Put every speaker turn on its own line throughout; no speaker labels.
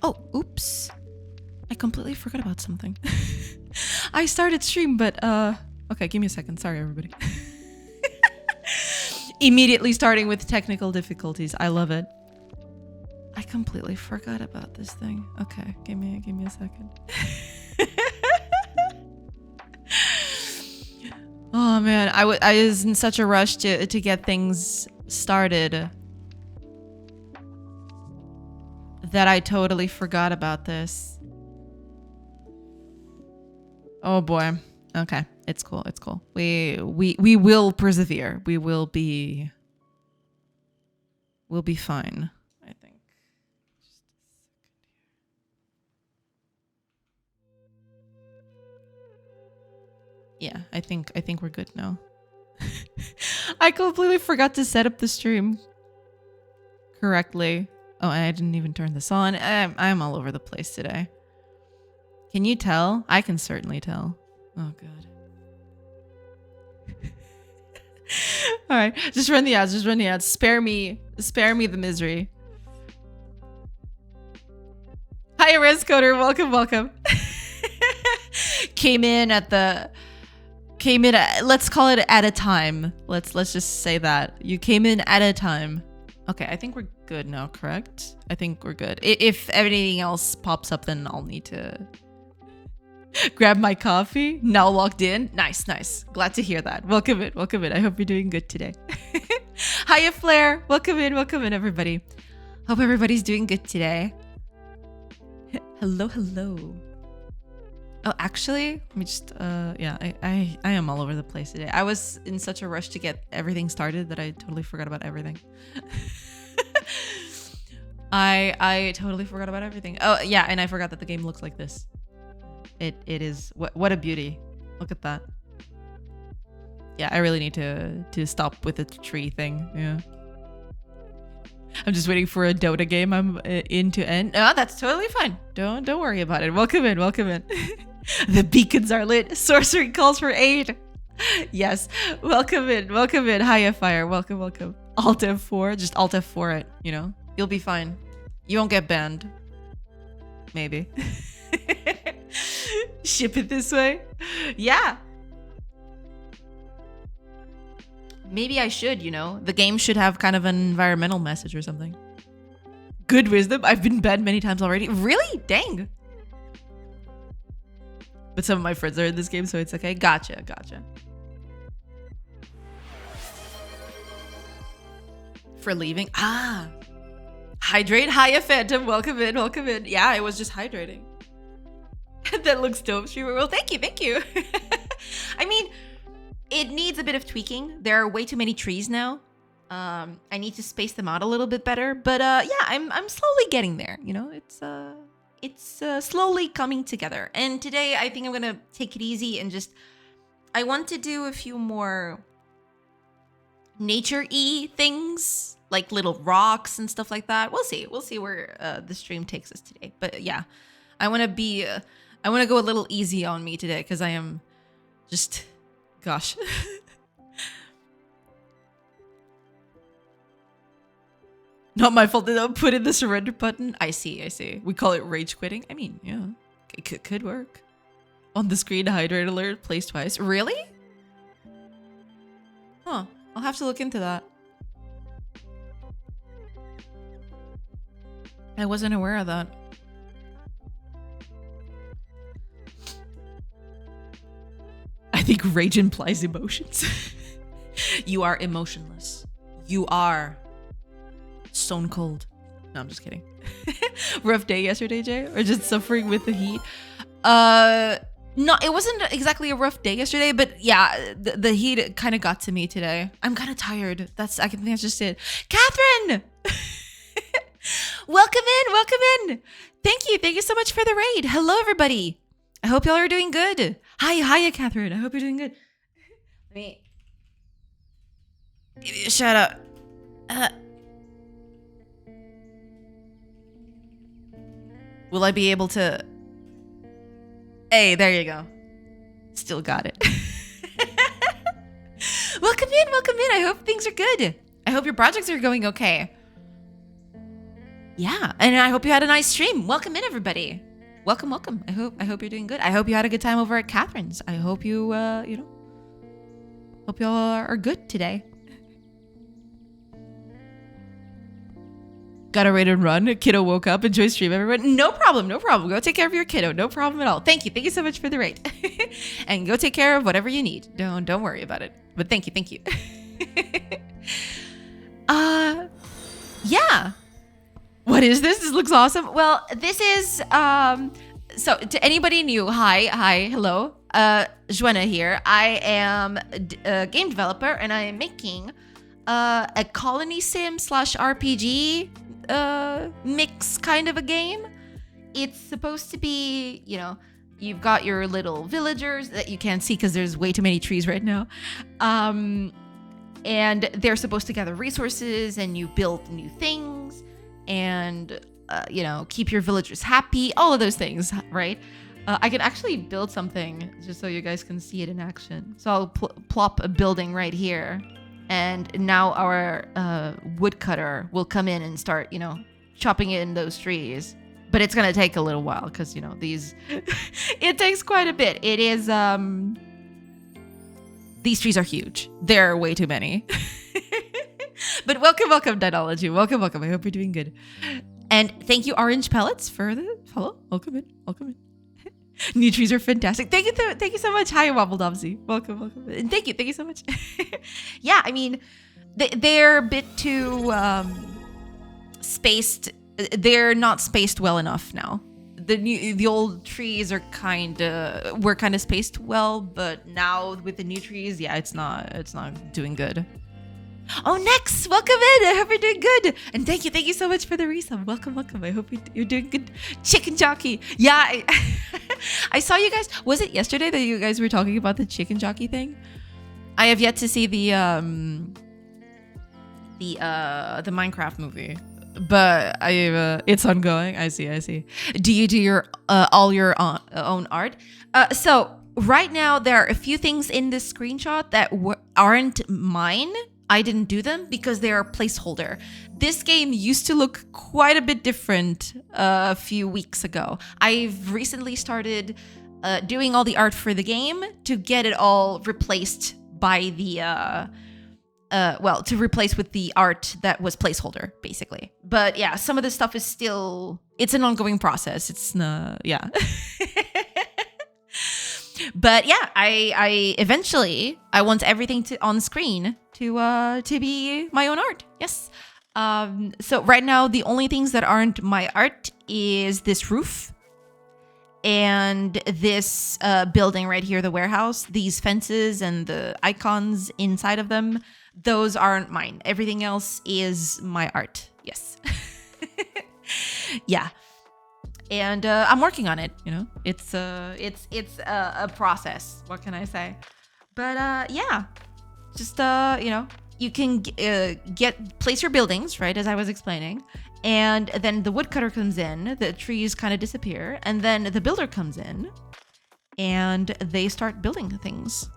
Oh, oops. I completely forgot about something. I started stream, but okay, give me a second. Sorry, everybody. Immediately starting with technical difficulties. I love it. I completely forgot about this thing. Okay, give me a second. Oh man, I was in such a rush to get things started that I totally forgot about this. Oh boy. Okay, it's cool. It's cool. We will persevere. We'll be fine, I think. Yeah, I think we're good now. I completely forgot to set up the stream correctly. Oh, and I didn't even turn this on. I'm all over the place today. Can you tell? I can certainly tell. Oh, God. All right, just run the ads. Just run the ads. Spare me the misery. Hi, Rescoder. Welcome. Came in at, let's call it at a time. Let's just say that. You came in at a time. Okay, I think we're good now, correct? I think we're good. If anything else pops up, then I'll need to grab my coffee. Now logged in. Nice. Glad to hear that. Welcome in. I hope you're doing good today. Hiya, Flair. Welcome in, everybody. Hope everybody's doing good today. Hello. Oh, actually, let me just, yeah, I am all over the place today. I was in such a rush to get everything started that I totally forgot about everything. I totally forgot about everything. Oh, yeah, and I forgot that the game looks like this. It is, what a beauty. Look at that. Yeah, I really need to stop with the tree thing, yeah. I'm just waiting for a Dota game I'm in to end. Oh, that's totally fine. Don't worry about it. Welcome in. The beacons are lit. Sorcery calls for aid. Yes. Welcome in. Hiya, Fire. Welcome. Alt F4. Just Alt F4 it, you know? You'll be fine. You won't get banned. Maybe. Ship it this way? Yeah. Maybe I should, you know? The game should have kind of an environmental message or something. Good wisdom. I've been banned many times already. Really? Dang. But some of my friends are in this game, so it's okay. Gotcha. For leaving? Ah. Hydrate. Hiya, Phantom. Welcome in. Yeah, I was just hydrating. That looks dope, streamer. Well, thank you. I mean, it needs a bit of tweaking. There are way too many trees now. I need to space them out a little bit better. But yeah, I'm slowly getting there. You know, it's slowly coming together. And today, I think I'm gonna take it easy and I want to do a few more nature-y things, like little rocks and stuff like that. We'll see where the stream takes us today. But yeah, I want to go a little easy on me today because I am just, gosh. Not my fault. Did I put in the surrender button? I see. We call it rage quitting. I mean, yeah, it could work. On the screen, hydrate alert, placed twice. Really? Huh. I'll have to look into that. I wasn't aware of that. I think rage implies emotions. You are emotionless. You are stone cold. No, I'm just kidding. Rough day yesterday, Jay? Or just suffering with the heat? No, it wasn't exactly a rough day yesterday, but yeah, the heat kind of got to me today. I'm kind of tired. I think that's just it. Catherine! Welcome in. Thank you so much for the raid. Hello, everybody. I hope y'all are doing good. Hiya, Catherine. I hope you're doing good. Let me give you a shout out. Will I be able to? Hey, there you go. Still got it. Welcome in. I hope things are good. I hope your projects are going okay. yeah, and I hope you had a nice stream. Welcome in, everybody. Welcome. I hope you're doing good. I hope you had a good time over at Catherine's. I hope you hope y'all are good today. Got a ready to run. A kiddo woke up. Enjoy stream, everyone. No problem. Go take care of your kiddo. No problem at all. Thank you so much for the rate. And go take care of whatever you need. Don't worry about it. But thank you. Yeah. What is this? This looks awesome. Well, this is so to anybody new, hi, hello. Joanna here. I am a game developer and I am making a colony sim / RPG mix kind of a game. It's supposed to be, you've got your little villagers that you can't see because there's way too many trees right now. And they're supposed to gather resources and you build new things and, keep your villagers happy, all of those things, right? I can actually build something just so you guys can see it in action. So I'll plop a building right here. And now our woodcutter will come in and start, chopping in those trees. But it's going to take a little while because, these... it takes quite a bit. It is... These trees are huge. There are way too many. But welcome, Dynology. Welcome. I hope you're doing good. And thank you, Orange Pellets, for the follow. Welcome in. New trees are fantastic. Thank you so much. Hi, Wobble Dobsy. Welcome. And thank you so much. Yeah, I mean, they're a bit too spaced. They're not spaced well enough now. The old trees are were kind of spaced well, but now with the new trees, yeah, it's not doing good. Oh, Nex, welcome in. I hope you're doing good. And thank you so much for the resub. Welcome. I hope you're doing good. Chicken jockey. Yeah, I saw you guys. Was it yesterday that you guys were talking about the chicken jockey thing? I have yet to see the Minecraft movie, but it's ongoing. I see. Do you do your all your own art? So right now there are a few things in this screenshot that aren't mine. I didn't do them because they're a placeholder. This game used to look quite a bit different a few weeks ago. I've recently started doing all the art for the game to get it all replaced by the to replace with the art that was placeholder, basically. But yeah, some of this stuff is still, it's an ongoing process. It's yeah. But yeah, I eventually want everything on screen to be my own art. Yes. So right now the only things that aren't my art is this roof and this building right here, the warehouse, these fences and the icons inside of them. Those aren't mine. Everything else is my art. Yes. Yeah. And I'm working on it, It's a process. What can I say? But yeah, just you can place your buildings, right, as I was explaining, and then the woodcutter comes in, the trees kind of disappear, and then the builder comes in, and they start building things,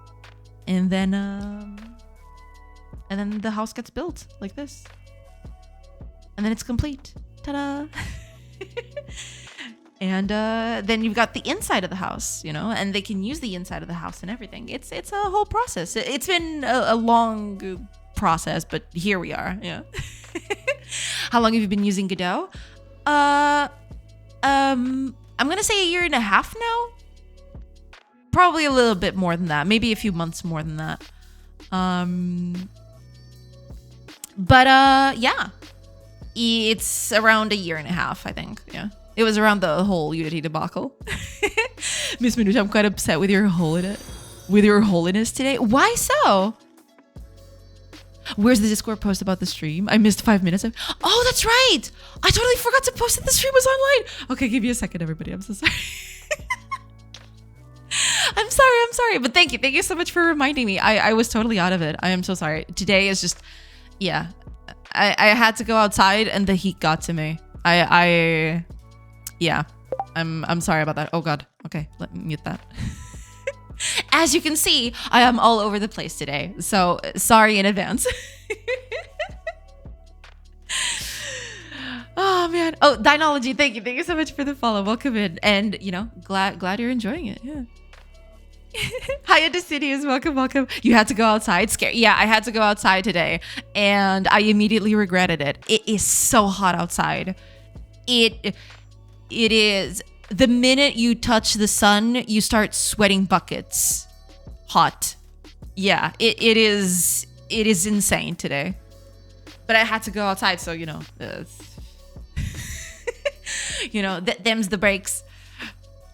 and then the house gets built like this, and then it's complete. Ta-da! And then you've got the inside of the house, and they can use the inside of the house and everything. It's a whole process. It's been a long process, but here we are. Yeah. How long have you been using Godot? I'm gonna say 1.5 years now. Probably a little bit more than that. Maybe a few months more than that. But yeah, it's around 1.5 years, I think. Yeah. It was around the whole Unity debacle. Miss Minutia, I'm quite upset with your holiness today. Why so? Where's the Discord post about the stream? I missed 5 minutes. Oh, that's right. I totally forgot to post that the stream was online. Okay, give me a second, everybody. I'm so sorry. I'm sorry. But thank you so much for reminding me. I was totally out of it. I am so sorry. Today is just, yeah. I had to go outside and the heat got to me. Yeah, I'm sorry about that. Oh God. Okay, let me mute that. As you can see, I am all over the place today. So sorry in advance. Oh man. man. Oh, Dynology, thank you. Thank you so much for the follow. Welcome in. And, you know, glad you're enjoying it. Yeah. Hi, Decidious. Welcome, welcome. You had to go outside? Scary. Yeah, I had to go outside today, and I immediately regretted it. It is so hot outside. It is. The minute you touch the sun, you start sweating buckets. Hot. Yeah, it is insane today. But I had to go outside, so, you know, you know, them's the breaks.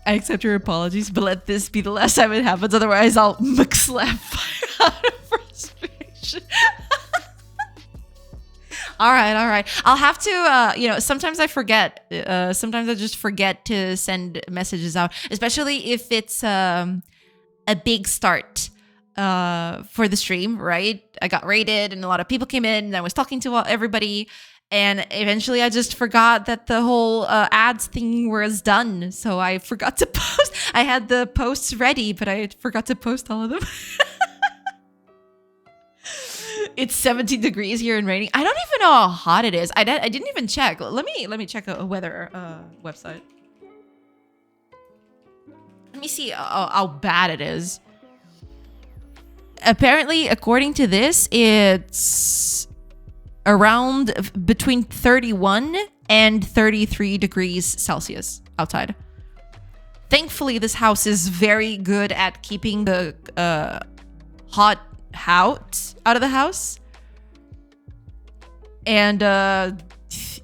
I accept your apologies, but let this be the last time it happens. Otherwise, I'll slap fire out of frustration. All right. I'll have to, you know, sometimes I forget. Sometimes I just forget to send messages out, especially if it's a big start for the stream, right? I got rated and a lot of people came in and I was talking to everybody. And eventually I just forgot that the whole ads thing was done. So I forgot to post. I had the posts ready, but I forgot to post all of them. It's 17 degrees here and raining. I don't even know how hot it is. I didn't even check. Let me check a weather website. Let me see how bad it is. Apparently, according to this, it's around between 31 and 33 degrees Celsius outside. Thankfully, this house is very good at keeping the hot out of the house. And,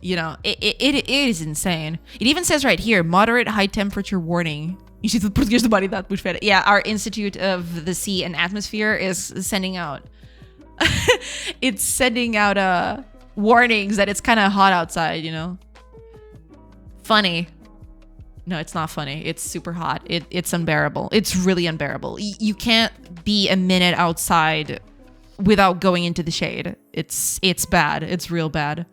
you know, it is insane. It even says right here, moderate high temperature warning. Yeah, our Institute of the Sea and Atmosphere is sending out it's sending out warnings that it's kind of hot outside, you know. Funny. No, it's not funny. It's super hot. It's unbearable. It's really unbearable. You can't be a minute outside without going into the shade. It's bad. It's real bad.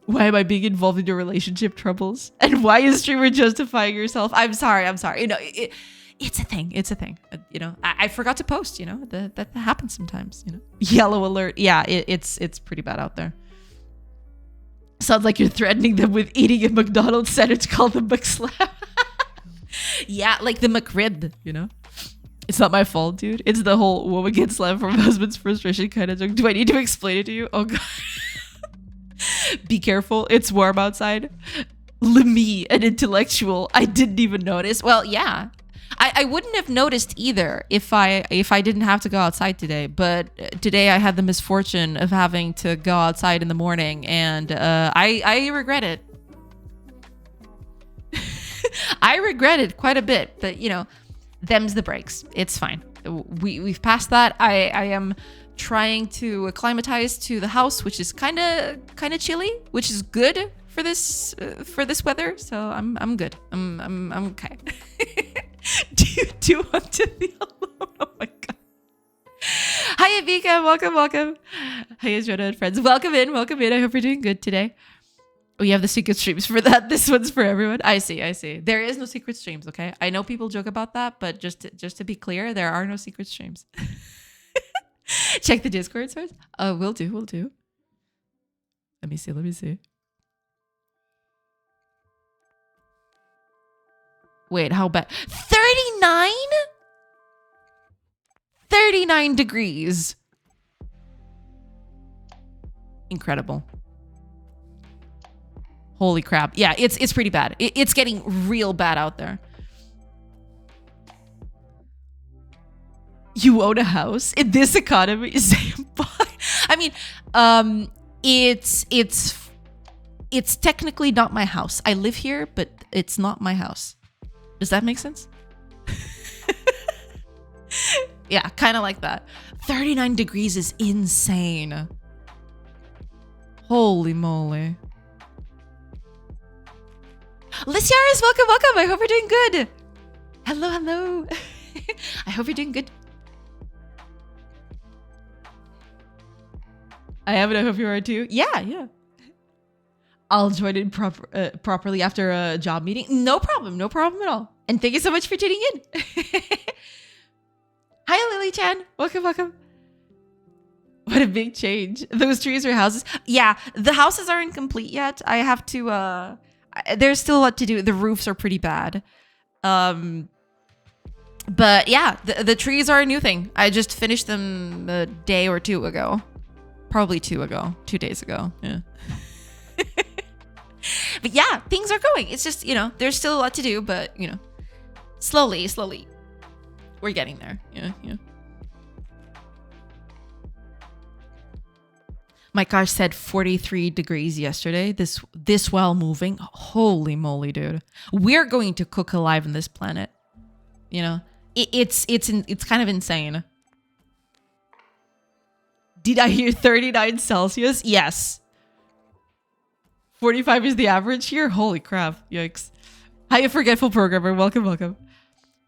Why am I being involved in your relationship troubles? And why is streamer justifying yourself? I'm sorry. You know, it's a thing. You know, I forgot to post, you know, that happens sometimes, you know. Yellow alert. Yeah, it's pretty bad out there. Sounds like you're threatening them with eating a McDonald's sandwich called the McSlap. Yeah, like the McRib, you know. It's not my fault, dude. It's the whole woman gets slammed from husband's frustration kind of joke. Do I need to explain it to you? Oh, God. Be careful. It's warm outside. Me, an intellectual. I didn't even notice. Well, yeah. I wouldn't have noticed either if I didn't have to go outside today. But today I had the misfortune of having to go outside in the morning, and I regret it. I regret it quite a bit. But you know, them's the breaks. It's fine. We've passed that. I am trying to acclimatize to the house, which is kind of chilly, which is good for this weather. So I'm good. I'm okay. Do you want to be alone? Oh my God. Hi, Abika. Welcome. Hi, Jonah and friends. Welcome in. I hope you're doing good today. We have the secret streams for that. This one's for everyone. I see. There is no secret streams, okay? I know people joke about that, but just to be clear, there are no secret streams. Check the Discord source. Will do. Let me see. Wait, how bad? 39? 39 degrees. Incredible. Holy crap. Yeah, it's pretty bad. It's getting real bad out there. You own a house in this economy? I mean, it's technically not my house. I live here, but it's not my house. Does that make sense? Yeah, kind of like that. 39 degrees is insane. Holy moly. Lysiaris, welcome. I hope you're doing good. Hello. I hope you're doing good. I am, and I hope you are too. Yeah. I'll join in properly after a job meeting. No problem at all. And thank you so much for tuning in. Hi, Lily Chan. Welcome. What a big change. Those trees are houses. Yeah, the houses aren't complete yet. I have to there's still a lot to do. The roofs are pretty bad. But yeah, the trees are a new thing. I just finished them a day or two ago. Probably 2 days ago. Yeah. But yeah, things are going. It's just, there's still a lot to do, but, slowly, we're getting there. Yeah. My car said 43 degrees yesterday, this while moving. Holy moly, dude. We're going to cook alive on this planet. It's kind of insane. Did I hear 39 Celsius? Yes. 45 is the average here? Holy crap. Yikes. Hi, a forgetful programmer. Welcome.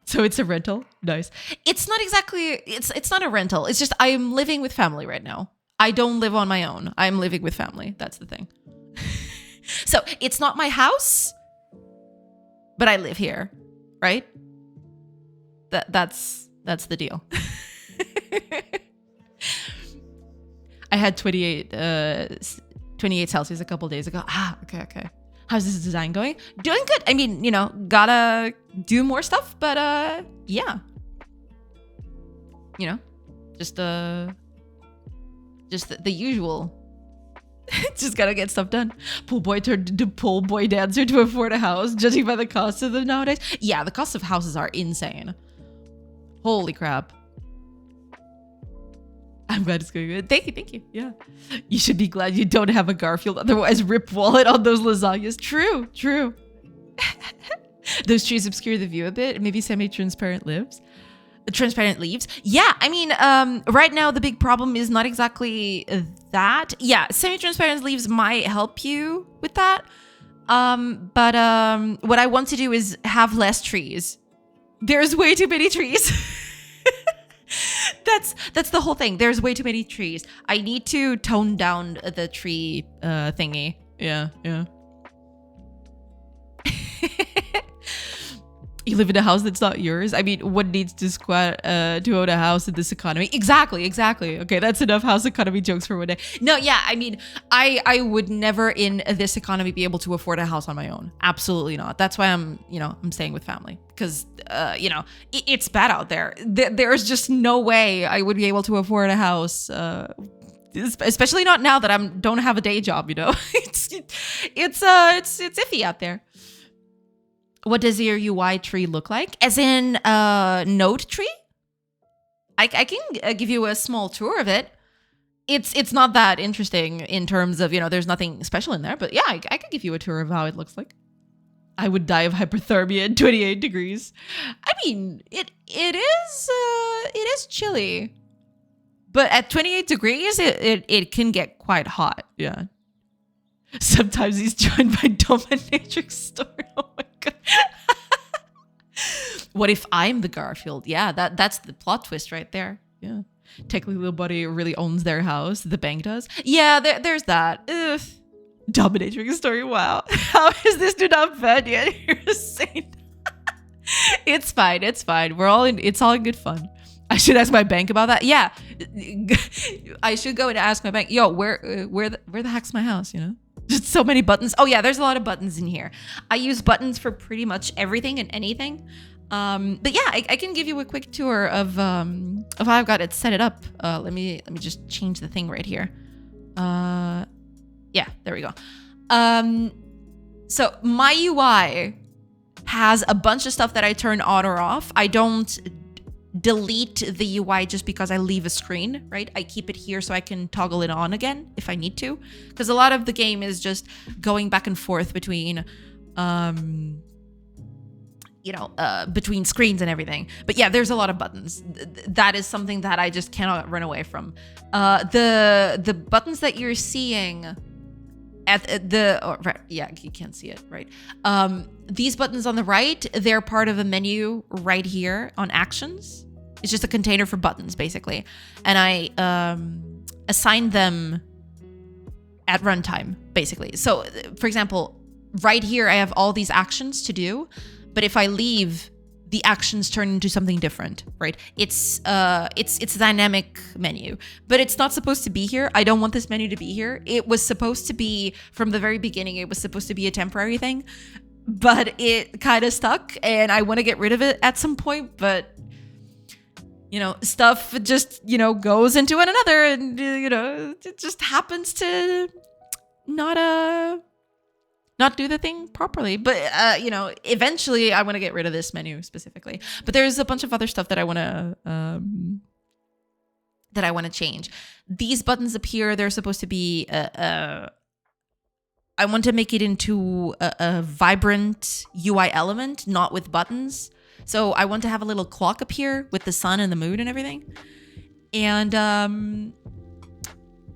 So it's a rental? Nice. It's not exactly... It's not a rental. It's just I am living with family right now. I don't live on my own. I'm living with family. That's the thing. So it's not my house, but I live here, right? That's the deal. I had 28 Celsius a couple days ago. Okay. How's this design going? Doing good. I mean, gotta do more stuff, but yeah. Just the usual. Just gotta get stuff done. Pool boy turned into pool boy dancer to afford a house, judging by the cost of them nowadays. Yeah, the cost of houses are insane. Holy crap. I'm glad it's going good. Thank you. Yeah. You should be glad you don't have a Garfield, otherwise rip wallet on those lasagnas. True. Those trees obscure the view a bit. Maybe semi-transparent leaves. Transparent leaves. Yeah, I mean, right now the big problem is not exactly that. Yeah, semi-transparent leaves might help you with that. But what I want to do is have less trees. There's way too many trees. That's the whole thing. There's way too many trees. I need to tone down the tree thingy. Yeah. You live in a house that's not yours? I mean, one needs to squat to own a house in this economy. Exactly. Okay, that's enough house economy jokes for one day. No, yeah, I mean, I would never in this economy be able to afford a house on my own. Absolutely not. That's why I'm staying with family. Because, it's bad out there. There's just no way I would be able to afford a house. Especially not now that I don't have a day job, It's iffy out there. What does your UI tree look like? As in node tree? I can give you a small tour of it. It's not that interesting in terms of, there's nothing special in there. But yeah, I can give you a tour of how it looks like. I would die of hypothermia at 28 degrees. I mean, it is chilly. But at 28 degrees, it can get quite hot. Yeah. Sometimes he's joined by dominatrix story. Oh my god. What if I'm the Garfield? Yeah, that's the plot twist right there. Yeah. Technically, little buddy really owns their house. The bank does. Yeah, there's that. Ugh. Dominatrix story. Wow. How is this dude not fed yet? You're a saint. It's fine. It's all in good fun. I should ask my bank about that. Yeah. I should go and ask my bank. Yo, where the heck's my house, Just so many buttons. Oh yeah, there's a lot of buttons in here. I use buttons for pretty much everything and anything. But yeah, I can give you a quick tour of how I've got it set it up. Let me just change the thing right here. Yeah, there we go. So my UI has a bunch of stuff that I turn on or off. I don't delete the UI just because I leave a screen, right? I keep it here so I can toggle it on again if I need to. Because a lot of the game is just going back and forth between, between screens and everything. But yeah, there's a lot of buttons. That is something that I just cannot run away from. The buttons that you're seeing right, yeah, you can't see it, right? These buttons on the right, they're part of a menu right here on actions. It's just a container for buttons, basically. And I assign them at runtime, basically. So, for example, right here, I have all these actions to do. But if I leave the actions turn into something different, right? It's a dynamic menu, but it's not supposed to be here. I don't want this menu to be here. It was supposed to be, from the very beginning, it was supposed to be a temporary thing, but it kind of stuck, and I want to get rid of it at some point, but you know, stuff just, you know, goes into one another, and you know, it just happens to not do the thing properly. But you know, eventually I want to get rid of this menu specifically. But there's a bunch of other stuff that I want to change. These buttons up here, they're supposed to be I want to make it into a vibrant UI element, not with buttons. So I want to have a little clock up here with the sun and the moon and everything. And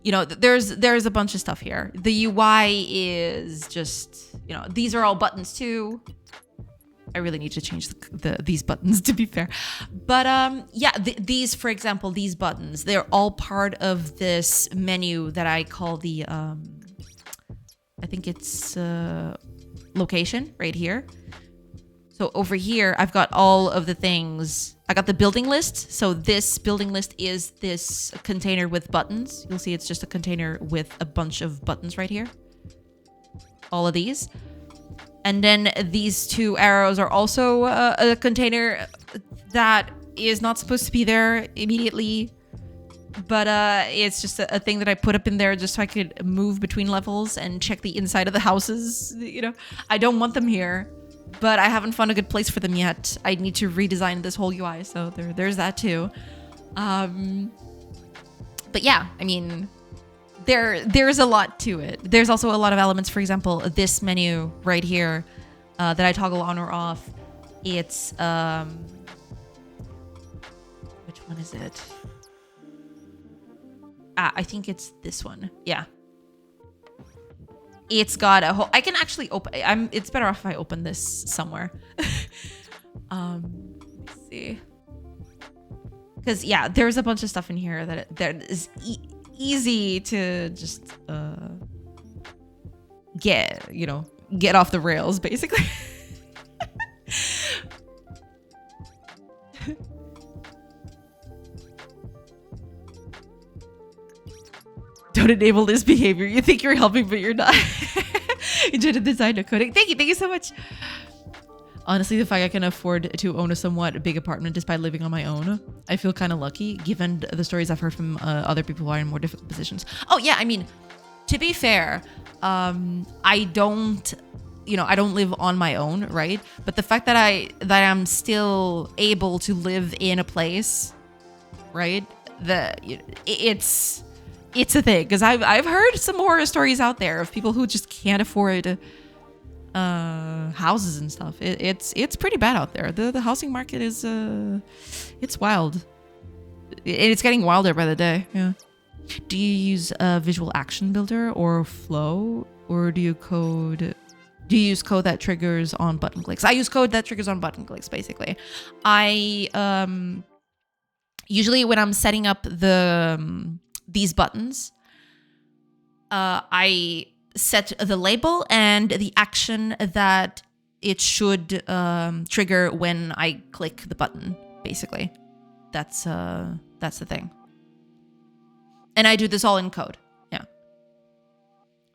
you know, there's a bunch of stuff here. The UI is just, you know, these are all buttons too. I really need to change these buttons, to be fair. But yeah, these, for example, these buttons, they're all part of this menu that I call the I think it's location right here. So over here, I've got all of the things. I got the building list. So this building list is this container with buttons. You'll see it's just a container with a bunch of buttons right here. All of these. And then these two arrows are also a container that is not supposed to be there immediately. But it's just a thing that I put up in there just so I could move between levels and check the inside of the houses. You know, I don't want them here, but I haven't found a good place for them yet. I need to redesign this whole UI, so there's that too. But yeah, I mean, there's a lot to it. There's also a lot of elements. For example, this menu right here that I toggle on or off. It's which one is it? I think it's this one. Yeah. It's got a whole... I can actually open... It's better off if I open this somewhere. Let me see. Because, yeah, there's a bunch of stuff in here that is easy to just get off the rails, basically. Don't enable this behavior. You think you're helping, but you're not. Enjoy the design of coding. Thank you so much. Honestly, the fact I can afford to own a somewhat big apartment despite living on my own, I feel kind of lucky given the stories I've heard from other people who are in more difficult positions. Oh yeah, I mean, to be fair, I don't live on my own, right? But the fact that I'm still able to live in a place, right? It's a thing, because I've heard some horror stories out there of people who just can't afford houses and stuff. It's pretty bad out there. The housing market is it's wild. It's getting wilder by the day. Yeah. Do you use a visual action builder or flow, or do you use code that triggers on button clicks? I use code that triggers on button clicks, basically. I usually when I'm setting up these buttons, I set the label and the action that it should trigger when I click the button, basically. That's the thing. And I do this all in code. Yeah.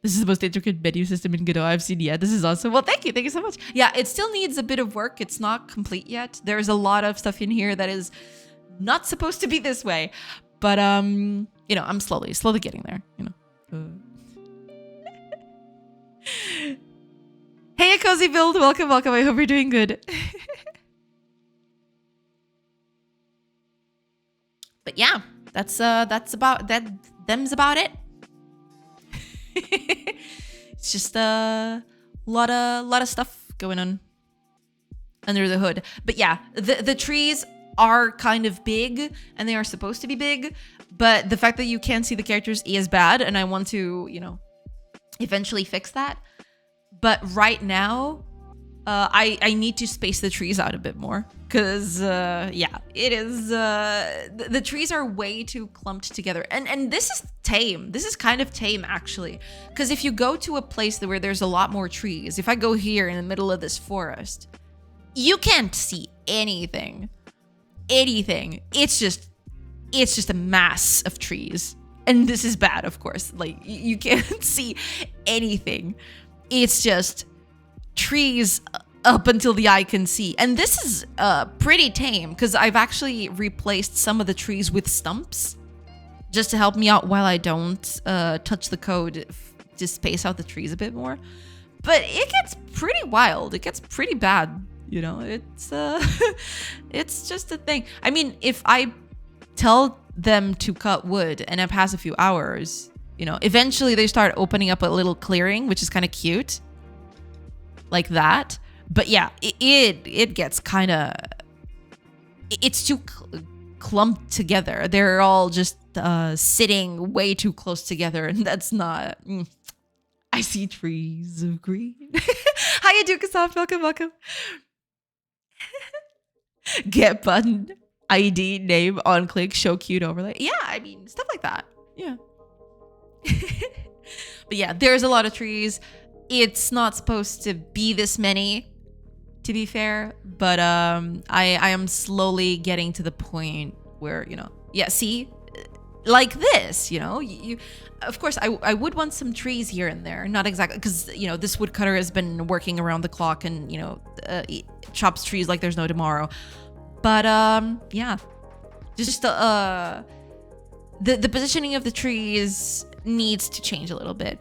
This is the most intricate menu system in Godot I've seen yet. This is awesome. Well, thank you so much. Yeah, it still needs a bit of work. It's not complete yet. There's a lot of stuff in here that is not supposed to be this way. But you know, I'm slowly getting there, you know. Hey, a cozy build, welcome. I hope you're doing good. But yeah, that's about that. Them's about it. It's just a lot of stuff going on under the hood. But yeah, the trees are kind of big, and they are supposed to be big, but the fact that you can't see the characters is bad, and I want to, you know, eventually fix that. But right now, I need to space the trees out a bit more, because yeah, it is the trees are way too clumped together, and this is tame. This is kind of tame, actually, because if you go to a place where there's a lot more trees, if I go here in the middle of this forest, you can't see anything. It's just a mass of trees. And this is bad, of course. Like, you can't see anything. It's just trees up until the eye can see. And this is pretty tame, because I've actually replaced some of the trees with stumps just to help me out while I don't touch the code to space out the trees a bit more. But it gets pretty wild. It gets pretty bad. You know, it's it's just a thing. I mean, if I tell them to cut wood and it passes a few hours, you know, eventually they start opening up a little clearing, which is kind of cute, like that. But yeah, it gets kind of, it's too clumped together. They're all just sitting way too close together, and that's not. I see trees of green. How you doing, Kasoft? Welcome. Get button, ID, name, on click, show cute overlay. Yeah, I mean, stuff like that. Yeah. But yeah, there's a lot of trees. It's not supposed to be this many, to be fair. But I am slowly getting to the point where, you know, yeah, see, like this, you know, you of course, I would want some trees here and there. Not exactly, because, you know, this woodcutter has been working around the clock and, you know, chops trees like there's no tomorrow. But, yeah. Just, the positioning of the trees needs to change a little bit.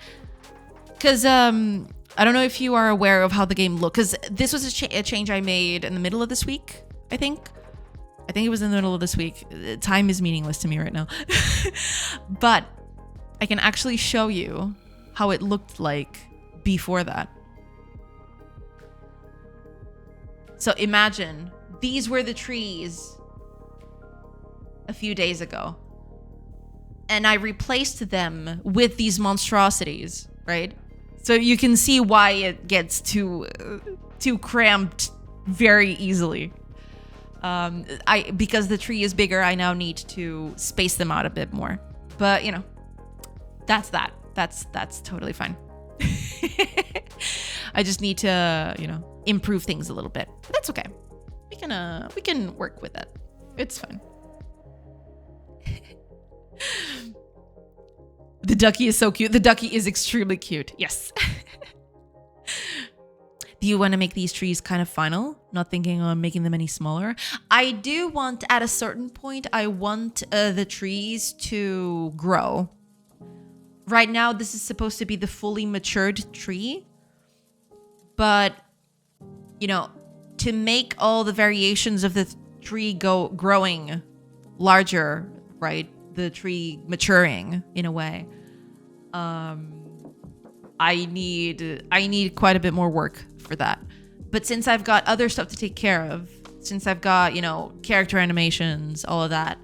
Because, I don't know if you are aware of how the game looks. Because this was a change I made in the middle of this week, I think. I think it was in the middle of this week. Time is meaningless to me right now. But I can actually show you how it looked like before that. So imagine these were the trees a few days ago. And I replaced them with these monstrosities, right? So you can see why it gets too cramped very easily. Because the tree is bigger, I now need to space them out a bit more. But, you know, that's that. That's totally fine. I just need to, you know, improve things a little bit. But that's okay. We can work with it. It's fine. The ducky is so cute. The ducky is extremely cute. Yes. Do you want to make these trees kind of final? Not thinking on making them any smaller. I do want, at a certain point, I want the trees to grow. Right now, this is supposed to be the fully matured tree. But, you know, to make all the variations of the tree growing larger, right? The tree maturing in a way. I need quite a bit more work for that. But since I've got other stuff to take care of, since I've got, you know, character animations, all of that,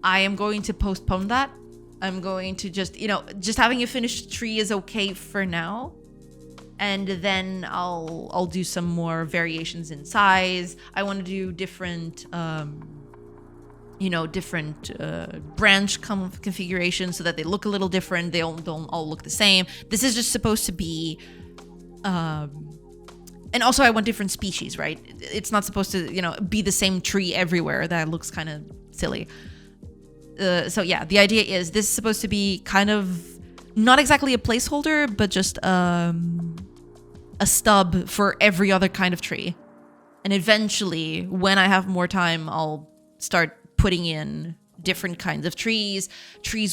I am going to postpone that. I'm going to just, you know, just having a finished tree is okay for now. And then I'll do some more variations in size. I want to do different, you know, different branch configurations so that they look a little different. They don't all look the same. This is just supposed to be, and also I want different species, right? It's not supposed to, you know, be the same tree everywhere. That looks kind of silly. So yeah, the idea is this is supposed to be kind of not exactly a placeholder, but just a stub for every other kind of tree. And eventually, when I have more time, I'll start putting in different kinds of trees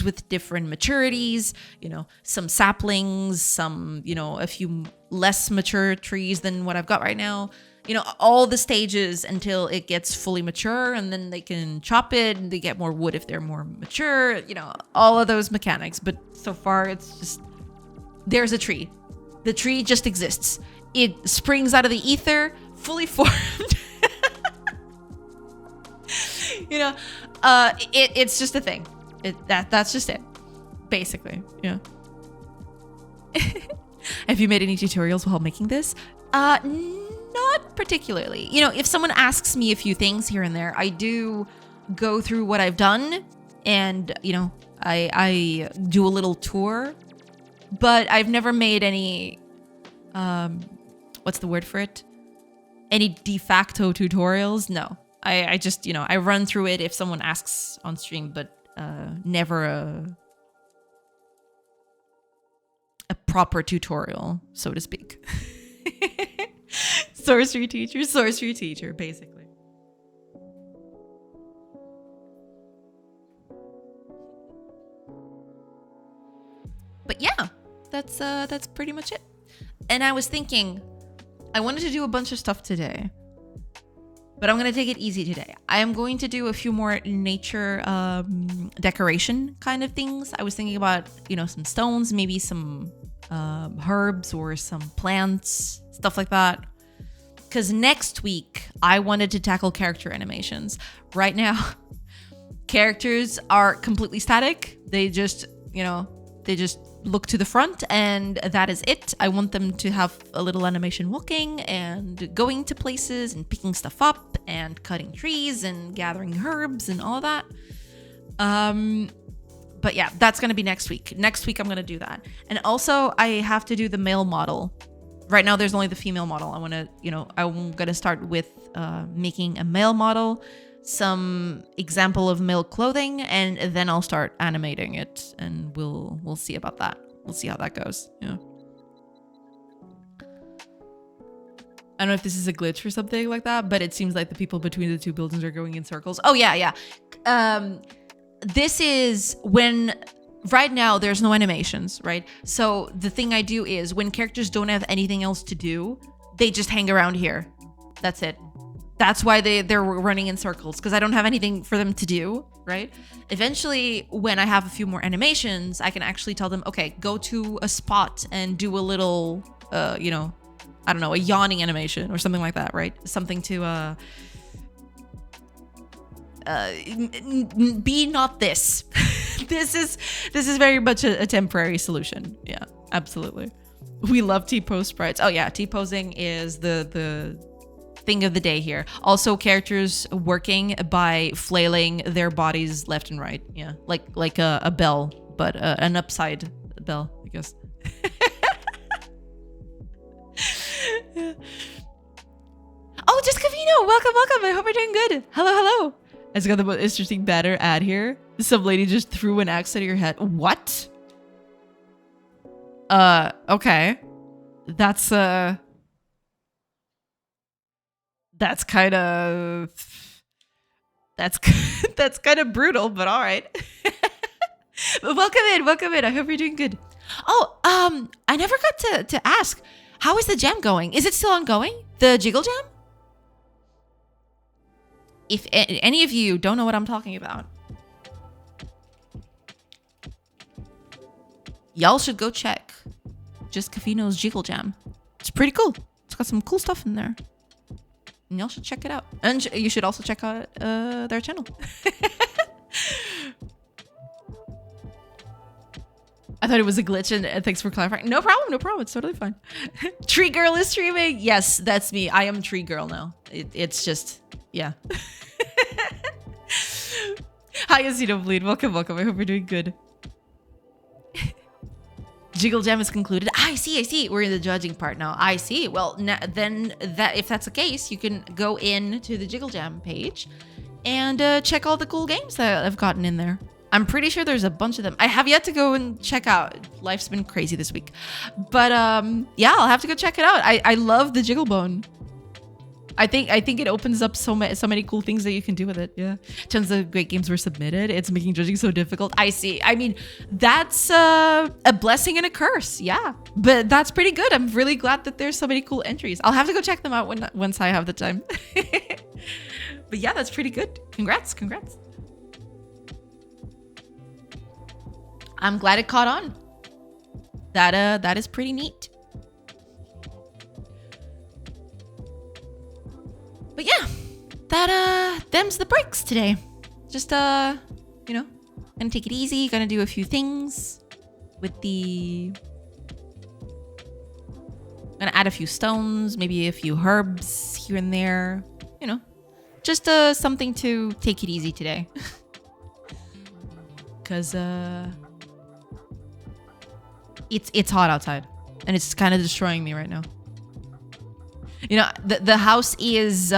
with different maturities, you know, some saplings, some, you know, a few less mature trees than what I've got right now. You know, all the stages until it gets fully mature, and then they can chop it and they get more wood if they're more mature, you know, all of those mechanics. But so far it's just, there's a tree. The tree just exists. It springs out of the ether, fully formed. You know, it's just a thing. That's just it, basically. Yeah. Have you made any tutorials while making this? Not particularly. You know, if someone asks me a few things here and there, I do go through what I've done, and you know, I do a little tour. But I've never made any. What's the word for it? any de facto tutorials. No, I just, you know, I run through it if someone asks on stream, but never a proper tutorial, so to speak. Sorcery teacher, basically. But yeah, that's pretty much it. And I was thinking, I wanted to do a bunch of stuff today, but I'm gonna take it easy today. I am going to do a few more nature decoration kind of things. I was thinking about, you know, some stones, maybe some herbs or some plants, stuff like that. Because next week I wanted to tackle character animations. Right now, characters are completely static. They just, you know, they just look to the front and that is it. I want them to have a little animation walking and going to places and picking stuff up and cutting trees and gathering herbs and all of that. But yeah, that's going to be next week. Next week I'm going to do that. And also I have to do the male model. Right now there's only the female model. I want to, you know, I'm going to start with making a male model, some example of male clothing, and then I'll start animating it, and we'll see about that. We'll see how that goes. Yeah. I don't know if this is a glitch or something like that, but it seems like the people between the two buildings are going in circles. Oh yeah. This is when right now there's no animations, right? So the thing I do is when characters don't have anything else to do, they just hang around here. That's it. That's why they're running in circles, because I don't have anything for them to do, right? Eventually, when I have a few more animations, I can actually tell them, okay, go to a spot and do a little, you know, I don't know, a yawning animation or something like that, right? Something to be not this. This is very much a temporary solution. Yeah, absolutely. We love T-pose sprites. Oh yeah, T-posing is the thing of the day here. Also, characters working by flailing their bodies left and right. Yeah, like a bell, but an upside bell, I guess. Yeah. Oh, just Cavino, welcome. I hope you're doing good. Hello. I just got the most interesting banner ad here. Some lady just threw an axe at your head. What? Okay. That's kind of brutal, but all right. But welcome in. I hope you're doing good. Oh, I never got to ask, how is the jam going? Is it still ongoing? The Jiggle Jam? If any of you don't know what I'm talking about, y'all should go check Just Cafino's Jiggle Jam. It's pretty cool. It's got some cool stuff in there. And y'all should check it out. And you should also check out their channel. I thought it was a glitch, and thanks for clarifying. No problem. It's totally fine. Tree Girl is streaming. Yes, that's me. I am Tree Girl now. It's just, yeah. Hi, Azino Bleed. Welcome. I hope you're doing good. Jiggle Jam is concluded. I see. We're in the judging part now. I see. Well, then if that's the case, you can go in to the Jiggle Jam page and check all the cool games that I've gotten in there. I'm pretty sure there's a bunch of them. I have yet to go and check out. Life's been crazy this week. But yeah, I'll have to go check it out. I love the Jiggle Bone. I think it opens up so many cool things that you can do with it. Yeah. Tons of great games were submitted. It's making judging so difficult. I see. I mean, that's a blessing and a curse. Yeah. But that's pretty good. I'm really glad that there's so many cool entries. I'll have to go check them out once I have the time. But yeah, that's pretty good. Congrats. I'm glad it caught on. That is pretty neat. But yeah, them's the breaks today. Just you know, gonna take it easy. Gonna do a few things with the. Gonna add a few stones, maybe a few herbs here and there. You know, just something to take it easy today. Cause it's hot outside, and it's kind of destroying me right now. You know, the house is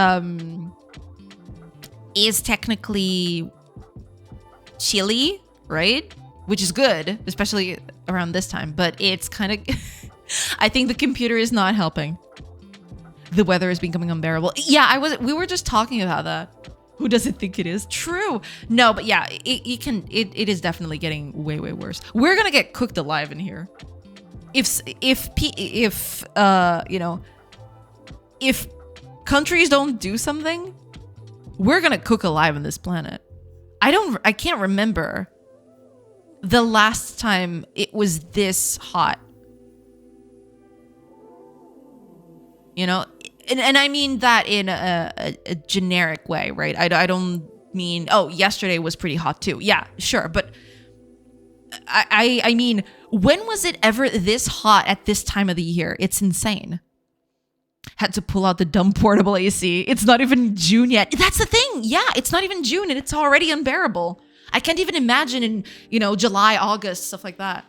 technically chilly, right? Which is good, especially around this time, but it's kind of I think the computer is not helping. The weather is becoming unbearable. Yeah, we were just talking about that. Who doesn't think it is? True. No, but yeah, it is definitely getting way worse. We're gonna get cooked alive in here. If you know, if countries don't do something, we're gonna cook alive on this planet. I can't remember the last time it was this hot. You know, and I mean that in a generic way, right? I don't mean, oh, yesterday was pretty hot too. Yeah, sure. But I mean, when was it ever this hot at this time of the year? It's insane. Had to pull out the dumb portable AC. It's not even June yet. That's the thing. Yeah, it's not even June and it's already unbearable. I can't even imagine in, you know, July, August, stuff like that.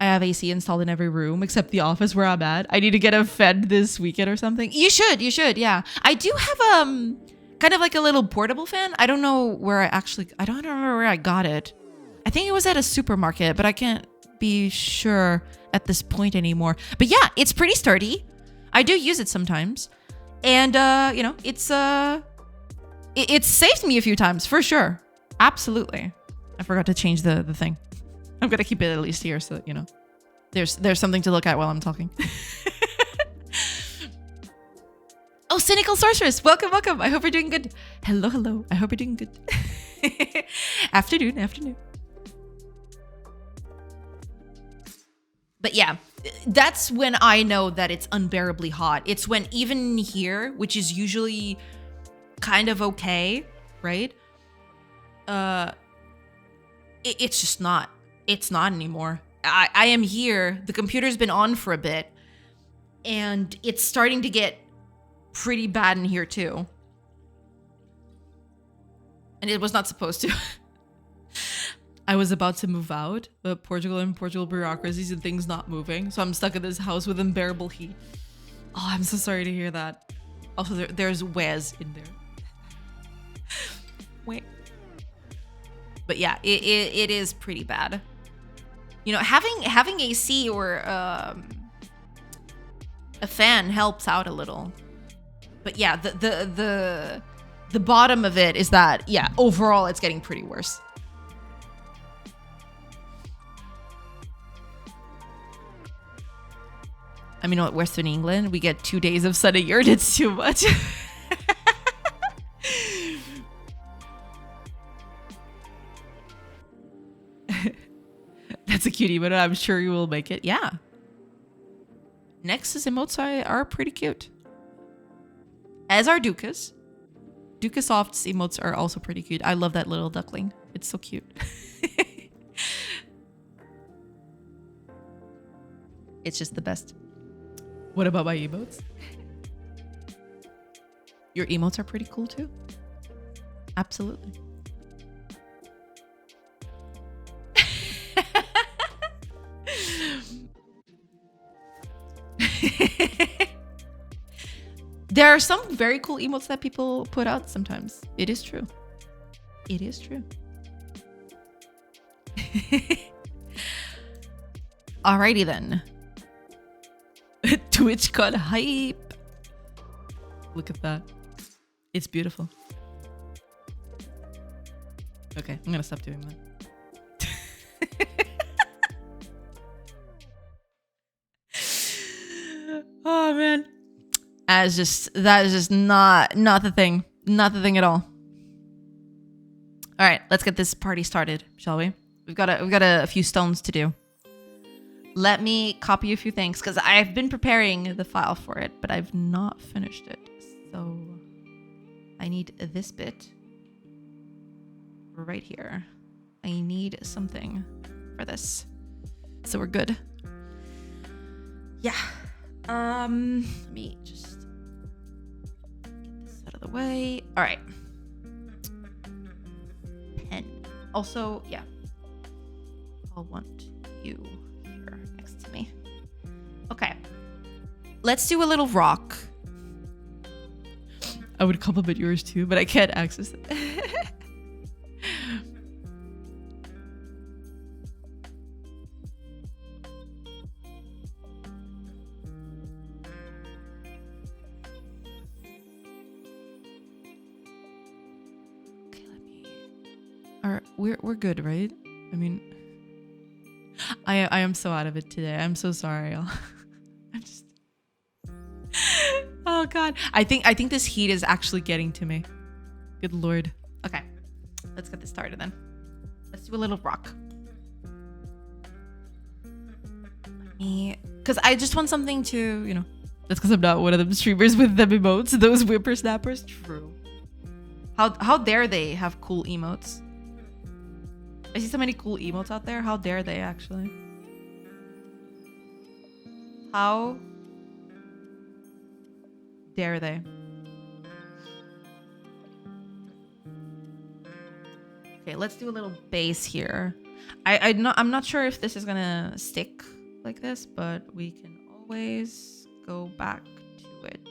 I have AC installed in every room except the office where I'm at. I need to get a Fed this weekend or something. You should, yeah. I do have kind of like a little portable fan. I don't know where I don't remember where I got it. I think it was at a supermarket, but I can't be sure at this point anymore. But yeah, it's pretty sturdy. I do use it sometimes. And you know, it's saved me a few times for sure. Absolutely. I forgot to change the thing. I'm gonna keep it at least here so that, you know, there's something to look at while I'm talking. Oh, Cynical Sorceress, welcome. I hope you're doing good. Hello. I hope you're doing good. Afternoon. But yeah, that's when I know that it's unbearably hot. It's when even here, which is usually kind of okay, right? It's just not. It's not anymore. I am here. The computer's been on for a bit. And it's starting to get pretty bad in here too. And it was not supposed to. I was about to move out, but Portugal bureaucracies and things not moving. So I'm stuck in this house with unbearable heat. Oh, I'm so sorry to hear that. Also, there's Wes in there. Wait. But yeah, it is pretty bad. You know, having AC or a fan helps out a little. But yeah, the bottom of it is that, yeah, overall it's getting pretty worse. I mean, what, Western England, we get 2 days of sun a year. It's too much. That's a cutie, but I'm sure you will make it. Yeah. Nexus emotes are pretty cute. As are Dukas. Dukasoft's emotes are also pretty cute. I love that little duckling. It's so cute. It's just the best. What about my emotes? Your emotes are pretty cool too. Absolutely. There are some very cool emotes that people put out sometimes. It is true. It is true. Alrighty then. TwitchCon hype. Look at that. It's beautiful. Okay, I'm gonna stop doing that. Oh man. That is just not the thing. Not the thing at all. All right, let's get this party started, shall we? We've got a few stones to do. Let me copy a few things because I've been preparing the file for it, but I've not finished it. So I need this bit right here. I need something for this. So we're good. Yeah. Let me just get this out of the way. All right. Pen. Also, yeah. I'll want you here next to me. Okay. let's do a little rock. I would compliment yours too, but I can't access it. Okay, let me. Alright, we're good, right? I mean, I am so out of it today. I'm so sorry. I'm just. Oh god. I think this heat is actually getting to me. Good lord. Okay. Let's get this started then. Let's do a little rock. Because I just want something to, you know. That's because I'm not one of them streamers with them emotes. Those whippersnappers. True. How dare they have cool emotes? I see so many cool emotes out there. How dare they actually? How dare they? Okay, let's do a little bass here. I'm not sure if this is gonna stick like this, but we can always go back to it.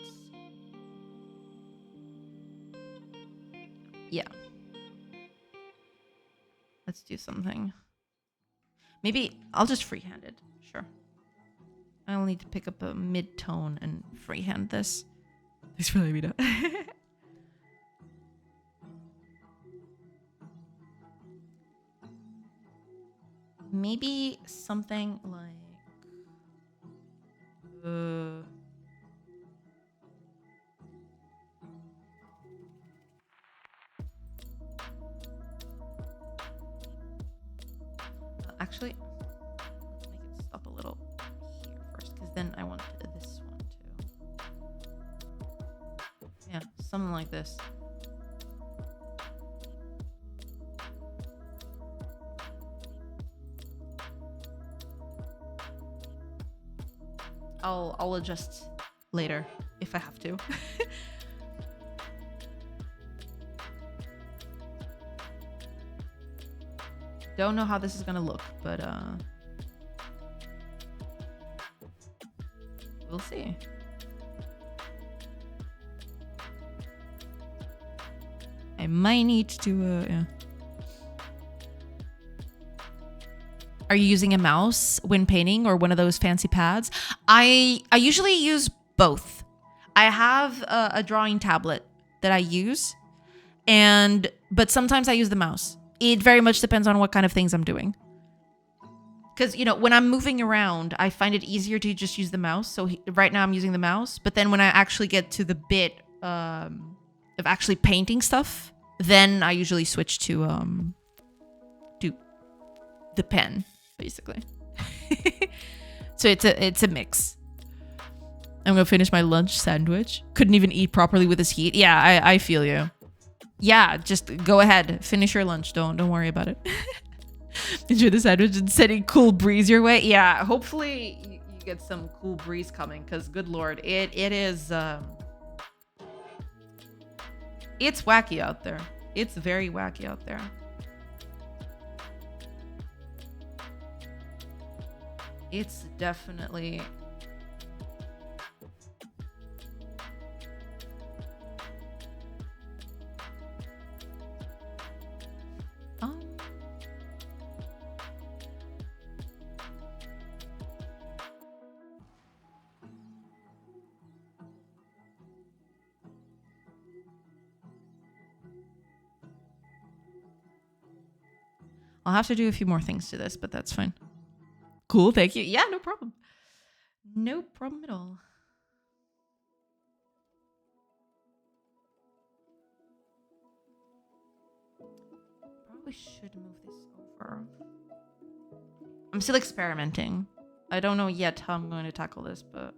Yeah. Let's do something. Maybe I'll just freehand it. Sure. I'll need to pick up a mid-tone and freehand this. Thanks for letting me know. Maybe something like... Actually, let's make it stop a little here first, because then I want this one too. Yeah, something like this. I'll adjust later if I have to. Don't know how this is gonna look, but we'll see. I might need to yeah. Are you using a mouse when painting or one of those fancy pads? I usually use both. I have a drawing tablet that I use, but sometimes I use the mouse. It very much depends on what kind of things I'm doing. Because, you know, when I'm moving around, I find it easier to just use the mouse. So right now I'm using the mouse. But then when I actually get to the bit of actually painting stuff, then I usually switch to the pen, basically. So it's a mix. I'm going to finish my lunch sandwich. Couldn't even eat properly with this heat. Yeah, I feel you. Yeah, just go ahead. Finish your lunch. Don't worry about it. Enjoy the sandwich and sending cool breeze your way. Yeah, hopefully you get some cool breeze coming, because good lord, it is it's wacky out there. It's very wacky out there. It's definitely... I'll have to do a few more things to this, but that's fine. Cool, thank you. Yeah, no problem. No problem at all. Probably should move this over. I'm still experimenting. I don't know yet how I'm going to tackle this, but...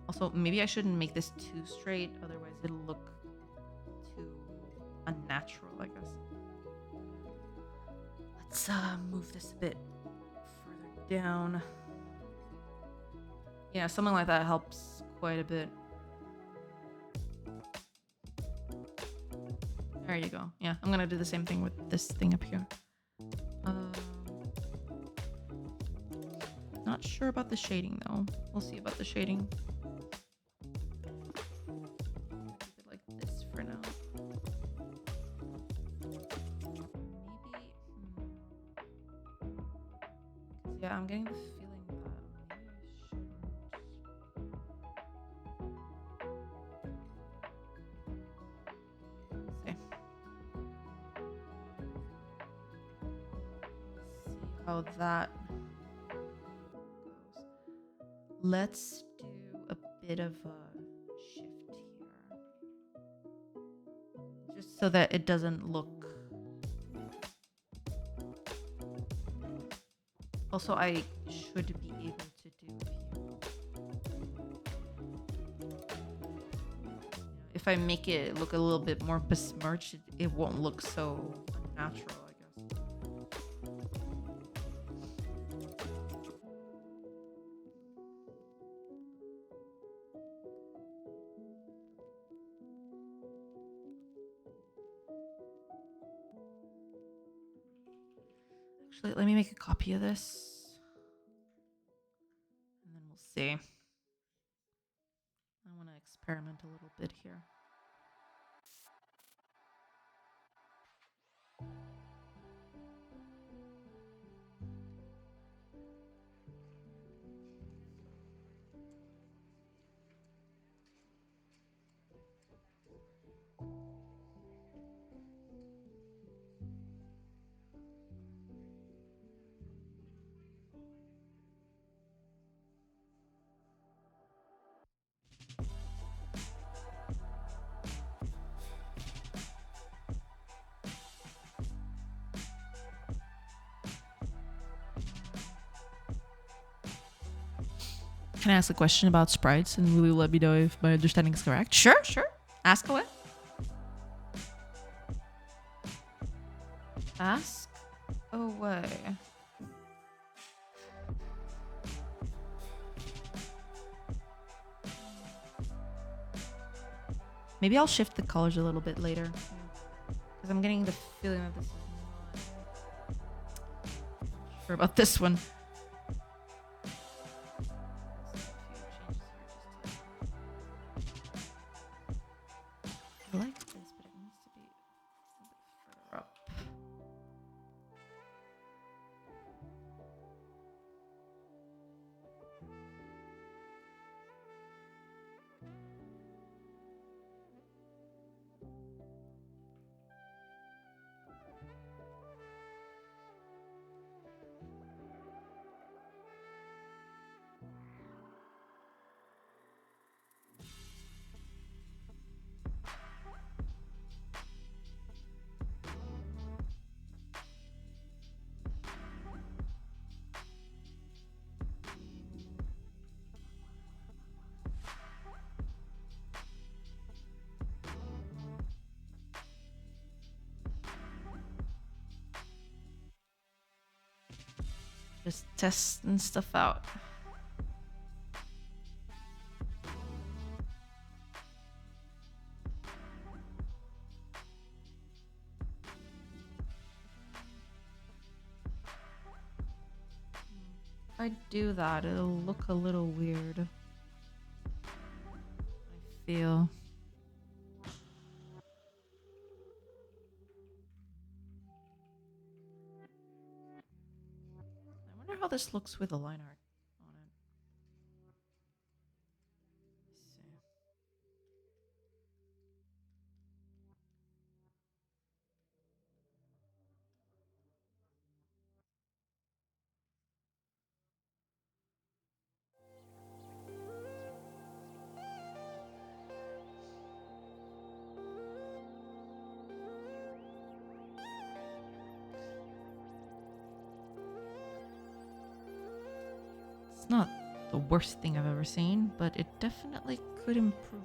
Also, maybe I shouldn't make this too straight, otherwise it'll look too unnatural, I guess. Let's move this a bit further down. Yeah, something like that helps quite a bit. There you go. Yeah, I'm gonna do the same thing with this thing up here. Not sure about the shading though. We'll see about the shading. Keep it like this for now. Maybe. Yeah, I'm getting the feeling that maybe I shouldn't. See how that goes. Let's do a bit of a shift here, just so that it doesn't look. Also, I should be able to do a few. If I make it look a little bit more besmirched, it won't look so unnatural, I guess. Actually, let me make a copy of this. And then we'll see. I want to experiment a little bit here. Can I ask a question about sprites, and will you let me know if my understanding is correct? Sure, sure. Ask away. Ask away. Maybe I'll shift the colors a little bit later, because I'm getting the feeling that this is not sure about this one. I like this, but it needs to be a bit further up. Just testing stuff out. If I do that, it'll look a little weird. I feel. I wonder how this looks with the line art on it. Let's see. It's not the worst thing I've ever seen, but it definitely could improve a little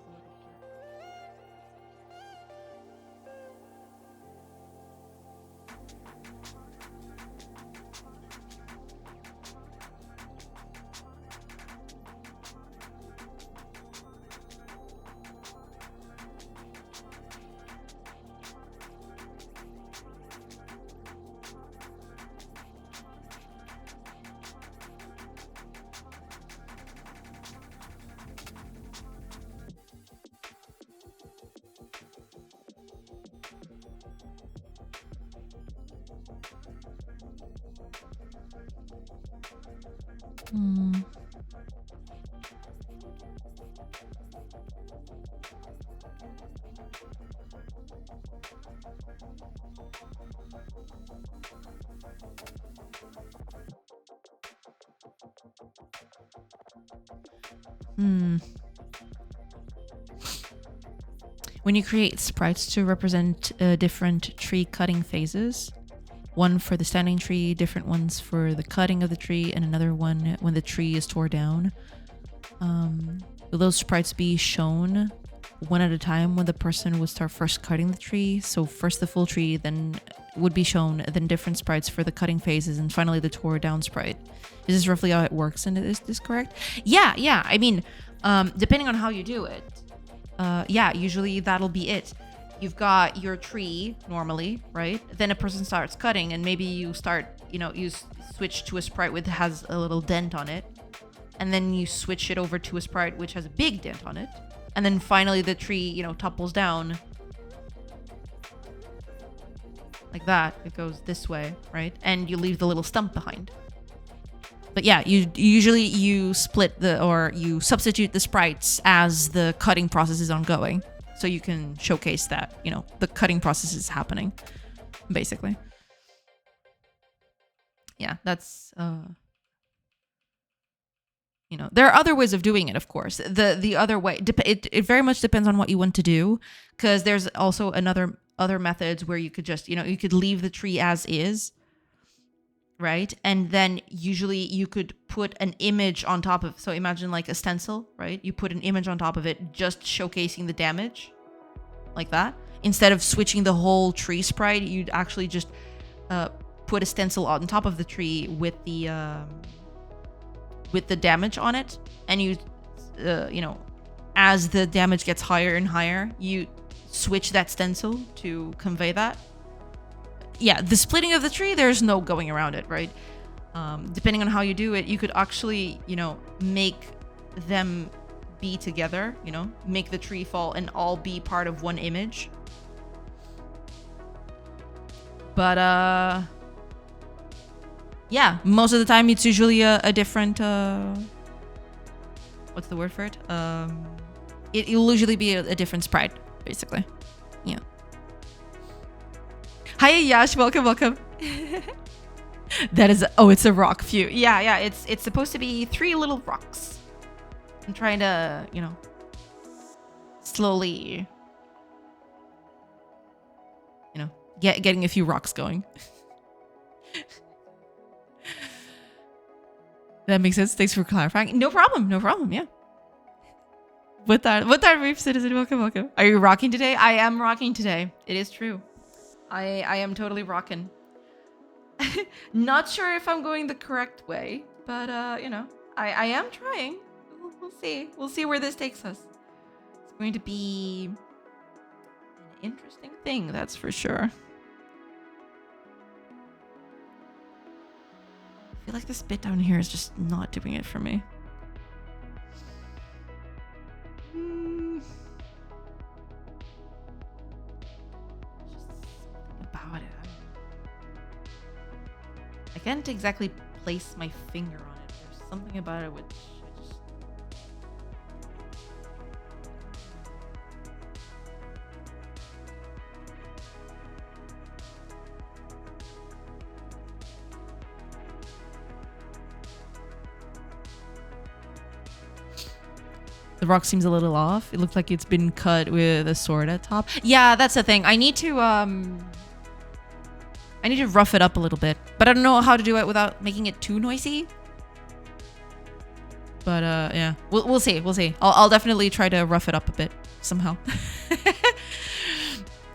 When you create sprites to represent different tree cutting phases, one for the standing tree, different ones for the cutting of the tree, and another one when the tree is tore down, will those sprites be shown one at a time when the person would start first cutting the tree? So first the full tree, then would be shown, then different sprites for the cutting phases, and finally the tore down sprite. Is this roughly how it works, and is this correct? Yeah. I mean, depending on how you do it, usually that'll be it. You've got your tree normally, right? Then a person starts cutting, and maybe you start, you switch to a sprite which has a little dent on it, and then you switch it over to a sprite which has a big dent on it, and then finally the tree, topples down like that. It goes this way, right? And you leave the little stump behind. But yeah, you split you substitute the sprites as the cutting process is ongoing. So you can showcase that, the cutting process is happening, basically. Yeah, that's, there are other ways of doing it, of course. The other way, it very much depends on what you want to do, because there's also other methods where you could just, you could leave the tree as is, right? And then usually you could put an image on top of, so imagine like a stencil, right? You put an image on top of it, just showcasing the damage, like that. Instead of switching the whole tree sprite, you'd actually just put a stencil on top of the tree with the damage on it, and you as the damage gets higher and higher, you switch that stencil to convey that. Yeah, the splitting of the tree, there's no going around it, right? Depending on how you do it, you could actually, make them be together, make the tree fall and all be part of one image. But, yeah, most of the time it's usually a different, what's the word for it? It'll usually be a different sprite, basically. Yeah. Hi, Yash. Welcome. That is, it's a rock view. Yeah. It's supposed to be 3 little rocks. I'm trying to, slowly, getting a few rocks going. That makes sense. Thanks for clarifying. No problem. Yeah. What that Reef Citizen? Welcome. Are you rocking today? I am rocking today. It is true. I am totally rocking. Not sure if I'm going the correct way, but I am trying. We'll see. We'll see where this takes us. It's going to be an interesting thing, that's for sure. I feel like this bit down here is just not doing it for me. I can't exactly place my finger on it. There's something about it which I just... The rock seems a little off. It looks like it's been cut with a sword at top. Yeah, that's the thing. I need to rough it up a little bit, but I don't know how to do it without making it too noisy. But yeah, we'll see. I'll definitely try to rough it up a bit somehow.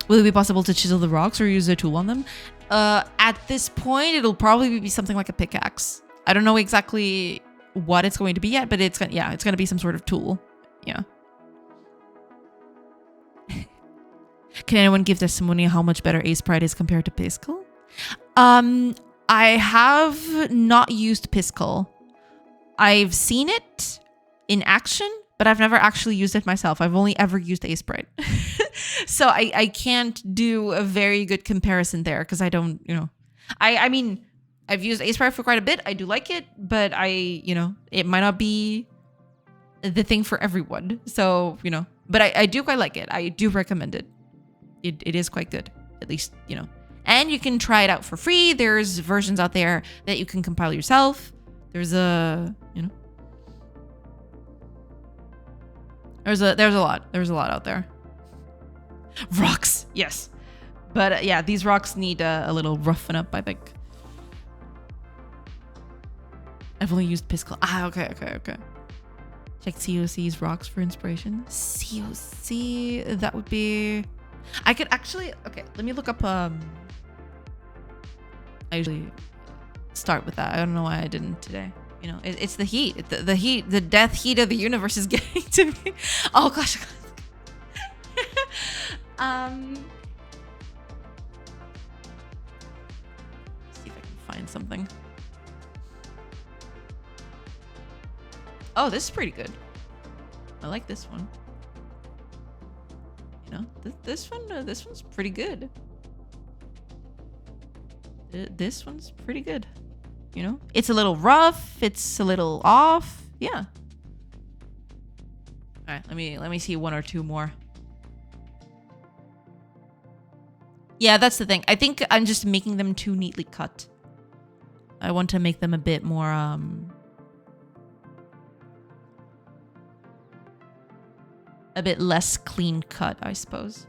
Will it be possible to chisel the rocks or use a tool on them? At this point, it'll probably be something like a pickaxe. I don't know exactly what it's going to be yet, but it's gonna be some sort of tool. Yeah. Can anyone give testimony how much better Ace Pride is compared to Piskel? I have not used Piskel. I've seen it in action, but I've never actually used it myself. I've only ever used Ace Pride. So I can't do a very good comparison there because I don't, I mean, I've used Ace Pride for quite a bit. I do like it, but it might not be the thing for everyone. So, but I do quite like it. I do recommend it. It is quite good. at least, you know. And you can try it out for free. There's versions out there that you can compile yourself. There's a, you know, there's a lot out there. Rocks, yes. But yeah, these rocks need a little roughen up, I think. I've only used Piscal. Okay. Check COC's rocks for inspiration. COC, that would be... I could actually... Okay, let me look up... I usually start with that. I don't know why I didn't today. You know, it's the heat. The heat, the death heat of the universe is getting to me. Oh gosh. See if I can find something. Oh, this is pretty good. I like this one. You know, this one's pretty good. This one's pretty good. You know, it's a little rough. It's a little off. Yeah. All right, let me see one or two more. Yeah, that's the thing. I think I'm just making them too neatly cut. I want to make them a bit more a bit less clean cut, I suppose.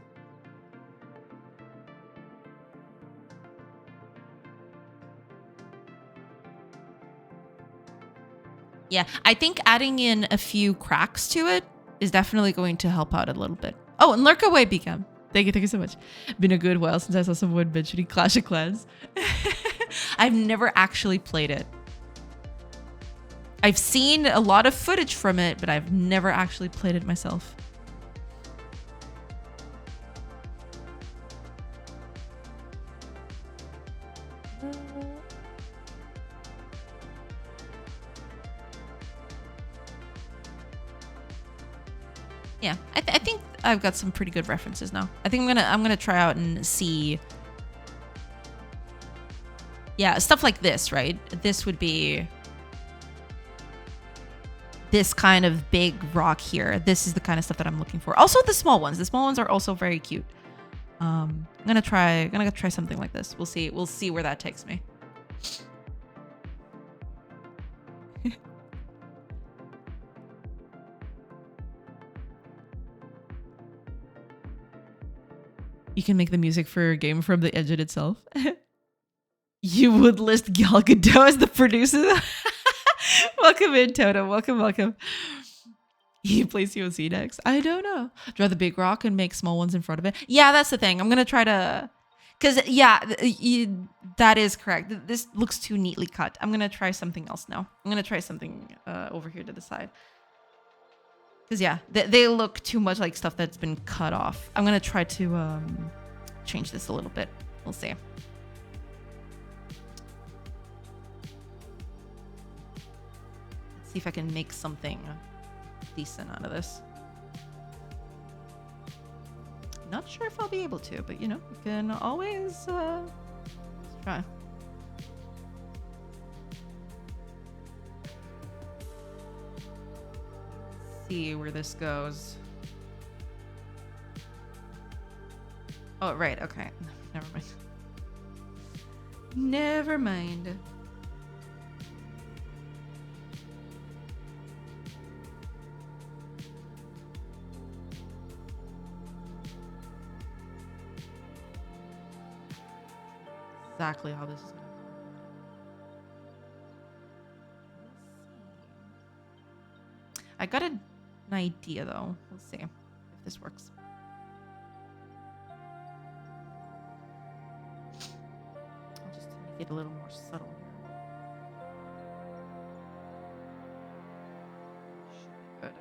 Yeah, I think adding in a few cracks to it is definitely going to help out a little bit. Oh, and lurk away, BCam. Thank you so much. Been a good while since I saw someone mentioning Clash of Clans. I've never actually played it. I've seen a lot of footage from it, but I've never actually played it myself. Yeah, I think I've got some pretty good references now. I think I'm gonna try out and see. Yeah, stuff like this, right? This would be this kind of big rock here. This is the kind of stuff that I'm looking for. Also, the small ones. The small ones are also very cute. I'm gonna try something like this. We'll see where that takes me. You can make the music for your game from the engine itself. You would list Gal Gadot as the producer? Welcome in, Toto. Welcome. He plays COC next. I don't know. Draw the big rock and make small ones in front of it. Yeah, that's the thing. I'm going to try to... Because, yeah, that is correct. This looks too neatly cut. I'm going to try something else now. I'm going to try something over here to the side. Because, yeah, they look too much like stuff that's been cut off. I'm going to try to change this a little bit. We'll see. Let's see if I can make something decent out of this. Not sure if I'll be able to, but, you know, you can always try. See where this goes. Oh, right. Okay. Never mind. Never mind. Exactly how this is going to go. I got an idea though. We'll see if this works. I'll just make it a little more subtle here. Should be good.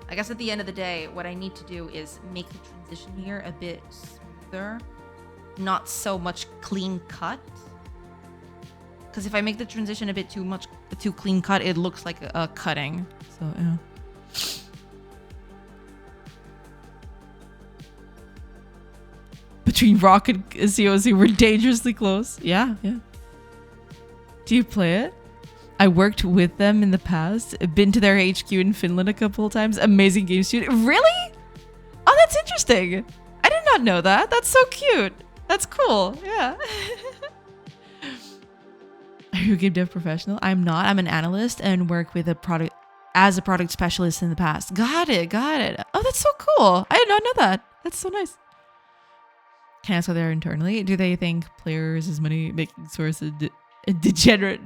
I guess at the end of the day, what I need to do is make the transition here a bit smoother, not so much clean cut. Because if I make the transition a bit too clean cut, it looks like a cutting. So yeah. between Rock and COC were dangerously close. Yeah, yeah. Do you play it? I worked with them in the past. Been to their HQ in Finland a couple of times. Amazing game studio. Really? Oh, that's interesting. I did not know that. That's so cute. That's cool. Yeah. Are you a game dev professional? I'm not. I'm an analyst and work with a product as a product specialist in the past. Got it. Got it. Oh, that's so cool. I did not know that. That's so nice. Can I ask how they are internally? Do they think players is money making source of degenerate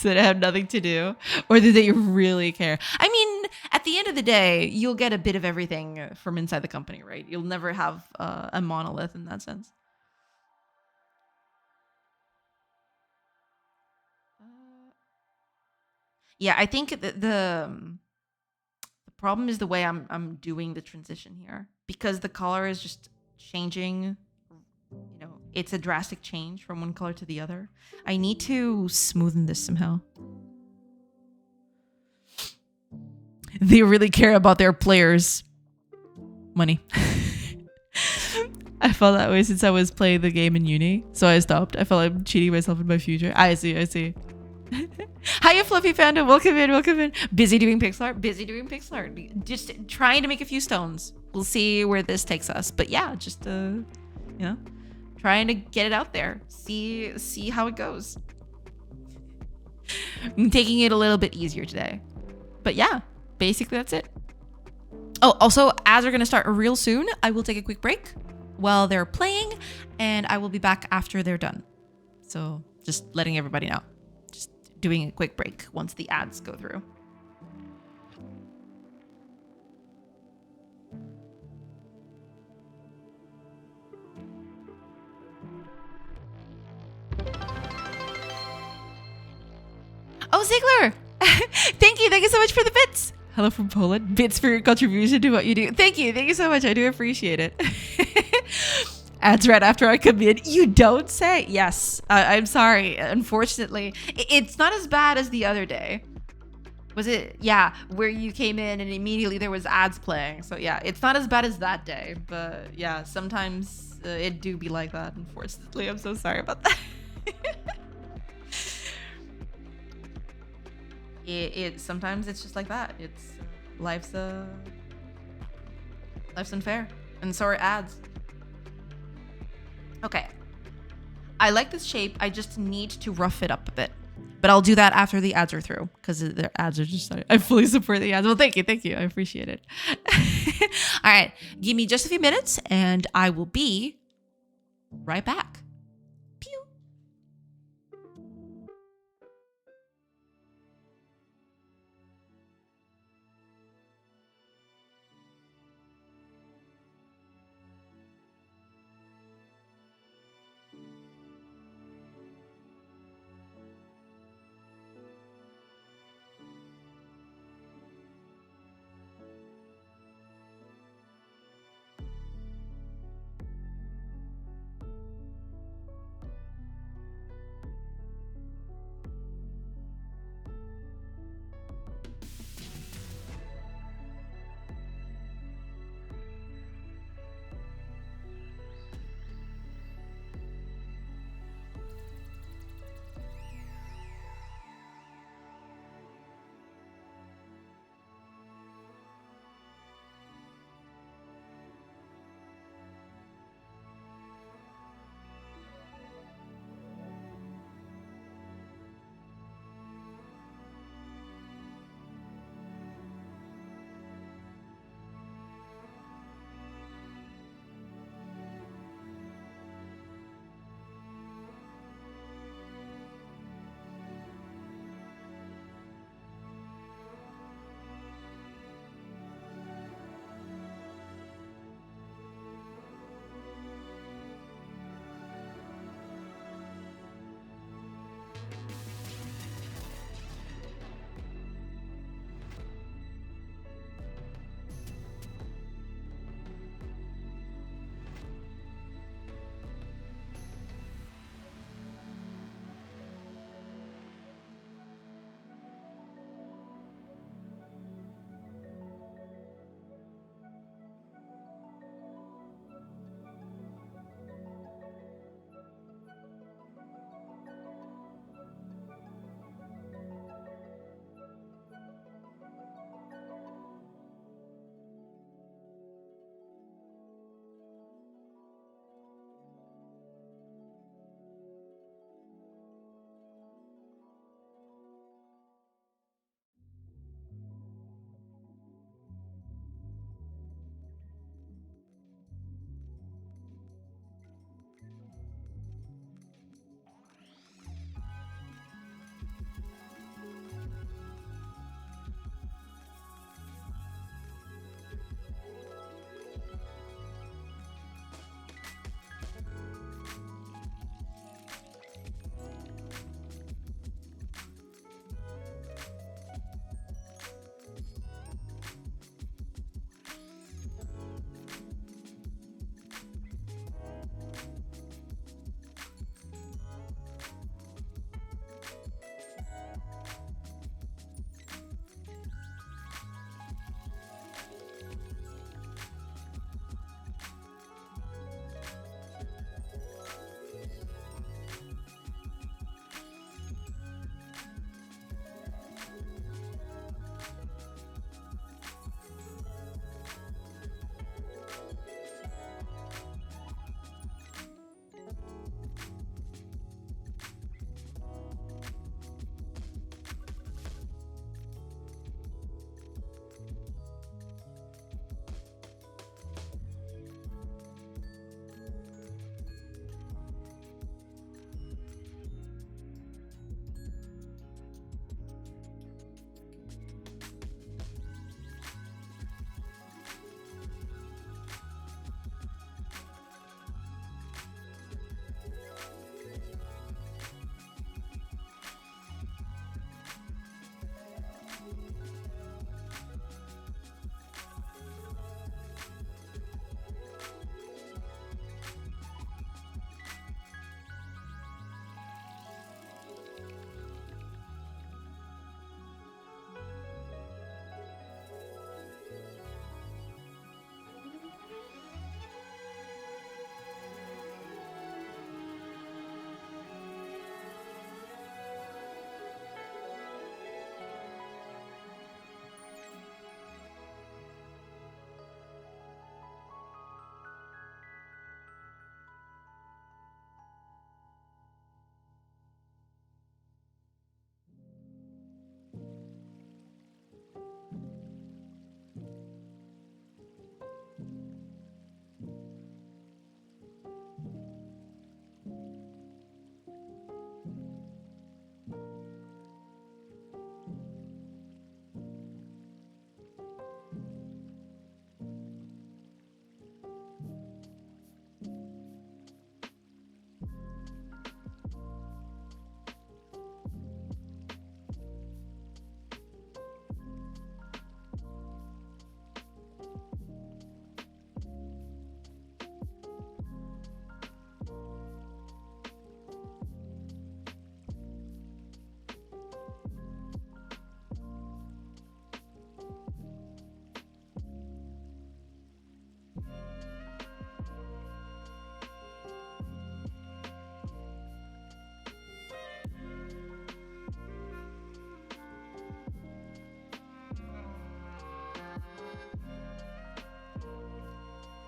that have nothing to do? Or do they really care? I mean, at the end of the day, you'll get a bit of everything from inside the company, right? You'll never have a monolith in that sense. Yeah, I think the problem is the way I'm doing the transition here, because the color is just changing. You know, it's a drastic change from one color to the other. I need to smoothen this somehow. They really care about their players' money. I felt that way since I was playing the game in uni, so I stopped. I felt like I'm cheating myself in my future. I see, I see. Hiya, Fluffy Panda. Welcome in, welcome in. Busy doing pixel art. Busy doing pixel art. Just trying to make a few stones. We'll see where this takes us. But yeah, just you know, trying to get it out there. See how it goes. I'm taking it a little bit easier today. But yeah, basically that's it. Oh, also, as we're gonna start real soon, I will take a quick break while they're playing, and I will be back after they're done. So just letting everybody know. Just doing a quick break once the ads go through. Oh, Ziegler! Thank you so much for the bits. Hello from Poland. Bits for your contribution to what you do. Thank you so much. I do appreciate it. Ads right after I come in. You don't say. Yes, I'm sorry. Unfortunately, it's not as bad as the other day. Was it? Yeah, where you came in and immediately there was ads playing. So yeah, it's not as bad as that day. But yeah, sometimes it do be like that. Unfortunately, I'm so sorry about that. It sometimes it's just like that. It's life's unfair, and so are ads. Okay, I like this shape. I just need to rough it up a bit, but I'll do that after the ads are through, because their ads are just. I fully support the ads. Well, thank you. I appreciate it. All right, give me just a few minutes, and I will be right back. Pew.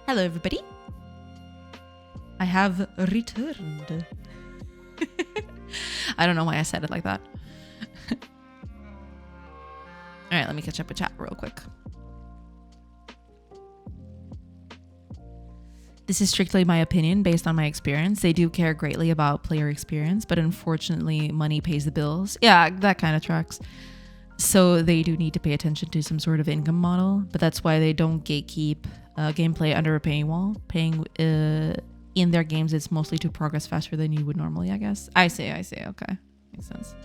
Hello, everybody. I have returned. I don't know why I said it like that. All right, let me catch up with chat real quick. This is strictly my opinion based on my experience. They do care greatly about player experience, but unfortunately, money pays the bills. Yeah, that kind of tracks. So they do need to pay attention to some sort of income model, but that's why they don't gatekeep gameplay under a paywall. Paying in their games, it's mostly to progress faster than you would normally, I guess. I see. Okay, makes sense.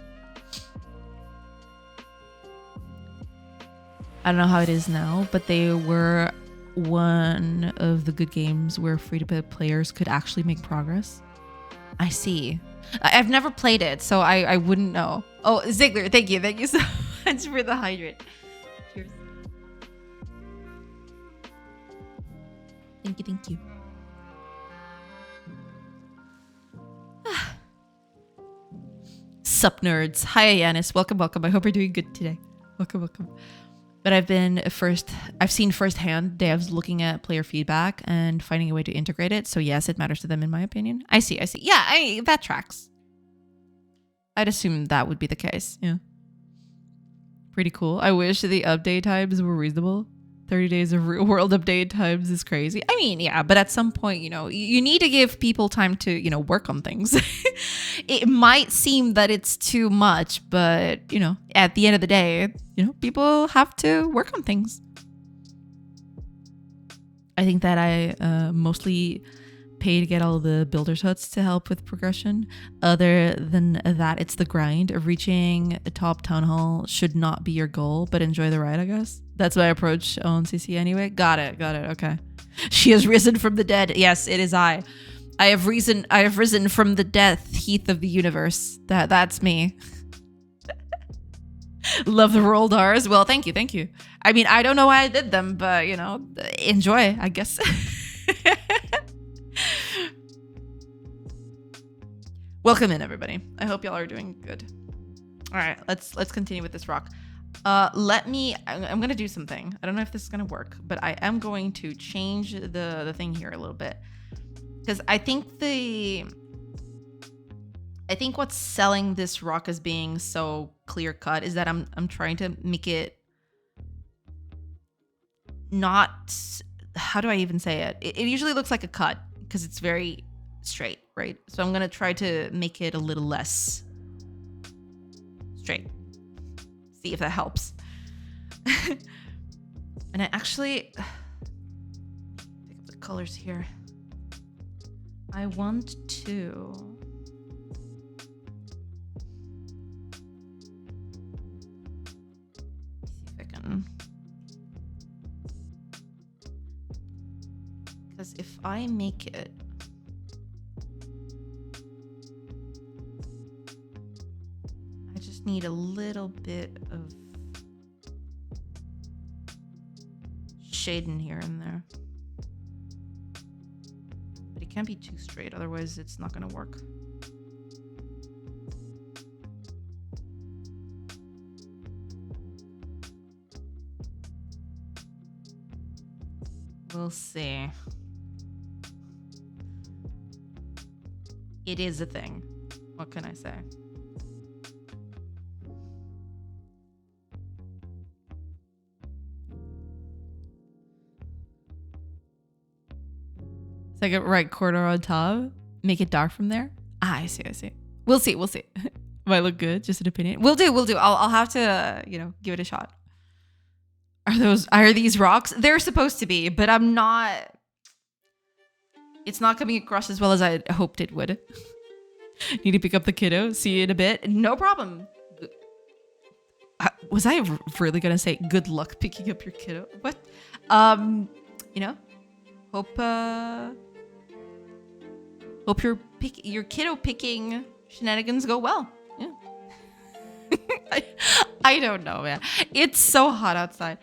I don't know how it is now, but they were one of the good games where free-to-play players could actually make progress. I see. I've never played it, so I wouldn't know. Oh, Ziggler, thank you so much for the hydrate. Cheers. Thank you. Sup, nerds. Hi, Yanis. Welcome. I hope you're doing good today. Welcome. But I've seen firsthand devs looking at player feedback and finding a way to integrate it. So yes, it matters to them in my opinion. I see. Yeah, that tracks. I'd assume that would be the case. Yeah. Pretty cool. I wish the update times were reasonable. 30 days of real world update times is crazy. I mean, yeah, but at some point, you need to give people time to, work on things. It might seem that it's too much, but, at the end of the day, people have to work on things. I think that I mostly pay to get all the builders huts to help with progression. Other than that, it's the grind. Reaching a top town hall should not be your goal, but enjoy the ride, I guess. That's my approach on CC anyway. Got it. Okay. She has risen from the dead. Yes, it is I. I have risen from the death heath of the universe. That's me. Love the rolled R's. Well, thank you. I mean, I don't know why I did them, but enjoy, I guess. Welcome in, everybody. I hope y'all are doing good. All right, let's continue with this rock. I'm gonna do something. I don't know if this is gonna work, but I am going to change the thing here a little bit, because I think what's selling this rock as being so clear cut is that I'm trying to make it not, how do I even say it? It usually looks like a cut because it's very straight, right? So I'm gonna try to make it a little less straight. See if that helps. And I actually pick up the colors here. I want to see if I can, because if I make it need a little bit of shade in here and there, but it can't be too straight, otherwise it's not gonna work. We'll see. It is a thing. What can I say? It's like a right corner on top. Make it dark from there. I see. We'll see. Might look good. Just an opinion. We'll do. I'll have to, give it a shot. Are these rocks? They're supposed to be, but I'm not. It's not coming across as well as I hoped it would. Need to pick up the kiddo. See you in a bit. No problem. Was I really gonna say good luck picking up your kiddo? What? Hope your kiddo picking shenanigans go well. Yeah. I don't know, man. It's so hot outside.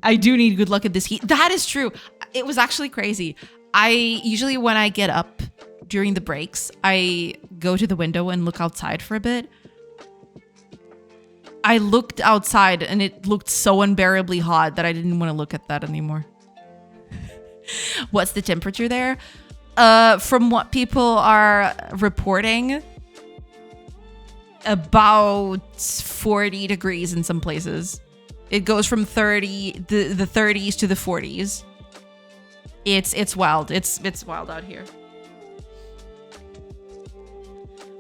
I do need good luck in this heat. That is true. It was actually crazy. Usually when I get up during the breaks, I go to the window and look outside for a bit. I looked outside and it looked so unbearably hot that I didn't want to look at that anymore. What's the temperature there? From what people are reporting, about 40 degrees in some places. It goes from the 30s to the 40s. It's wild. It's wild out here.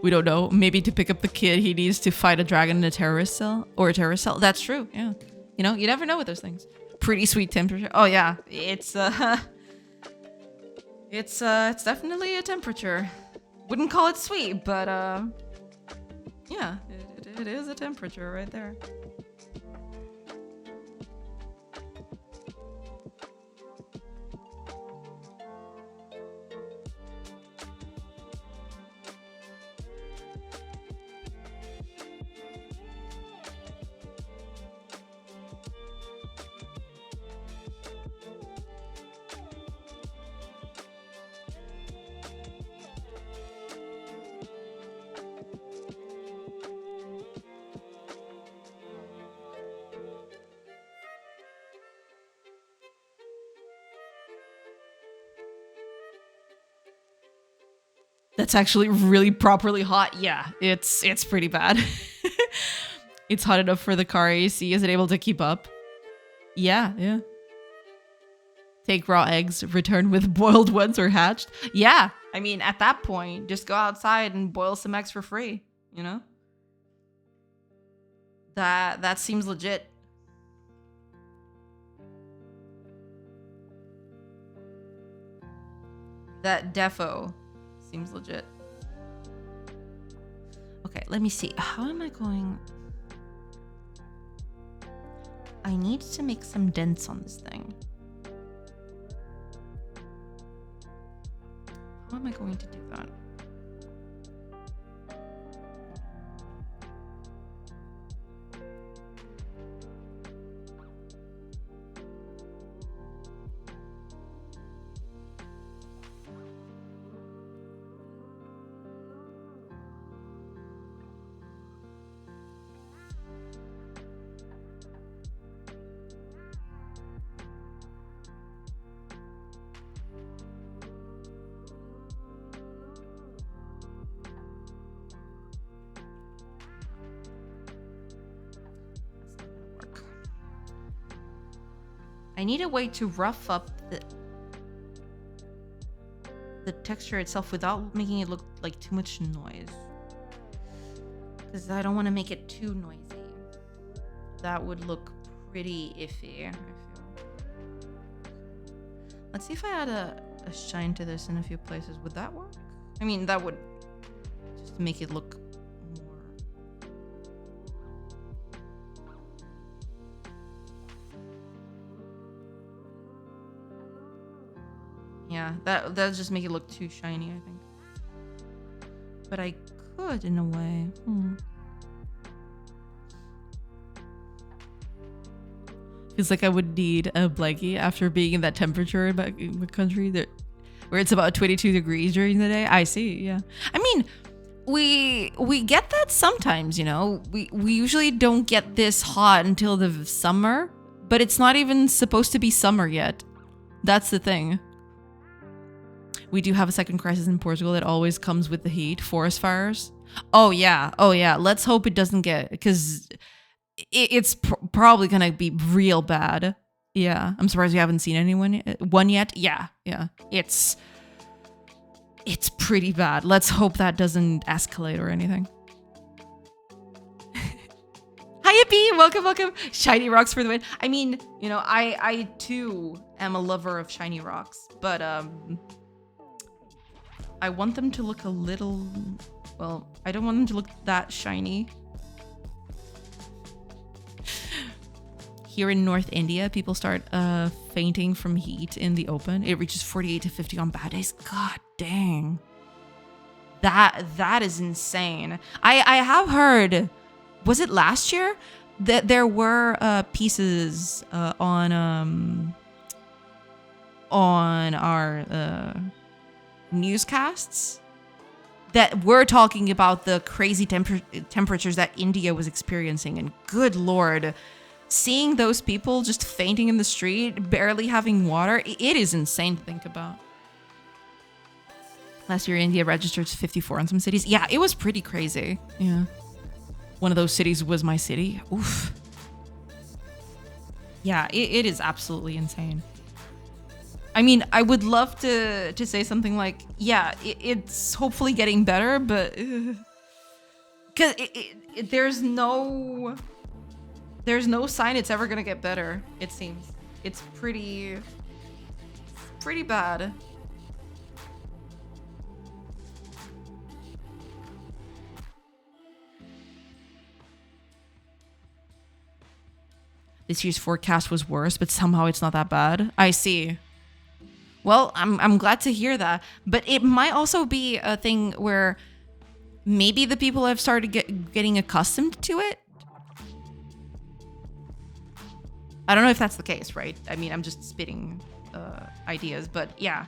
We don't know. Maybe to pick up the kid, he needs to fight a dragon in a terrorist cell or a terrorist cell. That's true. Yeah. You know, you never know with those things. Pretty sweet temperature. Oh yeah, it's definitely a temperature. Wouldn't call it sweet, but yeah, it is a temperature right there. That's actually really properly hot. Yeah, it's pretty bad. It's hot enough for the car AC. Is it able to keep up? Yeah. Take raw eggs, return with boiled ones or hatched. Yeah, I mean, at that point, just go outside and boil some eggs for free, you know? That seems legit. That defo seems legit. Okay, let me see. How am I going? I need to make some dents on this thing. How am I going to do that? I need a way to rough up the texture itself without making it look like too much noise. Because I don't want to make it too noisy. That would look pretty iffy, I feel. Let's see if I add a shine to this in a few places. Would that work? I mean, that would just make it look more. Yeah, that'll just make it look too shiny, I think. But I could, in a way. Feels like I would need a blankie after being in that temperature back in the country where it's about 22 degrees during the day. I see, yeah. I mean, we get that sometimes, you know. We usually don't get this hot until the summer, but it's not even supposed to be summer yet. That's the thing. We do have a second crisis in Portugal that always comes with the heat. Forest fires. Oh yeah. Let's hope it doesn't get, because it's probably gonna be real bad. Yeah, I'm surprised we haven't seen one yet. Yeah. It's pretty bad. Let's hope that doesn't escalate or anything. Hiya B, welcome. Shiny rocks for the win. I mean, you know, I too am a lover of shiny rocks, but I want them to look a little, well, I don't want them to look that shiny. Here in North India, people start fainting from heat in the open. It reaches 48 to 50 on bad days. God dang. That is insane. I have heard, was it last year? That there were pieces on our newscasts that we're talking about the crazy temperatures that India was experiencing. And good Lord, seeing those people just fainting in the street, barely having water, it is insane to think about. Last year, India registered 54 in some cities. Yeah, it was pretty crazy. Yeah. One of those cities was my city. Oof. Yeah, it is absolutely insane. I mean, I would love to say something like, yeah, it's hopefully getting better, but because there's no sign it's ever gonna get better. It seems it's pretty bad. This year's forecast was worse, but somehow it's not that bad. I see. Well, I'm glad to hear that. But it might also be a thing where maybe the people have started getting accustomed to it. I don't know if that's the case, right? I mean, I'm just spitting ideas, but yeah.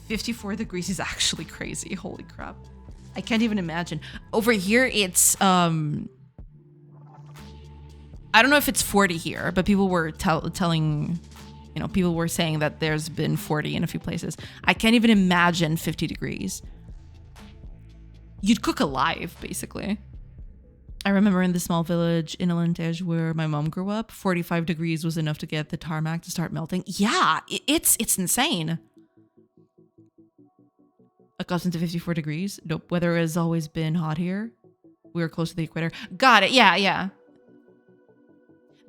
54 degrees is actually crazy. Holy crap. I can't even imagine. Over here, it's I don't know if it's 40 here, but people were telling, you know, people were saying that there's been 40 in a few places. I can't even imagine 50 degrees. You'd cook alive, basically. I remember in the small village in Alentejo where my mom grew up, 45 degrees was enough to get the tarmac to start melting. Yeah, it's insane. Accustomed to 54 degrees? Nope. Weather has always been hot here. We were close to the equator. Got it. Yeah.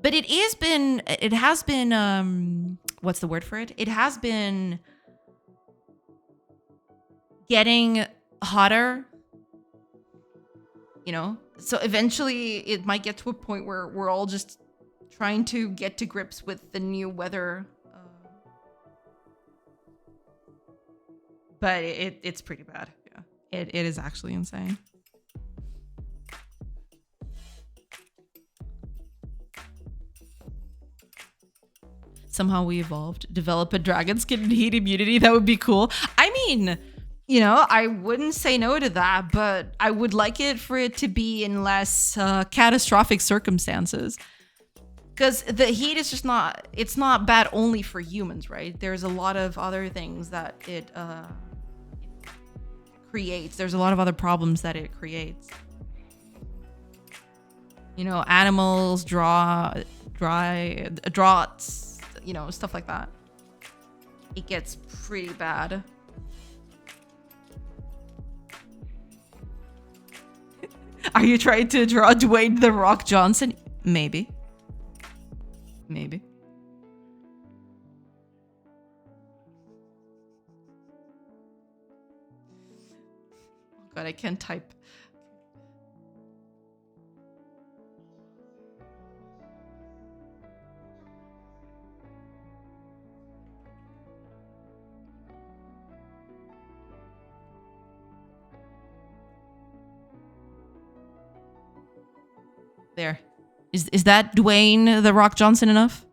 But it has been, what's the word for it? It has been getting hotter, you know? So eventually it might get to a point where we're all just trying to get to grips with the new weather. But it's pretty bad. Yeah, it is actually insane. Somehow we evolved. Develop a dragon skin and heat immunity. That would be cool. I mean, you know, I wouldn't say no to that, but I would like it for it to be in less catastrophic circumstances. Because the heat is just not, it's not bad only for humans, right? There's a lot of other things that it creates. There's a lot of other problems that it creates. You know, animals, droughts, you know, stuff like that. It gets pretty bad. Are you trying to draw Dwayne The Rock Johnson? Maybe. Oh God, I can't type. There. Is that Dwayne The Rock Johnson enough?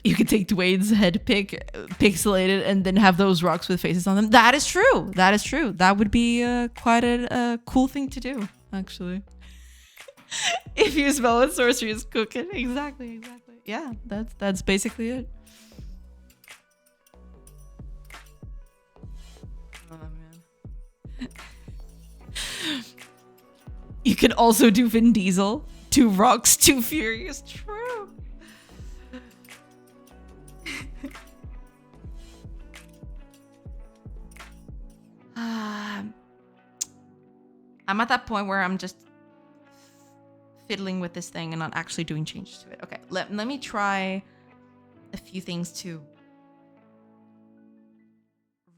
You could take Dwayne's head pic, pixelate it, and then have those rocks with faces on them. That is true. That is true. That would be quite a cool thing to do, actually. If you smell what sorcery is cooking. Exactly. Yeah, that's basically it. Oh, man. You can also do Vin Diesel. 2 rocks, 2 furious. True. I'm at that point where I'm just fiddling with this thing and not actually doing changes to it. Okay, let me try a few things to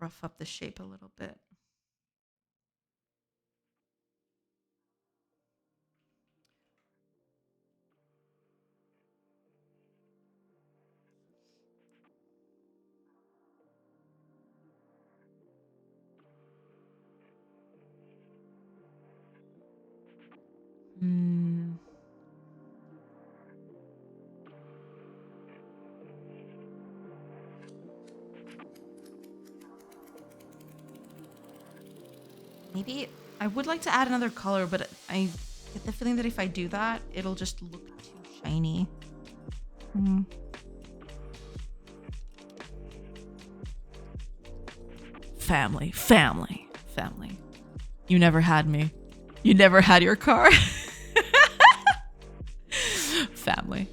rough up the shape a little bit. Maybe I would like to add another color, but I get the feeling that if I do that, it'll just look too shiny. Family, family, family. You never had me. You never had your car. Family.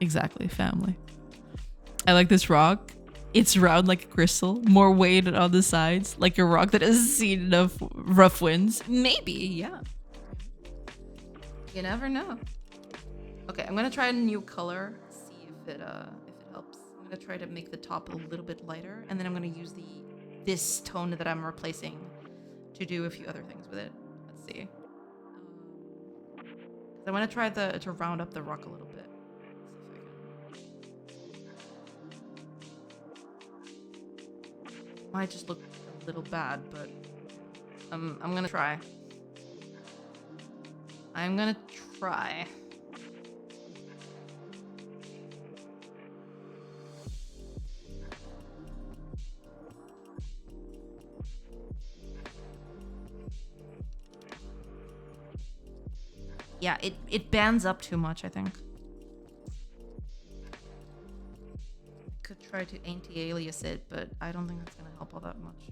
Exactly, family. I like this rock. It's round like a crystal, more weighted on the sides, like a rock that has seen enough rough winds. Maybe, yeah. You never know. Okay, I'm gonna try a new color, see if it helps. I'm gonna try to make the top a little bit lighter, and then I'm gonna use this tone that I'm replacing to do a few other things with it. Let's see. I want to try to round up the rock a little bit. Might just look a little bad, but I'm gonna try. I'm gonna try. Yeah, it bands up too much, I think. Could try to anti-alias it, but I don't think that's gonna help all that much.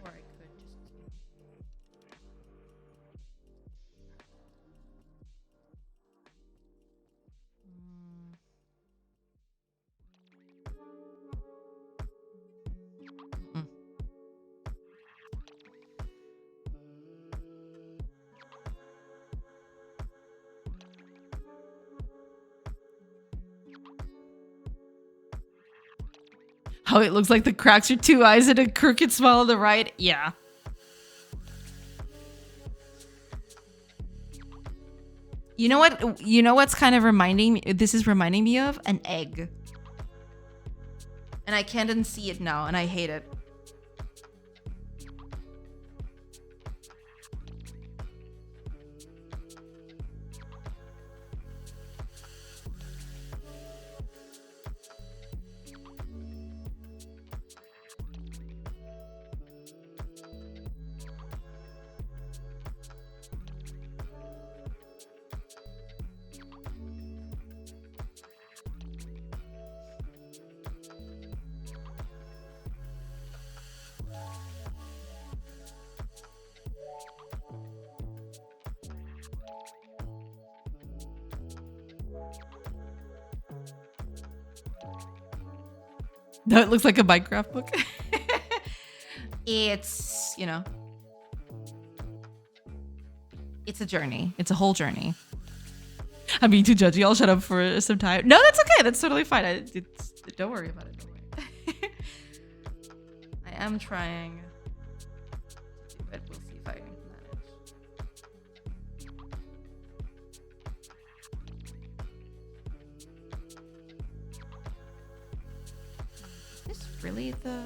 Or I could just, How it looks like the cracks are two eyes and a crooked smile on the right. Yeah. You know what? You know what's kind of reminding me? This is reminding me of an egg. And I can't unsee it now, and I hate it. No, it looks like a Minecraft book. It's, you know, it's a journey. It's a whole journey. I'm being too judgy. I'll shut up for some time. No, that's okay. That's totally fine. Don't worry about it. Don't worry. I am trying to do it. We'll see if I can manage. Is this really the...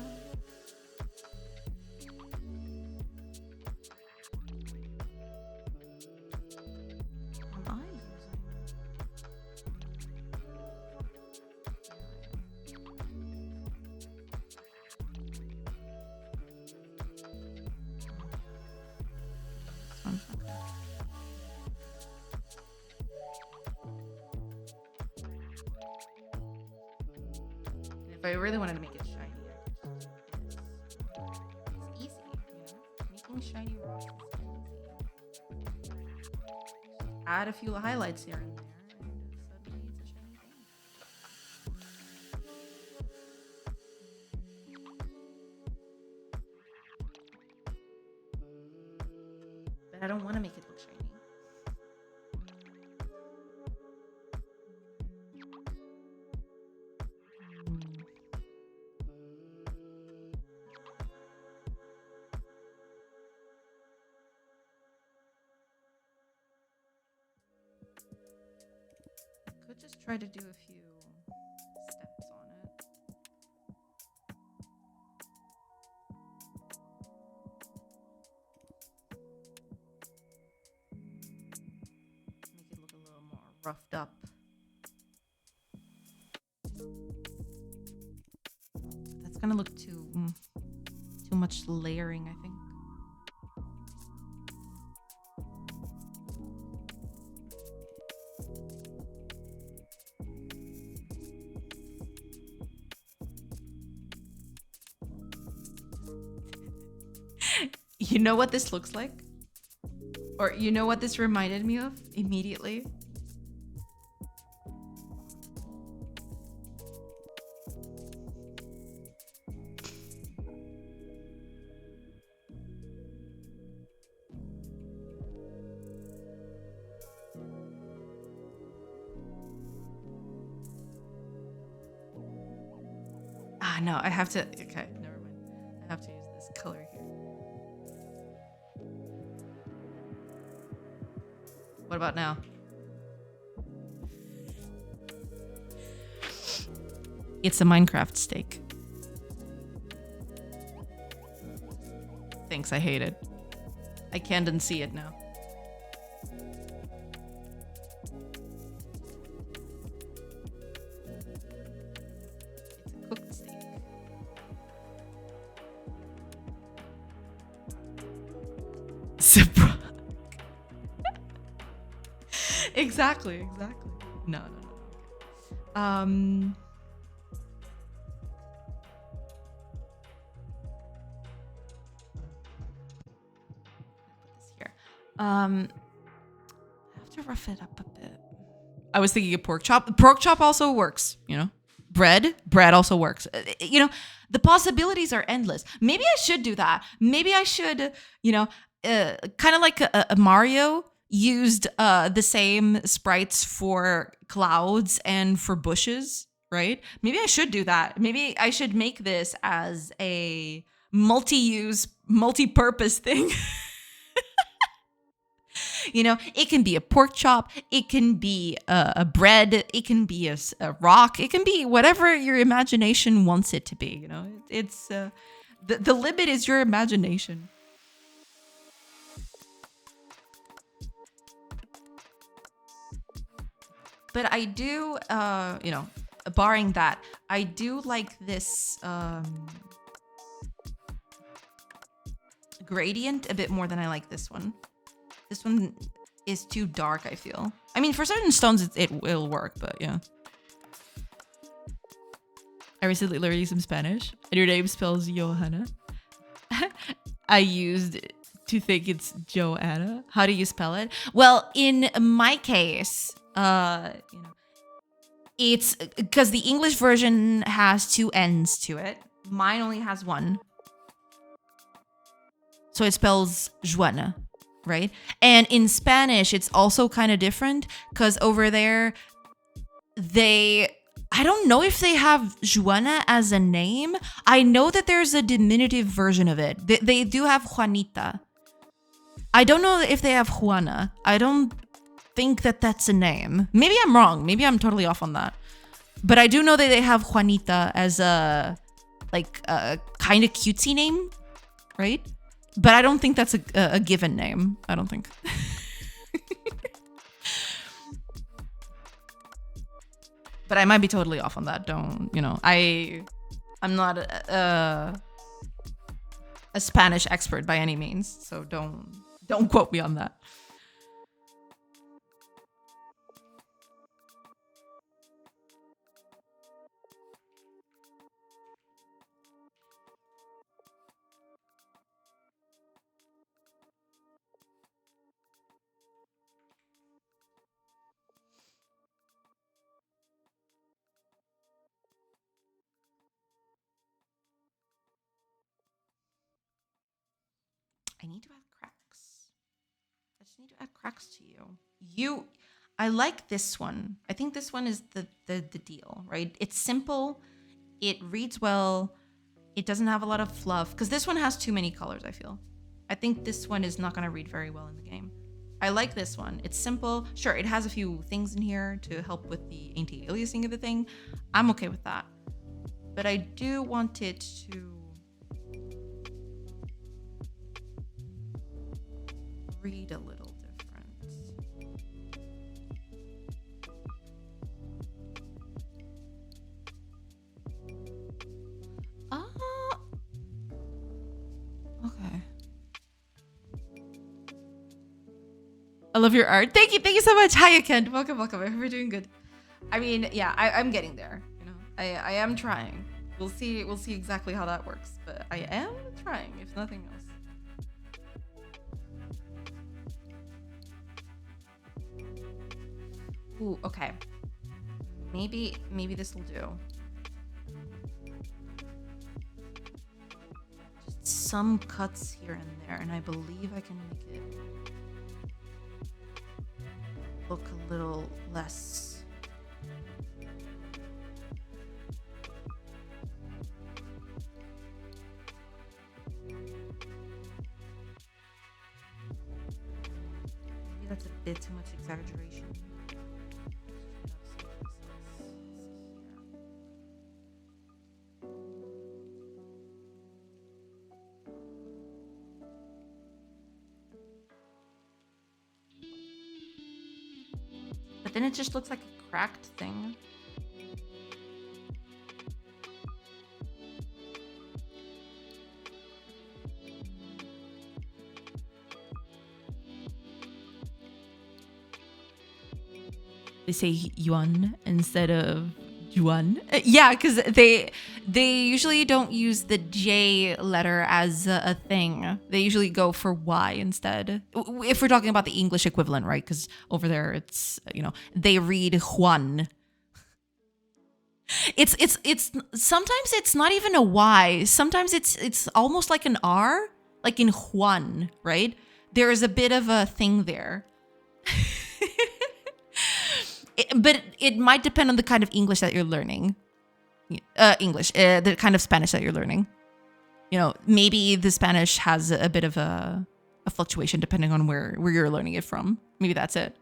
If I really wanted to make it shiny, I could just do this. It's easy, you know? Making shiny rocks is easy. Add a few highlights here and there, and suddenly it's a shiny thing. But I don't want to make it look shiny. Could just try to do a few steps on it. Make it look a little more roughed up. That's gonna look too much layering, I think. You know what this looks like? Or you know what this reminded me of immediately? Ah, no, I have to. Okay, never mind. I have to use this color here. What about now? It's a Minecraft steak. Thanks, I hate it. I can't unsee it now. It's a cooked steak. Surprise. Exactly. No. Put this here. I have to rough it up a bit. I was thinking of pork chop. Pork chop also works, you know. Bread also works. You know, the possibilities are endless. Maybe I should do that. Maybe I should, you know, kind of like a Mario used the same sprites for clouds and for bushes, right? Maybe I should do that. Maybe I should make this as a multi-use, multi-purpose thing. You know, it can be a pork chop, it can be a bread, it can be a rock, it can be whatever your imagination wants it to be. You know, it's the limit is your imagination. But I do, you know, barring that, I do like this gradient a bit more than I like this one. This one is too dark, I feel. I mean, for certain stones, it will work, but yeah. I recently learned some Spanish, and your name spells Johanna. I used to think it's Joanna. How do you spell it? Well, in my case, you know, it's because the English version has two N's to it. Mine only has one. So it spells Joanna, right? And in Spanish, it's also kind of different because over there, I don't know if they have Juana as a name. I know that there's a diminutive version of it. They do have Juanita. I don't know if they have Juana. I don't think that that's a name. Maybe I'm wrong. Maybe I'm totally off on that. But I do know that they have Juanita as a kind of cutesy name, right? But I don't think that's a given name. I don't think. But I might be totally off on that. Don't, you know, I'm not a Spanish expert by any means, so don't quote me on that. I need to add cracks. I just need to add cracks to you. I like this one. I think this one is the deal, right? It's simple. It reads well. It doesn't have a lot of fluff because this one has too many colors, I feel. I think this one is not going to read very well in the game. I like this one. It's simple. Sure, it has a few things in here to help with the anti-aliasing of the thing. I'm okay with that. But I do want it to read a little different. I love your art. Thank you so much. Hiya, Kent. Welcome. I hope you're doing good. I mean, yeah, I'm getting there. You know, I am trying. We'll see exactly how that works, but I am trying, if nothing else. Ooh, okay. Maybe this will do. Just some cuts here and there, and I believe I can make it look a little less. Maybe that's a bit too much exaggeration. But then it just looks like a cracked thing. They say yuan instead of yuan. Yeah, because they usually don't use the J letter as a thing. They usually go for Y instead. If we're talking about the English equivalent, right? Because over there it's, you know, they read Juan. It's sometimes it's not even a Y. Sometimes it's almost like an R, like in Juan, right? There is a bit of a thing there. But it might depend on the kind of English that you're learning. The kind of Spanish that you're learning. You know, maybe the Spanish has a bit of a fluctuation depending on where you're learning it from. Maybe that's it.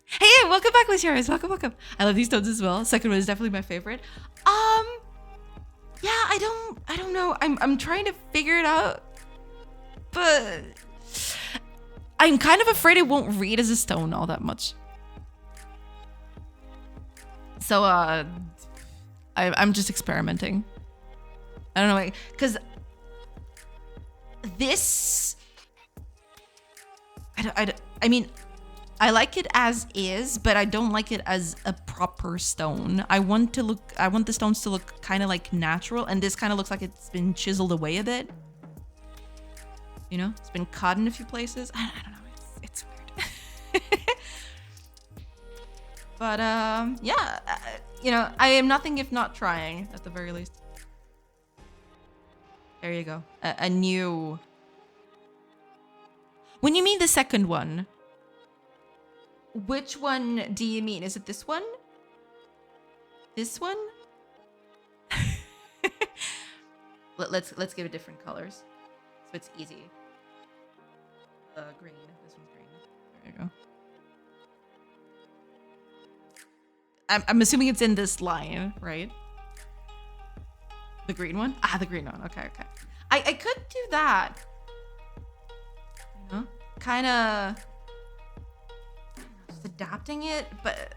Hey, welcome back, Luciaris. Welcome. I love these tones as well. Second one is definitely my favorite. Yeah, I don't know. I'm trying to figure it out, but I'm kind of afraid it won't read as a stone all that much. So I'm just experimenting. I don't know, because this, I mean, I like it as is, but I don't like it as a proper stone. I want the stones to look kind of like natural, and this kind of looks like it's been chiseled away a bit. You know, it's been cut in a few places. I don't know, it's weird. But yeah, you know, I am nothing if not trying, at the very least. There you go. A new. When you mean the second one, which one do you mean? Is it this one? This one? Let's give it different colors, so it's easy. Green. This one's green. There you go. I'm assuming it's in this line, right? The green one? Ah, the green one. Okay. I could do that. You know? Kind of just adapting it, but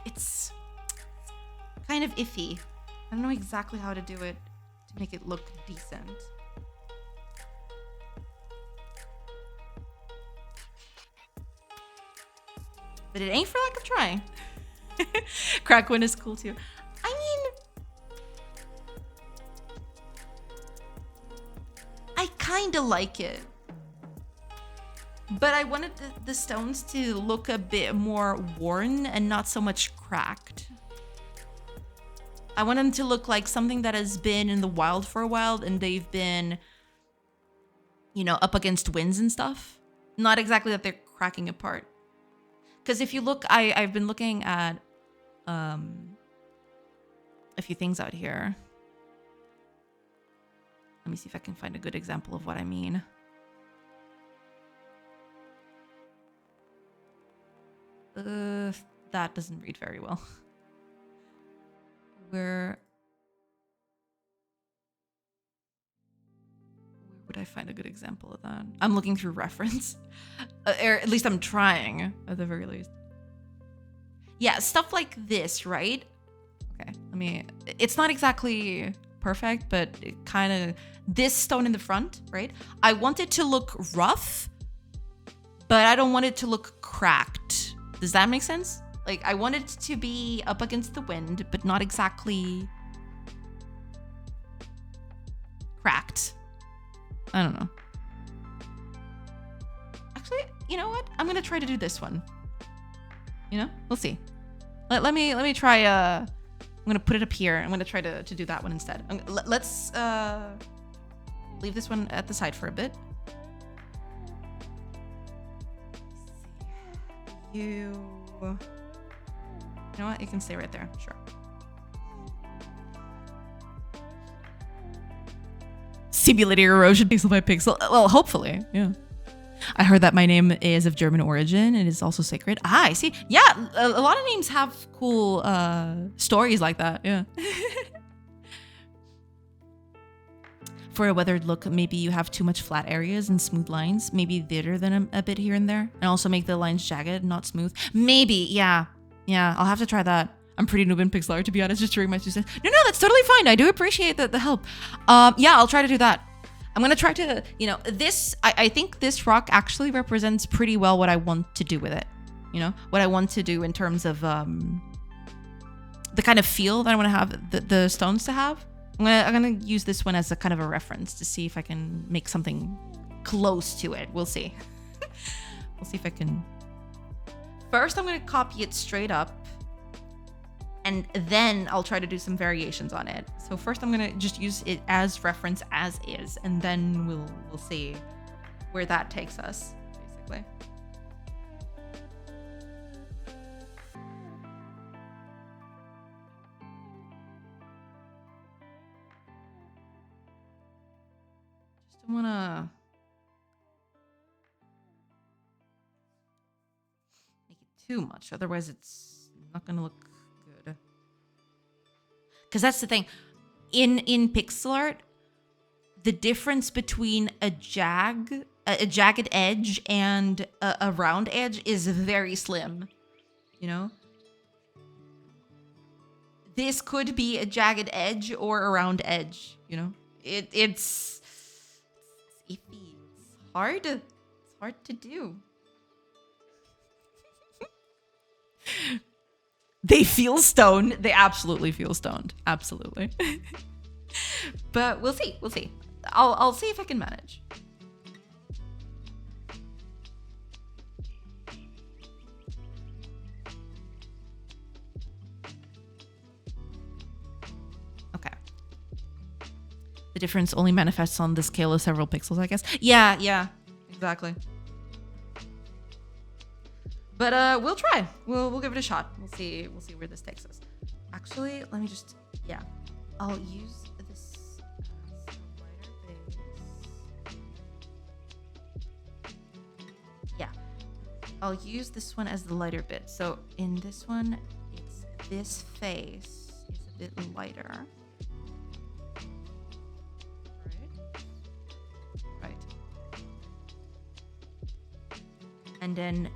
it's kind of iffy. I don't know exactly how to do it to make it look decent. But it ain't for lack of trying. Crack one is cool too. I mean, I kind of like it, but I wanted the stones to look a bit more worn and not so much cracked. I want them to look like something that has been in the wild for a while, and they've been, you know, up against winds and stuff. Not exactly that they're cracking apart. Because if you look, I've been looking at a few things out here. Let me see if I can find a good example of what I mean. That doesn't read very well. Where would I find a good example of that? I'm looking through reference. Or at least I'm trying, at the very least. Yeah, stuff like this, right? Okay, it's not exactly perfect, but it kind of, this stone in the front, right? I want it to look rough, but I don't want it to look cracked. Does that make sense? Like, I want it to be up against the wind, but not exactly cracked. I don't know. Actually, you know what? I'm gonna try to do this one. You know, we'll see. Let me try. I'm gonna put it up here. I'm gonna try to do that one instead. Let's leave this one at the side for a bit. You know what? You can stay right there. Sure. Simulating erosion pixel by pixel. Well, hopefully, yeah. I heard that my name is of German origin and is also sacred. Ah, I see. Yeah, a lot of names have cool stories like that. Yeah. For a weathered look, maybe you have too much flat areas and smooth lines. Maybe thinner than a bit here and there. And also make the lines jagged, not smooth. Maybe, yeah. Yeah, I'll have to try that. I'm pretty noob in pixel art, to be honest, just during my 2 cents. No, that's totally fine. I do appreciate the help. Yeah, I'll try to do that. I'm going to try to, you know, this, I think this rock actually represents pretty well what I want to do with it. You know, what I want to do in terms of the kind of feel that I want to have the stones to have. I'm gonna use this one as a kind of a reference to see if I can make something close to it. We'll see. We'll see if I can. First, I'm gonna copy it straight up, and then I'll try to do some variations on it. So first, I'm gonna just use it as reference as is, and then we'll see where that takes us, basically. I wanna make it too much, otherwise it's not gonna look good. Because that's the thing, in pixel art, the difference between a jagged edge and a round edge is very slim. You know, this could be a jagged edge or a round edge. You know, it's iffy. It's hard. It's hard to do. They feel stoned. They absolutely feel stoned. Absolutely. But we'll see. We'll see. I'll see if I can manage. Okay. The difference only manifests on the scale of several pixels, I guess. Yeah, exactly. But we'll try. We'll give it a shot. We'll see where this takes us. Actually, let me just I'll use this as a lighter base. Yeah. I'll use this one as the lighter bit. So in this one, it's this face is a bit lighter. Right. And then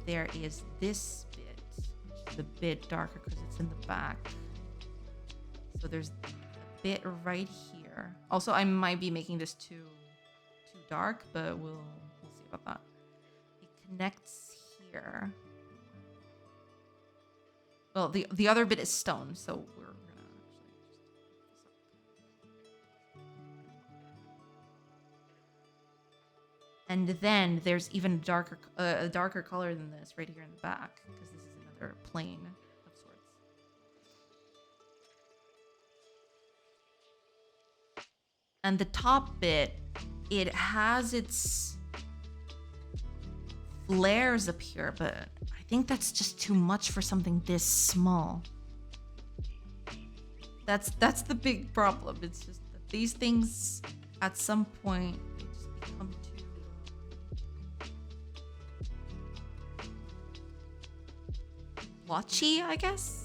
there is this bit, which is a bit darker because it's in the back. So there's a bit right here. Also, I might be making this too dark, but we'll see about that. It connects here. Well, the other bit is stone, so we're gonna actually and then there's even a darker color than this right here in the back, because this is another plane of sorts. And the top bit, it has its flares up here, but I think that's just too much for something this small. That's the big problem. It's just that these things at some point they just become too blotchy, I guess.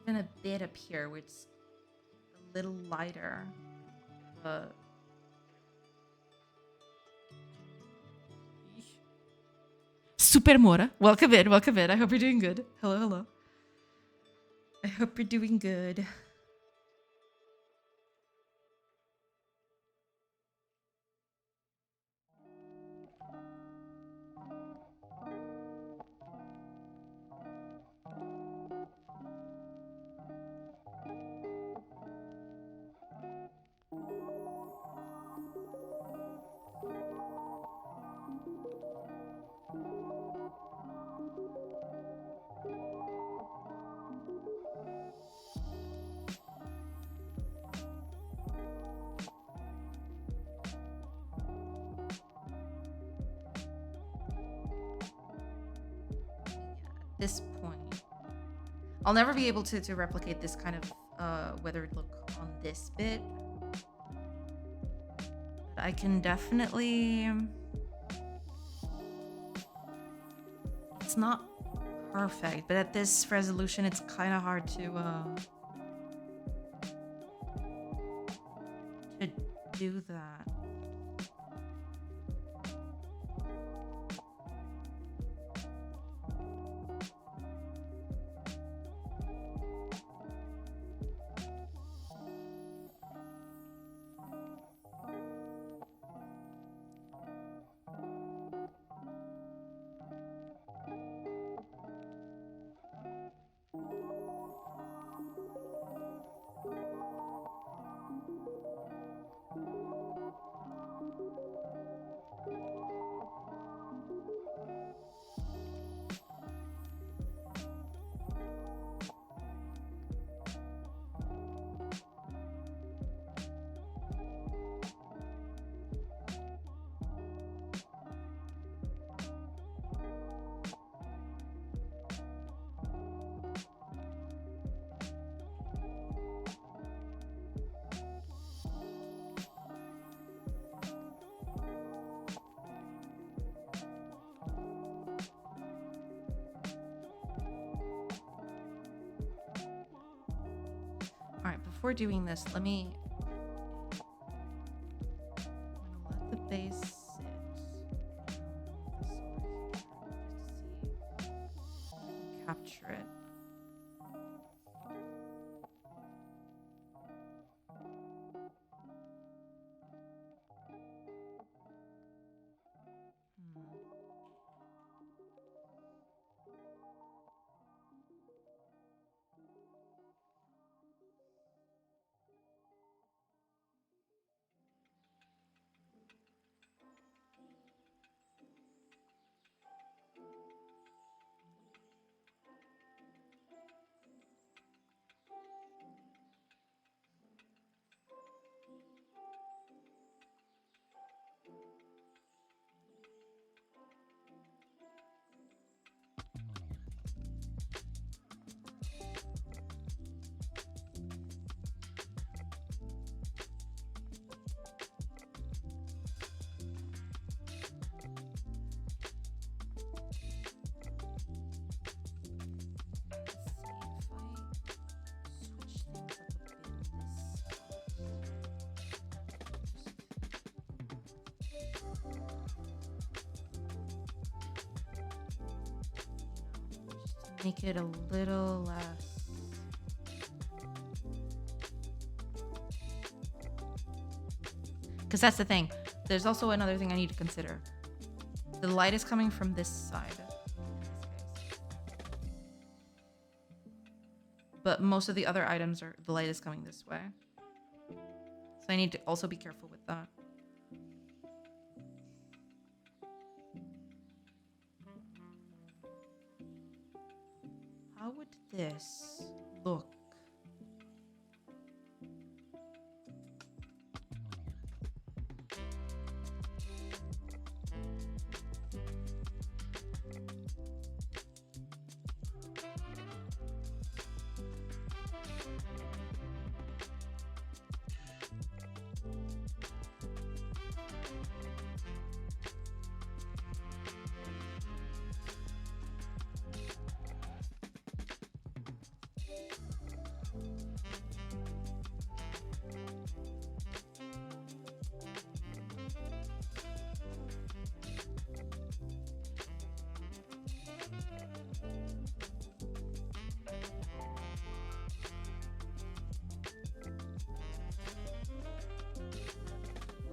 Even a bit up here, where it's a little lighter, but Super Mora, welcome in, welcome in. I hope you're doing good. Hello, hello. I hope you're doing good. This point, I'll never be able to replicate this kind of weathered look on this bit, but I can definitely, it's not perfect, but at this resolution it's kind of hard to do that. Before doing this, I'm gonna let the base sit. Capture it. Make it a little less. Because that's the thing. There's also another thing I need to consider. The light is coming from this side. But most of the other items are, the light is coming this way. So I need to also be careful with that. How would this look?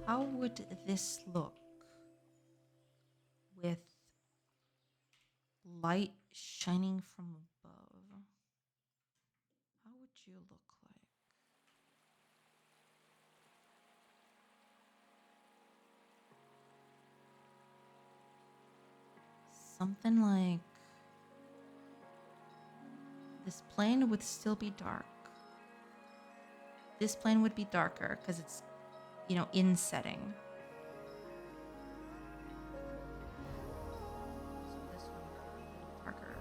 How would this look with light shining from above? How would you look like? Something like this plane would still be dark. This plane would be darker because it's, you know, in setting. So this one would be a little darker.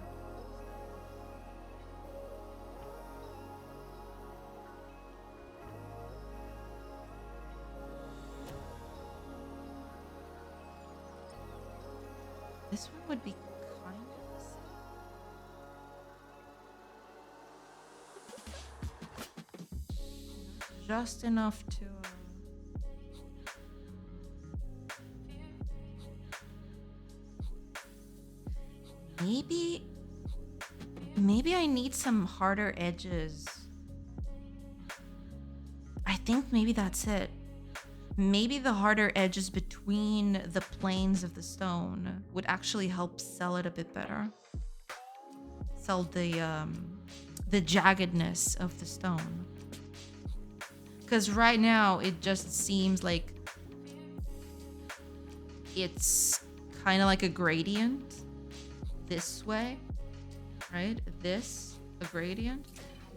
This one would be kind of the same. Just enough to maybe I need some harder edges. I think maybe that's it. Maybe the harder edges between the planes of the stone would actually help sell it a bit better. Sell the jaggedness of the stone. Because right now it just seems like it's kind of like a gradient this way, right? This, a gradient.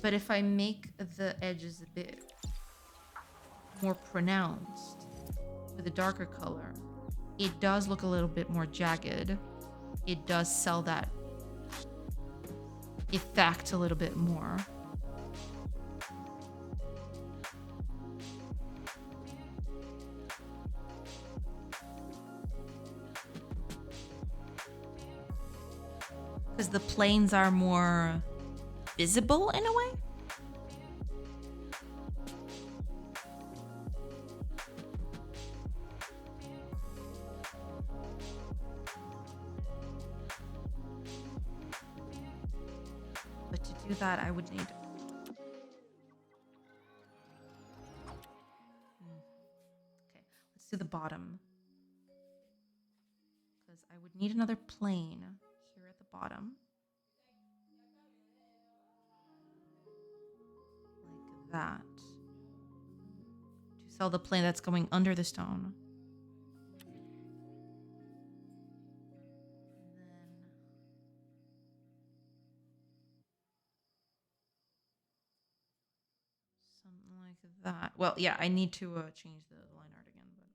But if I make the edges a bit more pronounced with a darker color, it does look a little bit more jagged. It does sell that effect a little bit more. Because the planes are more visible in a way. But to do that, I would need... Okay, let's do the bottom. Because I would need another plane here at the bottom. Like that. To sell the plane that's going under the stone. Something like that. Well, yeah, I need to change the line art again, but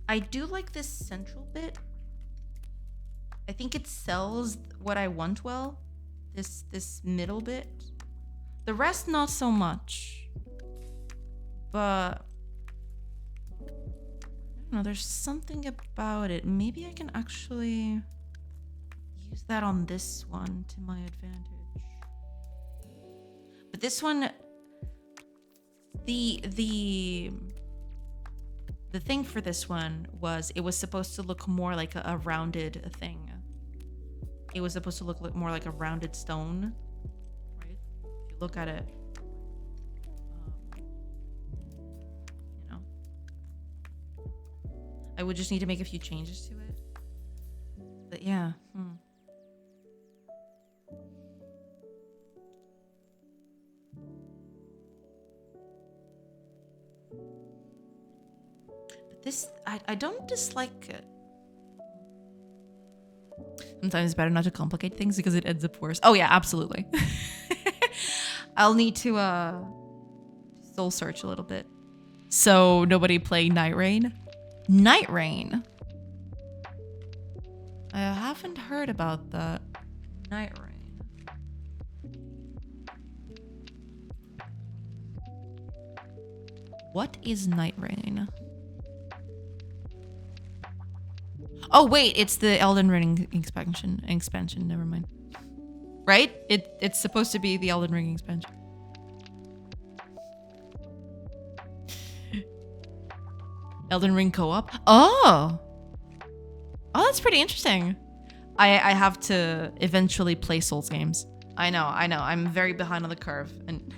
I do like this central bit. I think it sells what I want well. This middle bit. The rest not so much. But I don't know, there's something about it. Maybe I can actually use that on this one to my advantage. But this one, the thing for this one was it was supposed to look more like a rounded thing. It was supposed to look more like a rounded stone, right? If you look at it, you know. I would just need to make a few changes to it. But yeah. But this, I don't dislike it. Sometimes it's better not to complicate things because it ends up worse. Oh yeah, absolutely. I'll need to soul search a little bit. So nobody playing Night Rain? Night Rain? I haven't heard about that. Night Rain. What is Night Rain? Oh wait, it's the Elden Ring expansion. Never mind. right? It's supposed to be the Elden Ring expansion. Elden Ring co-op. Oh, that's pretty interesting. I have to eventually play Souls games. I know. I'm very behind on the curve, and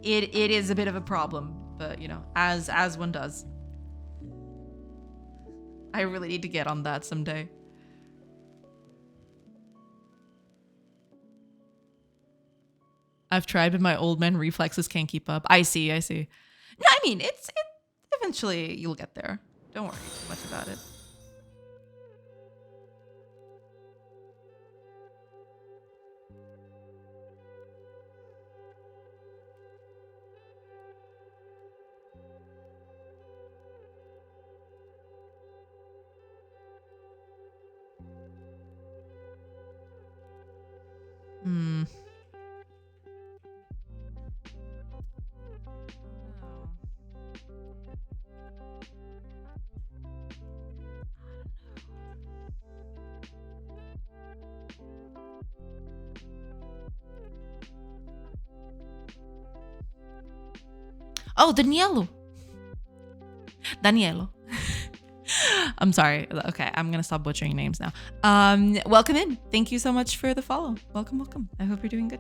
it is a bit of a problem. But you know, as one does. I really need to get on that someday. I've tried, but my old man reflexes can't keep up. I see. No, I mean, it's eventually you'll get there. Don't worry too much about it. Hmm. Oh, Danielo. I'm sorry. Okay, I'm gonna stop butchering names now. Welcome in. Thank you so much for the follow. Welcome. I hope you're doing good.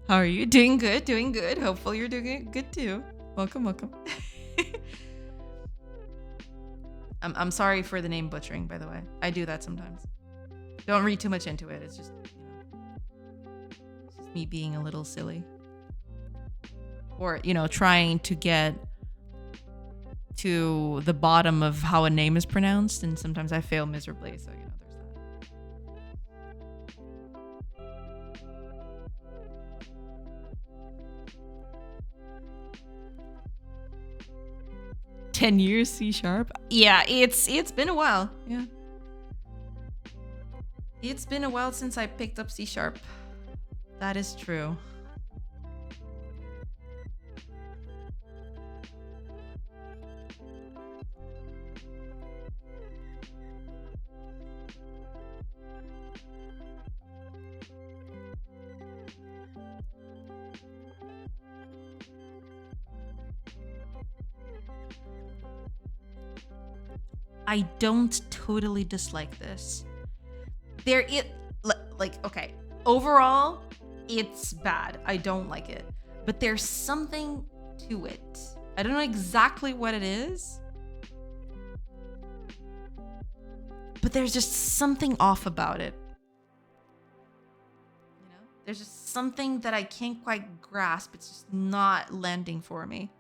How are you? Doing good. Hopefully you're doing good too. Welcome. I'm sorry for the name butchering, by the way. I do that sometimes. Don't read too much into it. It's just, it's just me being a little silly. Or, trying to get to the bottom of how a name is pronounced, and sometimes I fail miserably, so there's that. 10 years C#? Yeah, it's been a while. Yeah. It's been a while since I picked up C#. That is true. I don't totally dislike this. Okay, overall, it's bad. I don't like it. But there's something to it. I don't know exactly what it is. But there's just something off about it. There's just something that I can't quite grasp. It's just not landing for me.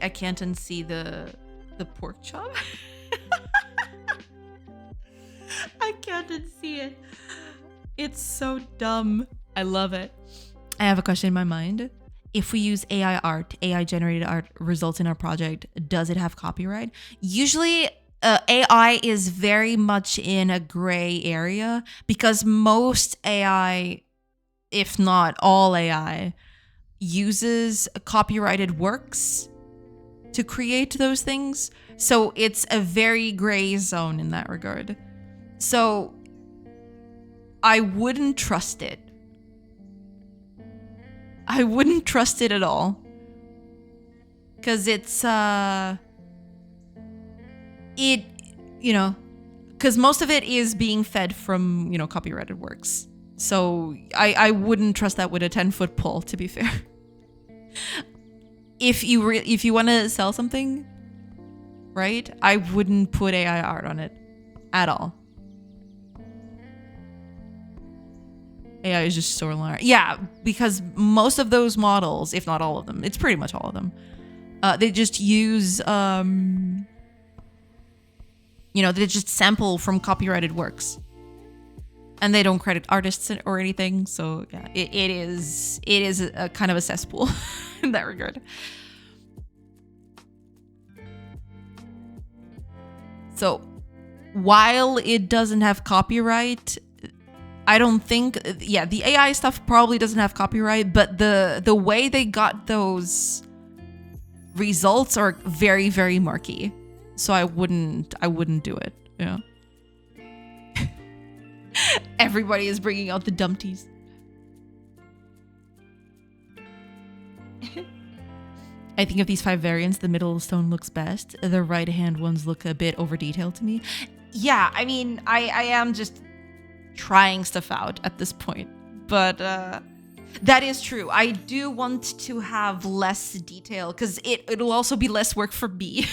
I can't unsee the pork chop. I can't unsee it. It's so dumb. I love it. I have a question in my mind. If we use AI generated art results in our project, does it have copyright? Usually AI is very much in a gray area because most AI, if not all AI, uses copyrighted works to create those things. So it's a very gray zone in that regard. So I wouldn't trust it. I wouldn't trust it at all. Because it's, because most of it is being fed from, copyrighted works. So I wouldn't trust that with a 10-foot pole, to be fair. If you want to sell something, right? I wouldn't put AI art on it at all. AI is just storyline art. Yeah, because most of those models, if not all of them, it's pretty much all of them. They just use they just sample from copyrighted works. And they don't credit artists or anything, so yeah, it is a kind of a cesspool in that regard. So while it doesn't have copyright, I don't think, yeah, the AI stuff probably doesn't have copyright, but the way they got those results are very, very murky. So I wouldn't do it. Yeah. Everybody is bringing out the dumpties. I think of these 5 variants, the middle stone looks best. The right hand ones look a bit over detailed to me. Yeah, I mean, I am just trying stuff out at this point, but that is true. I do want to have less detail because it'll also be less work for me.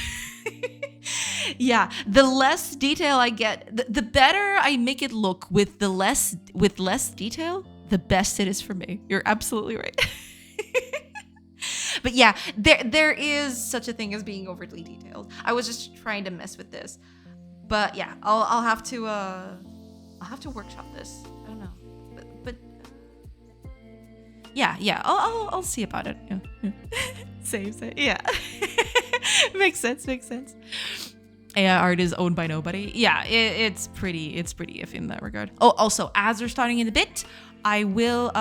Yeah, the less detail I get, the better I make it look with less detail, the best it is for me. You're absolutely right. But yeah, there is such a thing as being overly detailed. I was just trying to mess with this, but yeah, I'll have to workshop this. I don't know, but yeah, I'll see about it. Yeah. Same. Yeah. Makes sense. AI art is owned by nobody. Yeah, it's pretty iffy in that regard. Oh, also, ads are starting in a bit. I will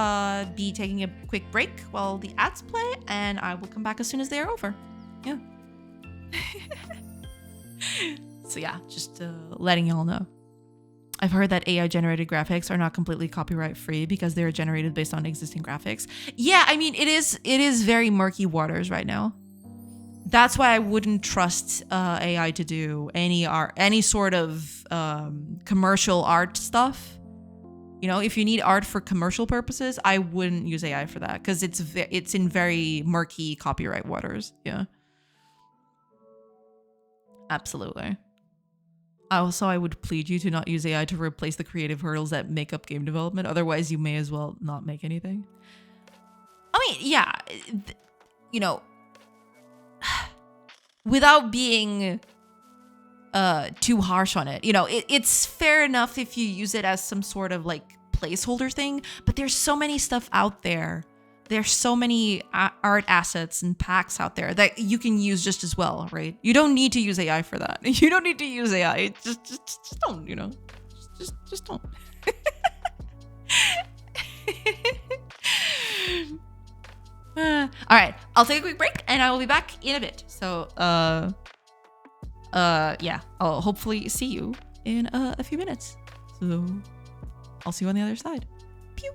be taking a quick break while the ads play, and I will come back as soon as they are over. Yeah. So yeah, just letting y'all know. I've heard that AI generated graphics are not completely copyright free because they're generated based on existing graphics. Yeah, I mean, it is very murky waters right now. That's why I wouldn't trust AI to do any sort of commercial art stuff. You know, if you need art for commercial purposes, I wouldn't use AI for that because it's in very murky copyright waters. Yeah, absolutely. Also, I would plead you to not use AI to replace the creative hurdles that make up game development. Otherwise, you may as well not make anything. I mean, yeah, without being too harsh on it, it's fair enough if you use it as some sort of like placeholder thing, but there's so many stuff out there. There's so many art assets and packs out there that you can use just as well, right? You don't need to use AI for that. You don't need to use AI. Just don't, just don't. All right, I'll take a quick break and I will be back in a bit. So, yeah, I'll hopefully see you in a few minutes. So, I'll see you on the other side. Pew.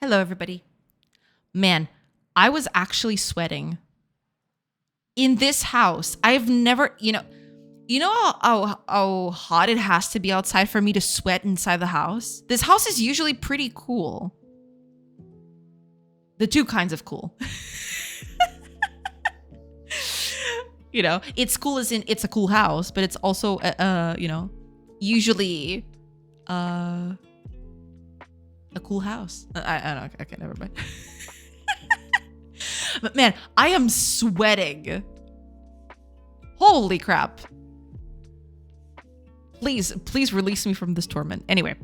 Hello, everybody. Man, I was actually sweating in this house. I've never, how hot it has to be outside for me to sweat inside the house? This house is usually pretty cool. The two kinds of cool. It's cool as in it's a cool house, but it's also, usually a cool house. I don't know. Okay, never mind. But man, I am sweating. Holy crap. Please release me from this torment. Anyway.